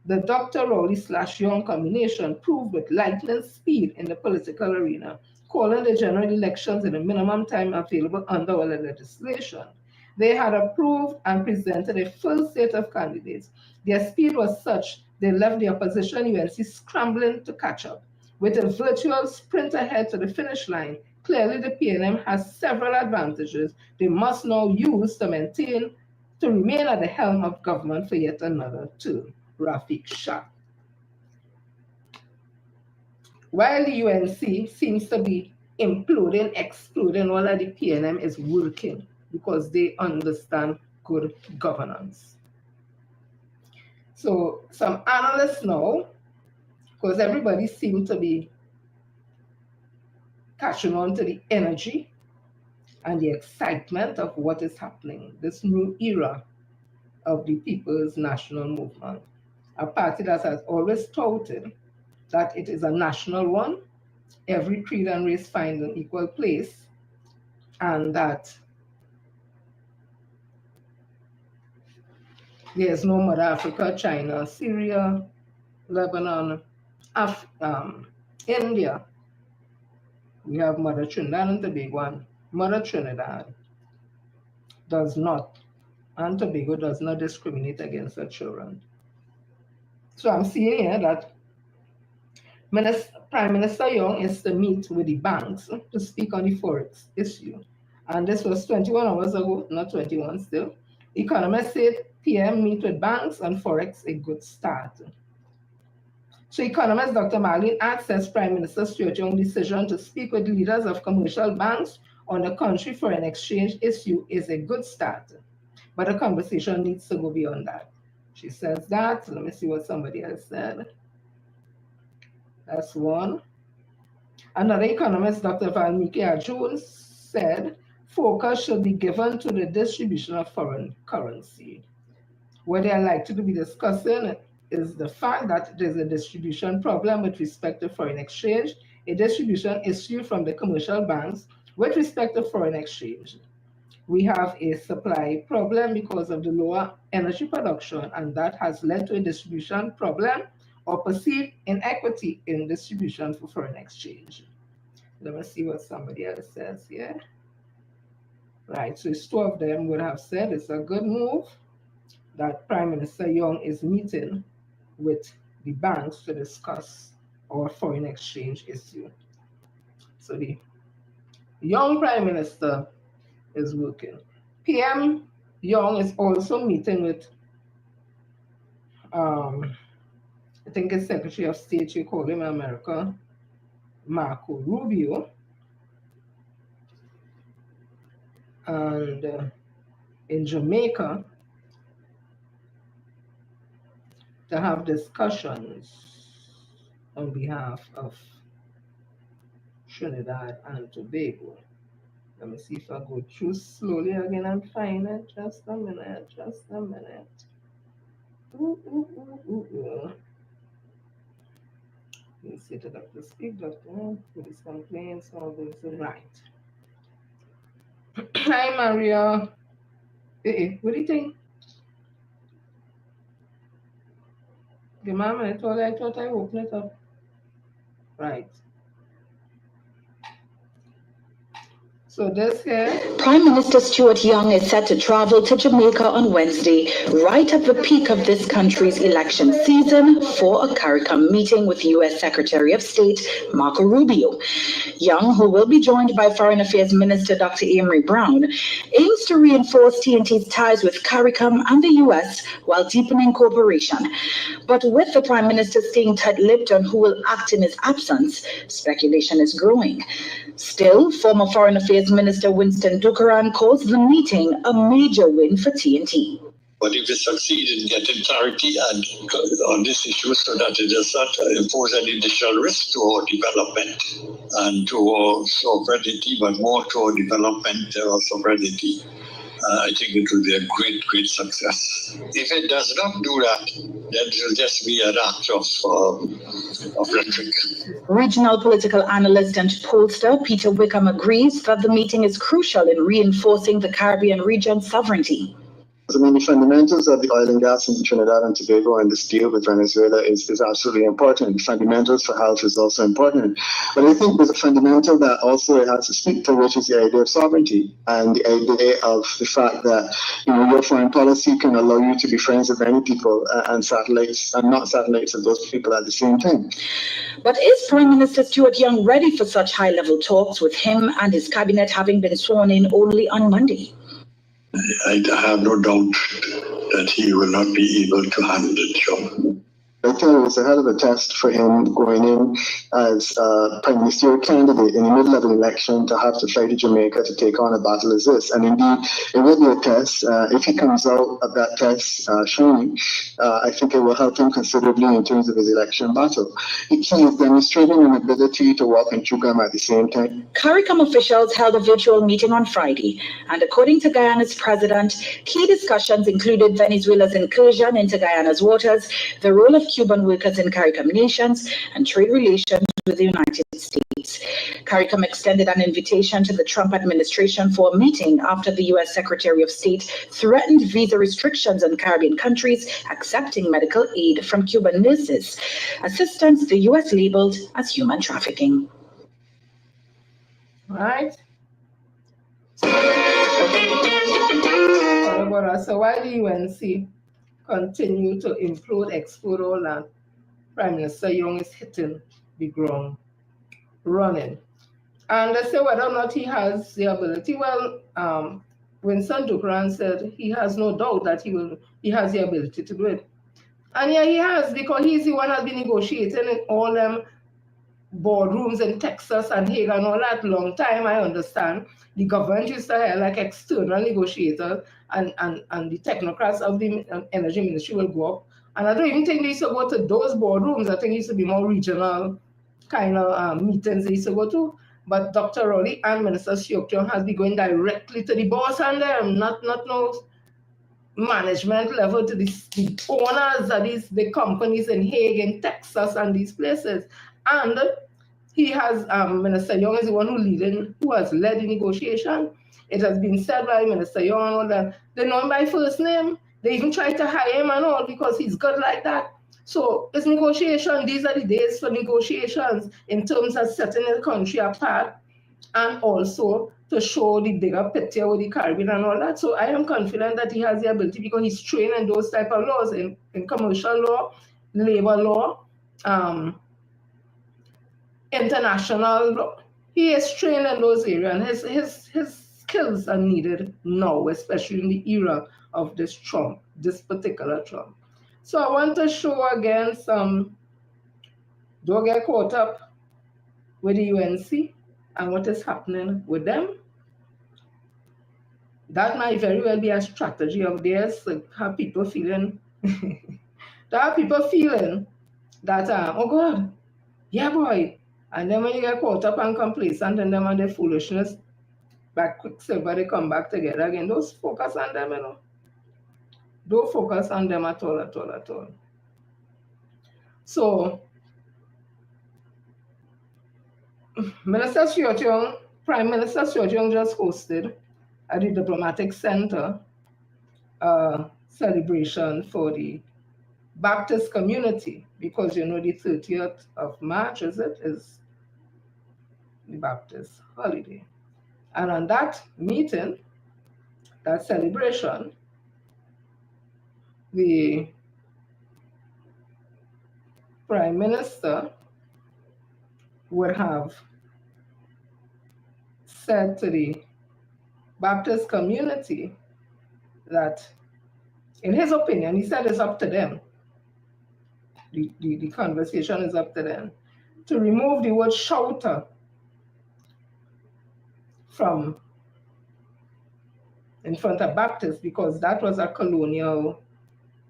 Speaker 1: The Dr. Rowley/Young combination proved with lightning speed in the political arena, calling the general elections in the minimum time available under our legislation. They had approved and presented a full slate of candidates. Their speed was such they left the opposition UNC scrambling to catch up. With a virtual sprint ahead to the finish line, clearly the PNM has several advantages they must now use to remain at the helm of government for yet another term. Rafiq Shah. While the UNC seems to be imploding, exploding, all of the PNM is working because they understand good governance. So some analysts now, because everybody seems to be catching on to the energy and the excitement of what is happening, this new era of the People's National Movement, a party that has always touted that it is a national one, every creed and race find an equal place, and that there is no Mother Africa, China, Syria, Lebanon, India. We have Mother Trinidad and Tobago, and Mother Trinidad does not, and Tobago does not discriminate against her children. So I'm seeing here that Prime Minister Young is to meet with the banks to speak on the Forex issue. And this was 21 hours ago, not 21 still. Economists said PM meet with banks and Forex a good start. So economist Dr. Marlene Act says Prime Minister Stuart Young's decision to speak with leaders of commercial banks on the country foreign exchange issue is a good start. But the conversation needs to go beyond that. She says that. Let me see what somebody else said. That's one. Another economist, Dr. Valmiki Jones, said focus should be given to the distribution of foreign currency. What they are likely to be discussing is the fact that there's a distribution problem with respect to foreign exchange, a distribution issue from the commercial banks with respect to foreign exchange. We have a supply problem because of the lower energy production, and that has led to a distribution problem or perceived inequity in distribution for foreign exchange. Let me see what somebody else says here. Right, so two of them would have said it's a good move that Prime Minister Young is meeting with the banks to discuss our foreign exchange issue. So the Young Prime Minister is working. PM Young is also meeting with I think it's Secretary of State, you call him in America, Marco Rubio. And in Jamaica, to have discussions on behalf of Trinidad and Tobago. Let me see if I go through slowly again and find it. Just a minute, just a minute. Let's see to Dr. Speak, Doctor, with his complaints, all this right. Hi, Maria. What do you think? Give me a minute, I thought I opened it up. Right. So this here.
Speaker 7: Prime Minister Stuart Young is set to travel to Jamaica on Wednesday, right at the peak of this country's election season, for a CARICOM meeting with U.S. Secretary of State Marco Rubio. Young, who will be joined by Foreign Affairs Minister Dr. Amory Brown, aims to reinforce TNT's ties with CARICOM and the U.S. while deepening cooperation. But with the Prime Minister staying tight-lipped on who will act in his absence, speculation is growing. Still, former Foreign Affairs Minister Winston Dukaran calls the meeting a major win for TNT.
Speaker 8: But if we succeed in getting clarity on this issue so that it does not impose any additional risk to our development and to our sovereignty, but more to our development, our sovereignty I think it will be a great, great success. If it does not do that, then it will just be an act of rhetoric.
Speaker 7: Regional political analyst and pollster Peter Wickham agrees that the meeting is crucial in reinforcing the Caribbean region's sovereignty.
Speaker 9: I mean, the fundamentals of the oil and gas in Trinidad and Tobago and this deal with Venezuela is absolutely important. The fundamentals for health is also important. But I think there's a fundamental that also it has to speak to, which is the idea of sovereignty and the idea of the fact that, your foreign policy can allow you to be friends with many people and satellites and not satellites of those people at the same time.
Speaker 7: But is Prime Minister Stuart Young ready for such high-level talks with him and his cabinet having been sworn in only on Monday?
Speaker 8: I have no doubt that he will not be able to handle the job.
Speaker 9: I think it was a hell of a test for him going in as a prime ministerial candidate in the middle of an election to have to fly to Jamaica to take on a battle as this. And indeed, it will be a test. If he comes out of that test shining, I think it will help him considerably in terms of his election battle. He is demonstrating an ability to walk and chew gum at the same time.
Speaker 7: CARICOM officials held a virtual meeting on Friday, and according to Guyana's president, key discussions included Venezuela's incursion into Guyana's waters, the role of Cuban workers in CARICOM nations, and trade relations with the United States. CARICOM extended an invitation to the Trump administration for a meeting after the U.S. Secretary of State threatened visa restrictions on Caribbean countries accepting medical aid from Cuban nurses, assistance the U.S. labeled as human trafficking.
Speaker 1: Right? So while the UNC continue to implode, explode all that, Prime Minister Young is hitting the ground running. And let's say whether or not he has the ability. Well, Winston Dukran said he has no doubt that he has the ability to do it. And yeah, he has, because he's the one who has been negotiating in all them boardrooms in Texas and Hague and all that long time. I understand the government used to hire like external negotiators, and the technocrats of the energy ministry will go up. And I don't even think they used to go to those boardrooms. I think it used to be more regional kind of meetings they used to go to. But Dr. Rowley and Minister Stuart Young has been going directly to the boss and them, not no management level to the owners of these big companies in Hague, in Texas, and these places. And he has, Minister Young is the one who has led the negotiation. It has been said by Minister Young and all that. They know him by first name. They even tried to hire him and all because he's good like that. So it's negotiation. These are the days for negotiations in terms of setting the country apart and also to show the bigger picture with the Caribbean and all that. So I am confident that he has the ability because he's trained in those type of laws, in commercial law, labor law, international law. He is trained in those areas, and his skills are needed now, especially in the era of this Trump, this particular Trump. So I want to show again some, don't get caught up with the UNC and what is happening with them. That might very well be a strategy of theirs to have people feeling, that, oh God, yeah boy. And then when you get caught up and complacent in them and their foolishness, back quick silver, they come back together again. Don't focus on them, Don't focus on them at all. So, Minister Stuart Young, Prime Minister Stuart Young just hosted at the Diplomatic Center a celebration for the Baptist community, because the 30th of March, is the Baptist holiday. And on that meeting, that celebration, the Prime Minister would have said to the Baptist community that, in his opinion, he said it's up to them. The conversation is up to them to remove the word shouter from in front of Baptists, because that was a colonial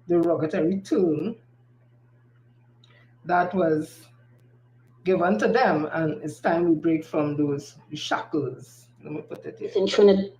Speaker 1: derogatory term that was given to them, and it's time we break from those shackles. Let me put it here.
Speaker 10: In Trinidad,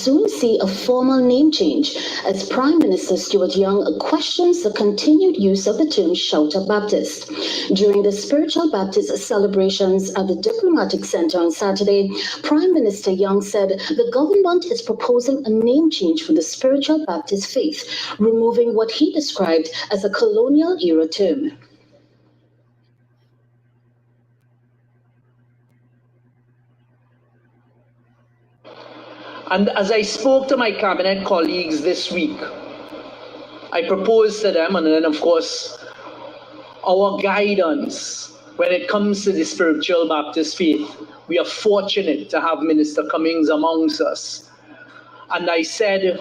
Speaker 7: soon see a formal name change as Prime Minister Stuart Young questions the continued use of the term Shouter Baptist. During the Spiritual Baptist celebrations at the Diplomatic Center on Saturday, Prime Minister Young said the government is proposing a name change for the Spiritual Baptist faith, removing what he described as a colonial era term.
Speaker 10: And as I spoke to my cabinet colleagues this week, I proposed to them, and then of course, our guidance when it comes to the Spiritual Baptist faith, we are fortunate to have Minister Cummings amongst us. And I said,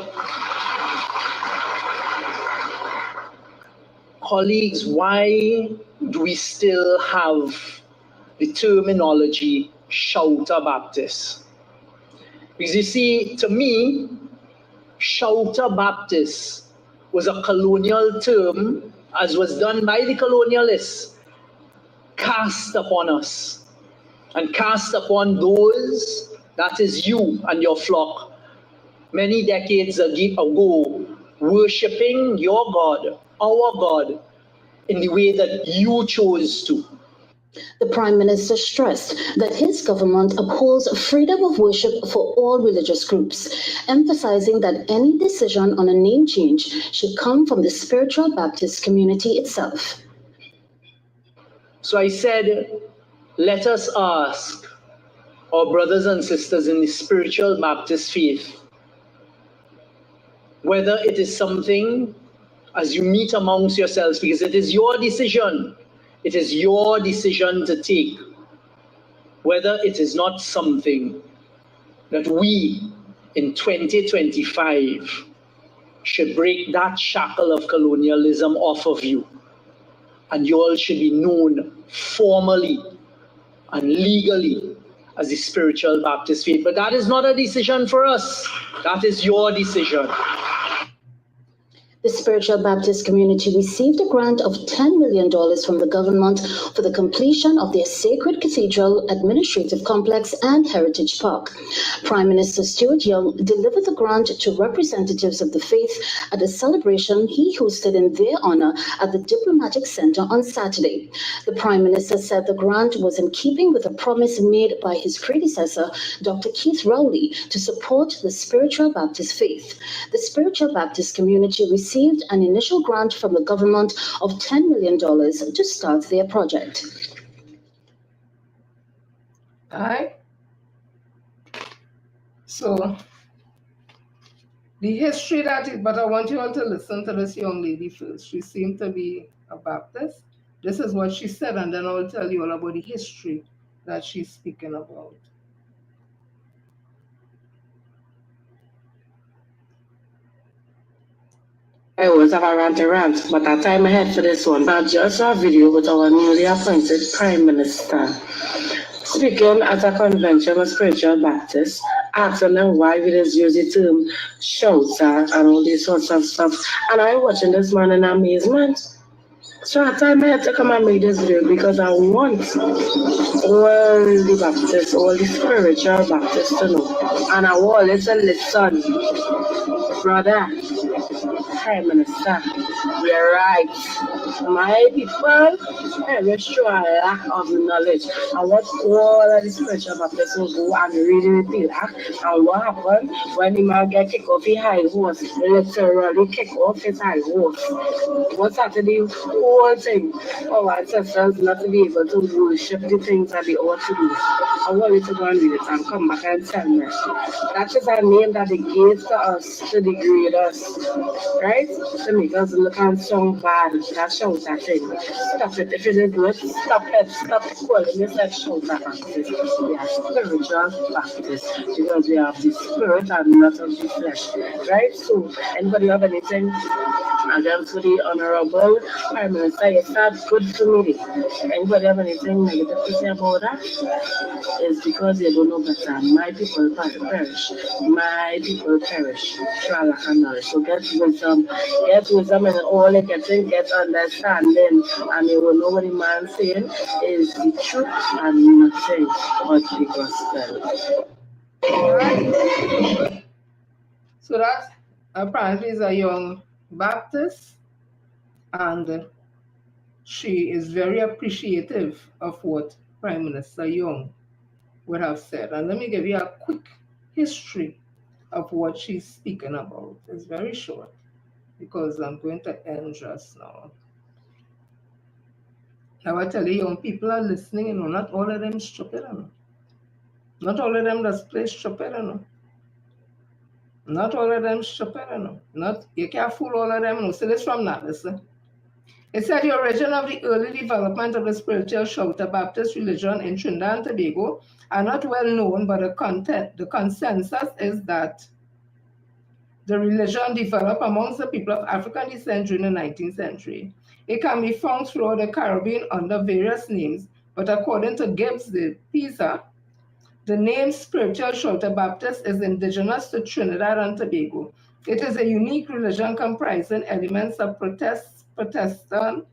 Speaker 10: colleagues, why do we still have the terminology Shouter Baptist? Because you see, to me, Shouter Baptist was a colonial term, as was done by the colonialists, cast upon us and cast upon those, that is you and your flock, many decades ago, worshipping your God, our God, in the way that you chose to.
Speaker 7: The Prime Minister stressed that his government upholds freedom of worship for all religious groups, emphasizing that any decision on a name change should come from the Spiritual Baptist community itself.
Speaker 10: So I said, let us ask our brothers and sisters in the Spiritual Baptist faith whether it is something as you meet amongst yourselves, because it is your decision. It is your decision to take whether it is not something that we in 2025 should break that shackle of colonialism off of you. And you all should be known formally and legally as the Spiritual Baptist faith. But that is not a decision for us. That is your decision.
Speaker 7: The Spiritual Baptist community received a grant of $10 million from the government for the completion of their Sacred Cathedral Administrative Complex and Heritage Park. Prime Minister Stuart Young delivered the grant to representatives of the faith at a celebration he hosted in their honor at the Diplomatic Center on Saturday. The Prime Minister said the grant was in keeping with a promise made by his predecessor, Dr. Keith Rowley, to support the Spiritual Baptist faith. The Spiritual Baptist community received an initial grant from the government of $10 million to start their project.
Speaker 1: Aye. So, the history that is, but I want you all to listen to this young lady first. She seemed to be a Baptist. This is what she said, and then I'll tell you all about the history that she's speaking about.
Speaker 11: I always have a rant, but I time ahead for this one. I just saw a video with our newly appointed Prime Minister speaking at a convention of Spiritual Baptists, asking them why we just use the term shouter and all these sorts of stuff. And I watching this man in amazement. So I time ahead to come and make this video because I want all the Baptists, all the Spiritual Baptists to know. And I want listen, brother. Prime Minister, you're right. My people perish through a lack of knowledge. And what all of the Spiritual Baptists will go and read in the theater. And what happened when the man get kicked off his high horse, literally kicked off his high horse. What's happened the whole thing? Our ancestors not to be able to worship the things that they ought to do. I want you to go and read it and come back and tell me. That is a name that they gave to us to degrade us. Right? To make us look and sound bad. That shows that thing. Stop it. If you didn't do it, stop it. Stop calling yourself Shouter Baptist. We are Spiritual Baptists because we have the spirit and not of the flesh. Right? So, anybody have anything against the Honorable Prime Minister? Yes, that's good to me. Anybody have anything negative to say about that? It's because they don't know better. My people perish. My people perish. So get wisdom and all they can think, get understanding, and they will know what the man saying is the truth and nothing but the gospel.
Speaker 1: All right. So that apparently is a young Baptist, and she is very appreciative of what Prime Minister Young would have said. And let me give you a quick history of what she's speaking about. It's very short because I'm going to end just now. Now I tell you, young people are listening, not all of them stupid, Not all of them just play stupid, Not all of them stupid, Not, you can't fool all of them, So this from that, listen. It said the origin of the early development of the spiritual Shouter Baptist religion in Trinidad and Tobago are not well known, but the consensus is that the religion developed amongst the people of African descent during the 19th century. It can be found throughout the Caribbean under various names, but according to Gibbs de Pisa, the name Spiritual Shouter Baptist is indigenous to Trinidad and Tobago. It is a unique religion comprising elements of Protestant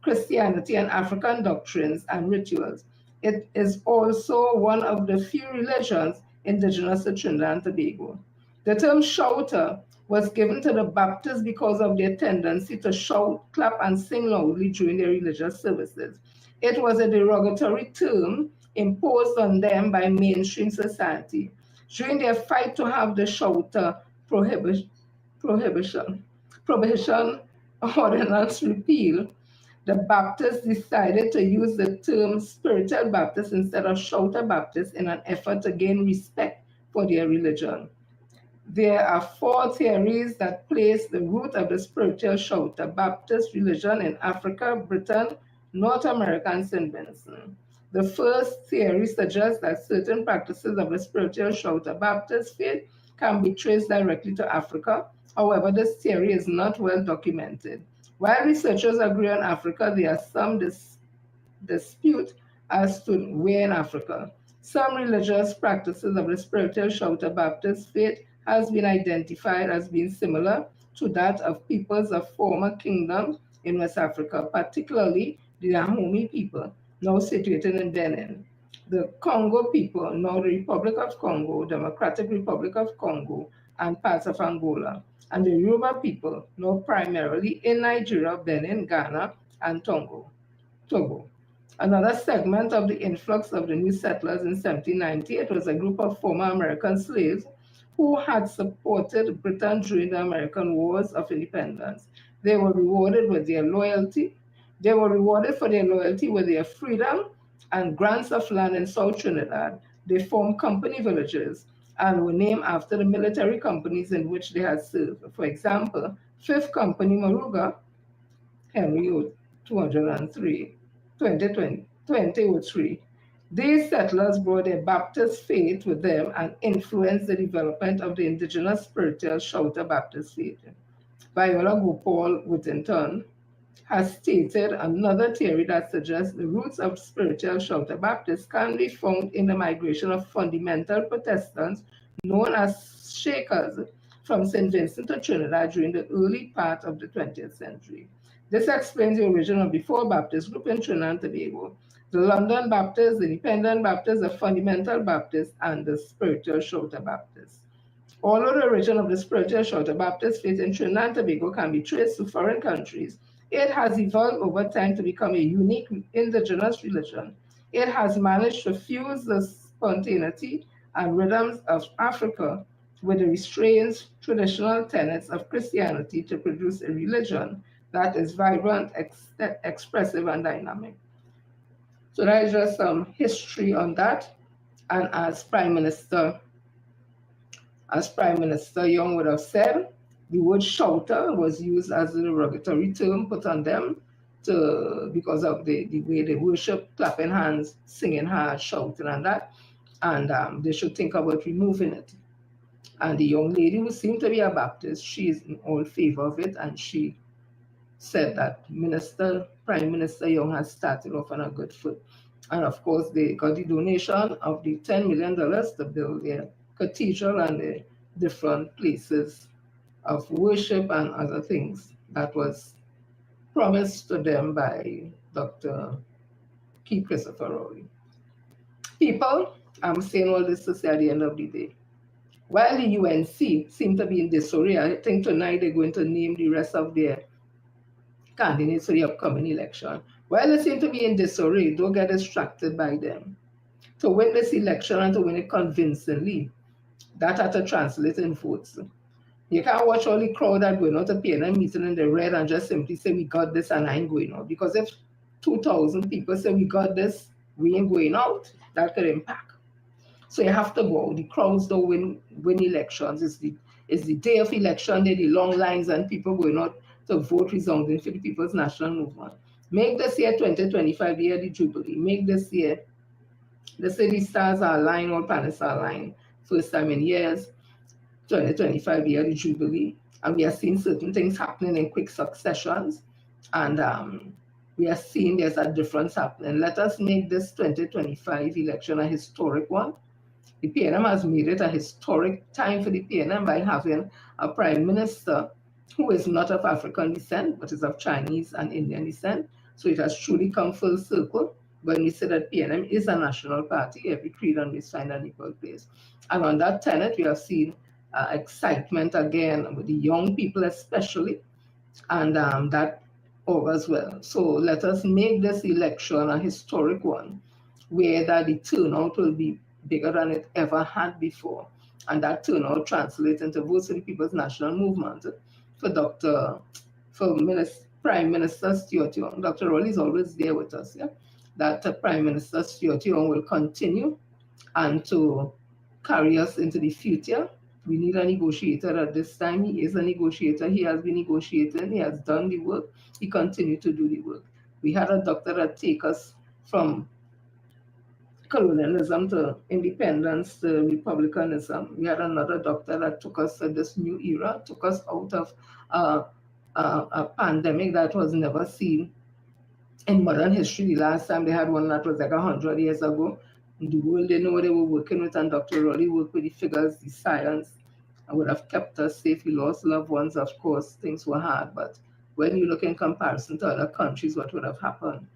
Speaker 1: Christianity and African doctrines and rituals. It is also one of the few religions indigenous to Trinidad and Tobago. The term shouter was given to the Baptists because of their tendency to shout, clap, and sing loudly during their religious services. It was a derogatory term imposed on them by mainstream society. During their fight to have the shouter prohibition ordinance repealed, the Baptists decided to use the term Spiritual Baptist instead of Shouter Baptist in an effort to gain respect for their religion. There are 4 theories that place the root of the Spiritual Shouter Baptist religion in Africa, Britain, North America, and St. Vincent. The first theory suggests that certain practices of the Spiritual Shouter Baptist faith can be traced directly to Africa. However, this theory is not well documented. While researchers agree on Africa, there are some dispute as to where in Africa. Some religious practices of the Spiritual Shouter Baptist faith has been identified as being similar to that of peoples of former kingdoms in West Africa, particularly the Dahomey people, now situated in Benin, the Congo people, now the Republic of Congo, Democratic Republic of Congo, and parts of Angola, and the Yoruba people, now primarily in Nigeria, Benin, Ghana, and Togo. Another segment of the influx of the new settlers in 1790, it was a group of former American slaves who had supported Britain during the American Wars of Independence. They were rewarded with their loyalty. They were rewarded for their loyalty with their freedom and grants of land in South Trinidad. They formed company villages and were named after the military companies in which they had served. For example, 5th Company Maruga, Henry 203, 2003. These settlers brought a Baptist faith with them and influenced the development of the indigenous spiritual Shouter Baptist faith. Viola Gopal Whittington has stated another theory that suggests the roots of spiritual Shouter Baptists can be found in the migration of fundamental Protestants known as Shakers from St. Vincent to Trinidad during the early part of the 20th century. This explains the origin of the 4 Baptist groups in Trinidad and Tobago: the London Baptists, the Independent Baptists, the Fundamental Baptists, and the Spiritual Shouter Baptists. Although the origin of the Spiritual Shouter Baptist faith in Trinidad and Tobago can be traced to foreign countries, it has evolved over time to become a unique indigenous religion. It has managed to fuse the spontaneity and rhythms of Africa with the restrained traditional tenets of Christianity to produce a religion that is vibrant, expressive, and dynamic. So that is just some history on that. And as Prime Minister Young would have said, the word shouter was used as a derogatory term put on them because of the way they worship, clapping hands, singing hard, shouting, and that. And they should think about removing it. And the young lady, who seemed to be a Baptist, she is in all favor of it, and she said that Prime Minister Young has started off on a good foot. And of course, they got the donation of the $10 million to build their cathedral and the different places of worship and other things that was promised to them by Dr. Key Christopher Rowley. People, I'm saying all this to say at the end of the day, While the UNC seem to be in disarray, I think tonight they're going to name the rest of their candidates for the upcoming election. While they seem to be in disarray, don't get distracted by them. To win this election and to win it convincingly, that had to translate in votes. You can't watch all the crowd that going out to PNM meeting in the red and just simply say, we got this and I ain't going out. Because if 2,000 people say, we got this, we ain't going out, that could impact. So you have to go. The crowds don't win elections. It's the day of election, there the long lines and people going out to vote resounding for the People's National Movement. Make this year 2025 the year of the Jubilee. Make this year, the city stars are aligned, all planets are aligned. First time in years, 2025 year of the Jubilee. And we are seeing certain things happening in quick successions. And we are seeing there's a difference happening. Let us make this 2025 election a historic one. The PNM has made it a historic time for the PNM by having a prime minister who is not of African descent, but is of Chinese and Indian descent. So it has truly come full circle when we say that PNM is a national party. Every creed and race find an equal place. And on that tenet, we have seen excitement again with the young people especially, and that augurs well. So let us make this election a historic one, where that the turnout will be bigger than it ever had before. And that turnout translates into votes for the People's National Movement for Prime Minister Stuart Young. Dr. Rowley is always there with us, yeah? That Prime Minister Stuart Young will continue and to carry us into the future. We need a negotiator at this time. He is a negotiator. He has been negotiating. He has done the work. He continues to do the work. We had a doctor that take us from colonialism to independence to republicanism. We had another doctor that took us to this new era, took us out of a pandemic that was never seen in modern history. The last time they had one that was like 100 years ago. The world didn't know what they were working with, and Dr. Rowley worked with the figures, the science, and would have kept us safe. We lost loved ones, of course, things were hard, but when you look in comparison to other countries, what would have happened?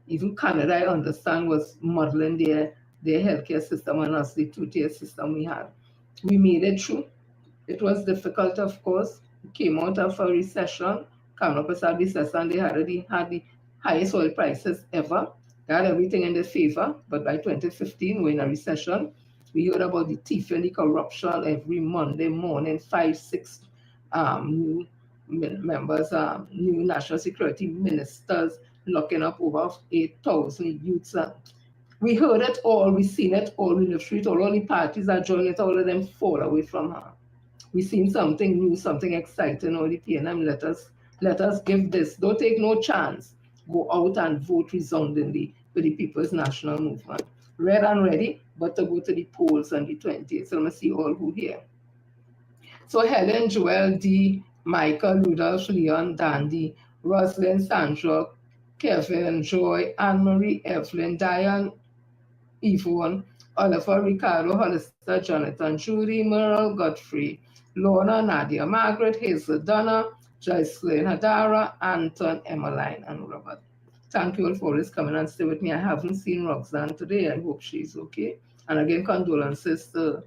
Speaker 1: Even Canada, I understand, was modeling their healthcare system on us, the two-tier system we had. We made it through. It was difficult, of course. We came out of a recession. Coming up beside the recession, they had the highest oil prices ever. They had everything in their favor, but by 2015, we're in a recession. We heard about the thief and the corruption every Monday morning, 5, 6 new members, new national security ministers locking up over 8,000 youths. We heard it all, we seen it all, we lived through it all the parties that joined it, all of them fall away from her. We seen something new, something exciting, all the PNM, let us give this. Don't take no chance. Go out and vote resoundingly for the People's National Movement. Red and ready, but to go to the polls on the 20th. So I'm going to see all who here. So Helen, Joel, D, Michael, Rudolph, Leon, Dandy, Roslyn, Sandra, Kevin, Joy, Anne-Marie, Evelyn, Diane, Yvonne, Oliver, Ricardo, Hollister, Jonathan, Judy, Merle, Godfrey, Lorna, Nadia, Margaret, Hazel, Donna, Joycelyn, Hadara, Anton, Emmeline, and Robert. Thank you all for always coming and stay with me. I haven't seen Roxanne today. I hope she's okay. And again, condolences to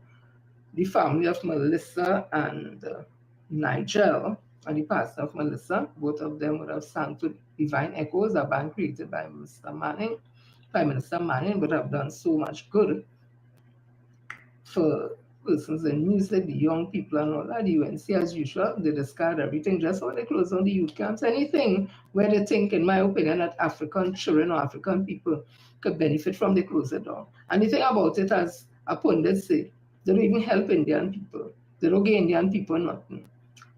Speaker 1: the family of Melissa and Nigel and the pastor of Melissa. Both of them would have sung to Divine Echoes, a band created by Mr. Manning. Prime Minister Manning would have done so much good for persons in music, the young people and all that. The UNC, as usual, they discard everything just when they close on the youth camps. Anything where they think, in my opinion, that African children or African people could benefit from, they close it down. And the thing about it, as a pundit say, they don't even help Indian people. They don't give Indian people nothing.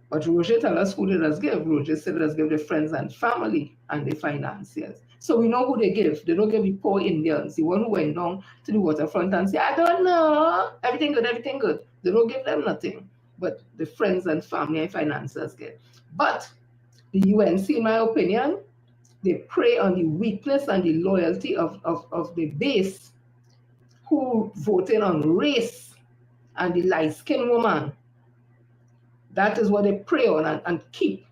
Speaker 1: But Roger tell us who they does give. Roger said they does give their friends and family and their financiers. So we know who they give. They don't give the poor Indians, the one who went down to the waterfront and say, I don't know, everything good, everything good. They don't give them nothing. But the friends and family and financiers get. But the UNC, in my opinion, they prey on the weakness and the loyalty of the base who voted on race and the light-skinned woman. That is what they prey on and keep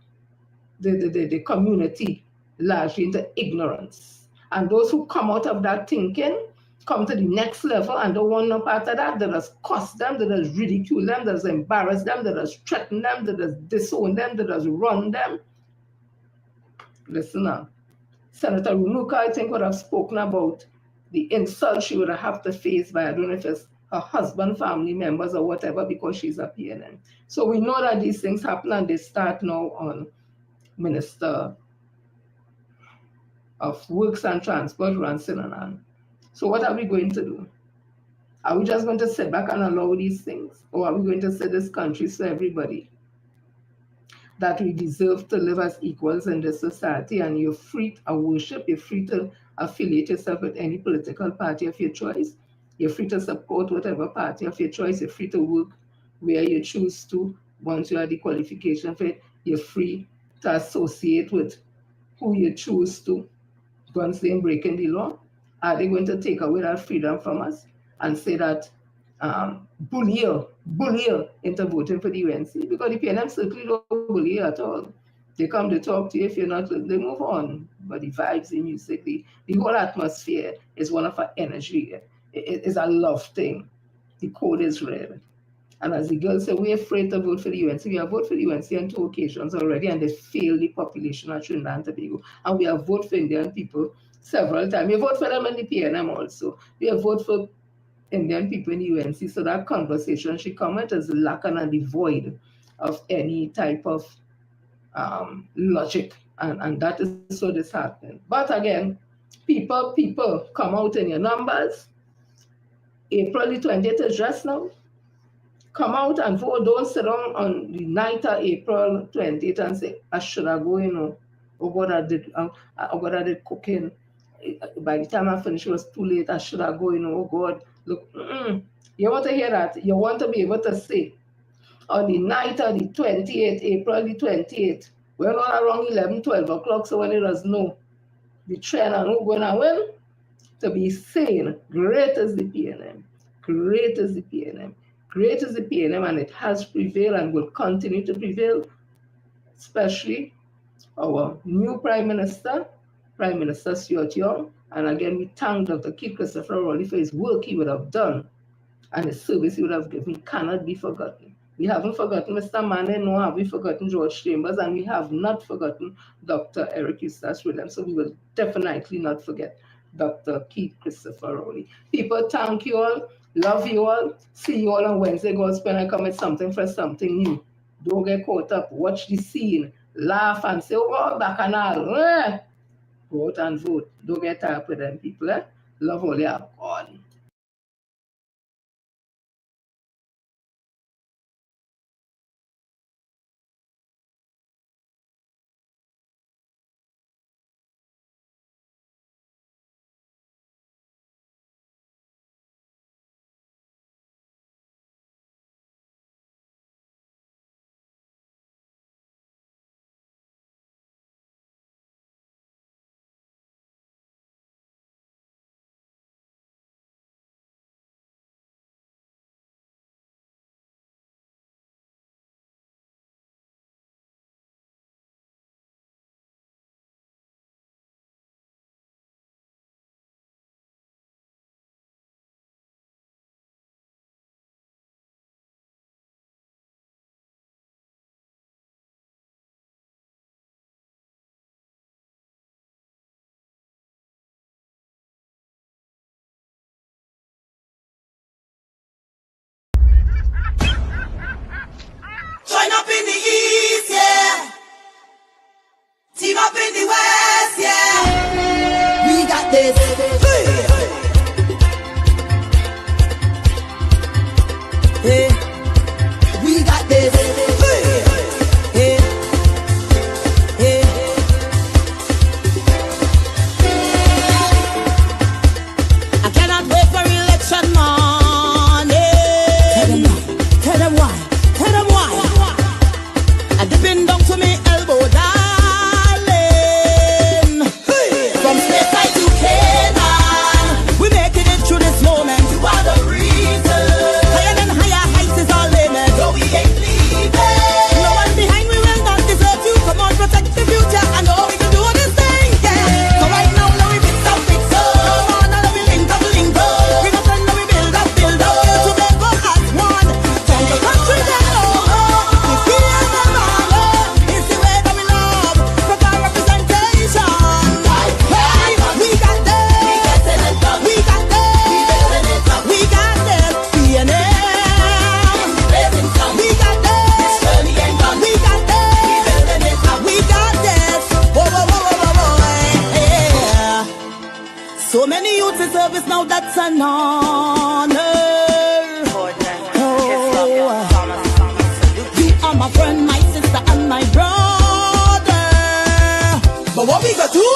Speaker 1: the community largely into ignorance. And those who come out of that thinking come to the next level and don't want no part of that. They just cuss them, they just ridicule them, they just embarrass them, they just threaten them, they just disown them, they just run them. Listen now. Senator Runuka, I think, would have spoken about the insult she would have to face by, I don't know if it's her husband, family members, or whatever, because she's a PNM. So we know that these things happen, and they start now on Minister of Works and Transport, Ransinan. So what are we going to do? Are we just going to sit back and allow these things? Or are we going to say this country to everybody that we deserve to live as equals in this society, and you're free to worship, you're free to affiliate yourself with any political party of your choice, you're free to support whatever party of your choice, you're free to work where you choose to once you have the qualification for it, you're free to associate with who you choose to once they're breaking the law. Are they going to take away that freedom from us and say that bully you into voting for the UNC? Because the PNM certainly don't bully you at all. They come to talk to you. If you're not, they move on. But the vibes, the music, the whole atmosphere is one of our energy. It is a love thing. The code is red. And as the girls say, we're afraid to vote for the UNC. We have voted for the UNC on 2 occasions already, and they failed the population of Trinidad and Tobago. And we have voted for Indian people several times. We vote for them in the PNM also. We have voted for Indian people in the UNC. So that conversation should come out as lacking and devoid of any type of logic. And that is so disheartening. But again, people come out in your numbers. April the 20th is just now. Come out and vote. Don't sit down on the night of April 20th and say, I should have go, oh God, I did cooking. By the time I finished, it was too late. I should have go, oh God, look. You want to hear that? You want to be able to say, on the night of the 28th, April the 28th, we're not around 11, 12 o'clock, so when it was no, the trend and who's going to win, to be saying, great is the PNM, great is the PNM. Great is the PNM, and it has prevailed and will continue to prevail, especially our new Prime Minister, Prime Minister Stuart Young. And again, we thank Dr. Keith Christopher Rowley for his work he would have done and his service he would have given cannot be forgotten. We haven't forgotten Mr. Mane, nor have we forgotten George Chambers, and we have not forgotten Dr. Eric Eustace Williams. So we will definitely not forget Dr. Keith Christopher Rowley. People, thank you all. Love you all. See you all on Wednesday. God's when I come with something for something new. Don't get caught up. Watch the scene. Laugh and say, oh, bacchanal. Go out and vote. Don't get tired with them people. Love all you have. God.
Speaker 12: So many youths in service now, that's an honor. You are my friend, my sister, and my brother. But what we got to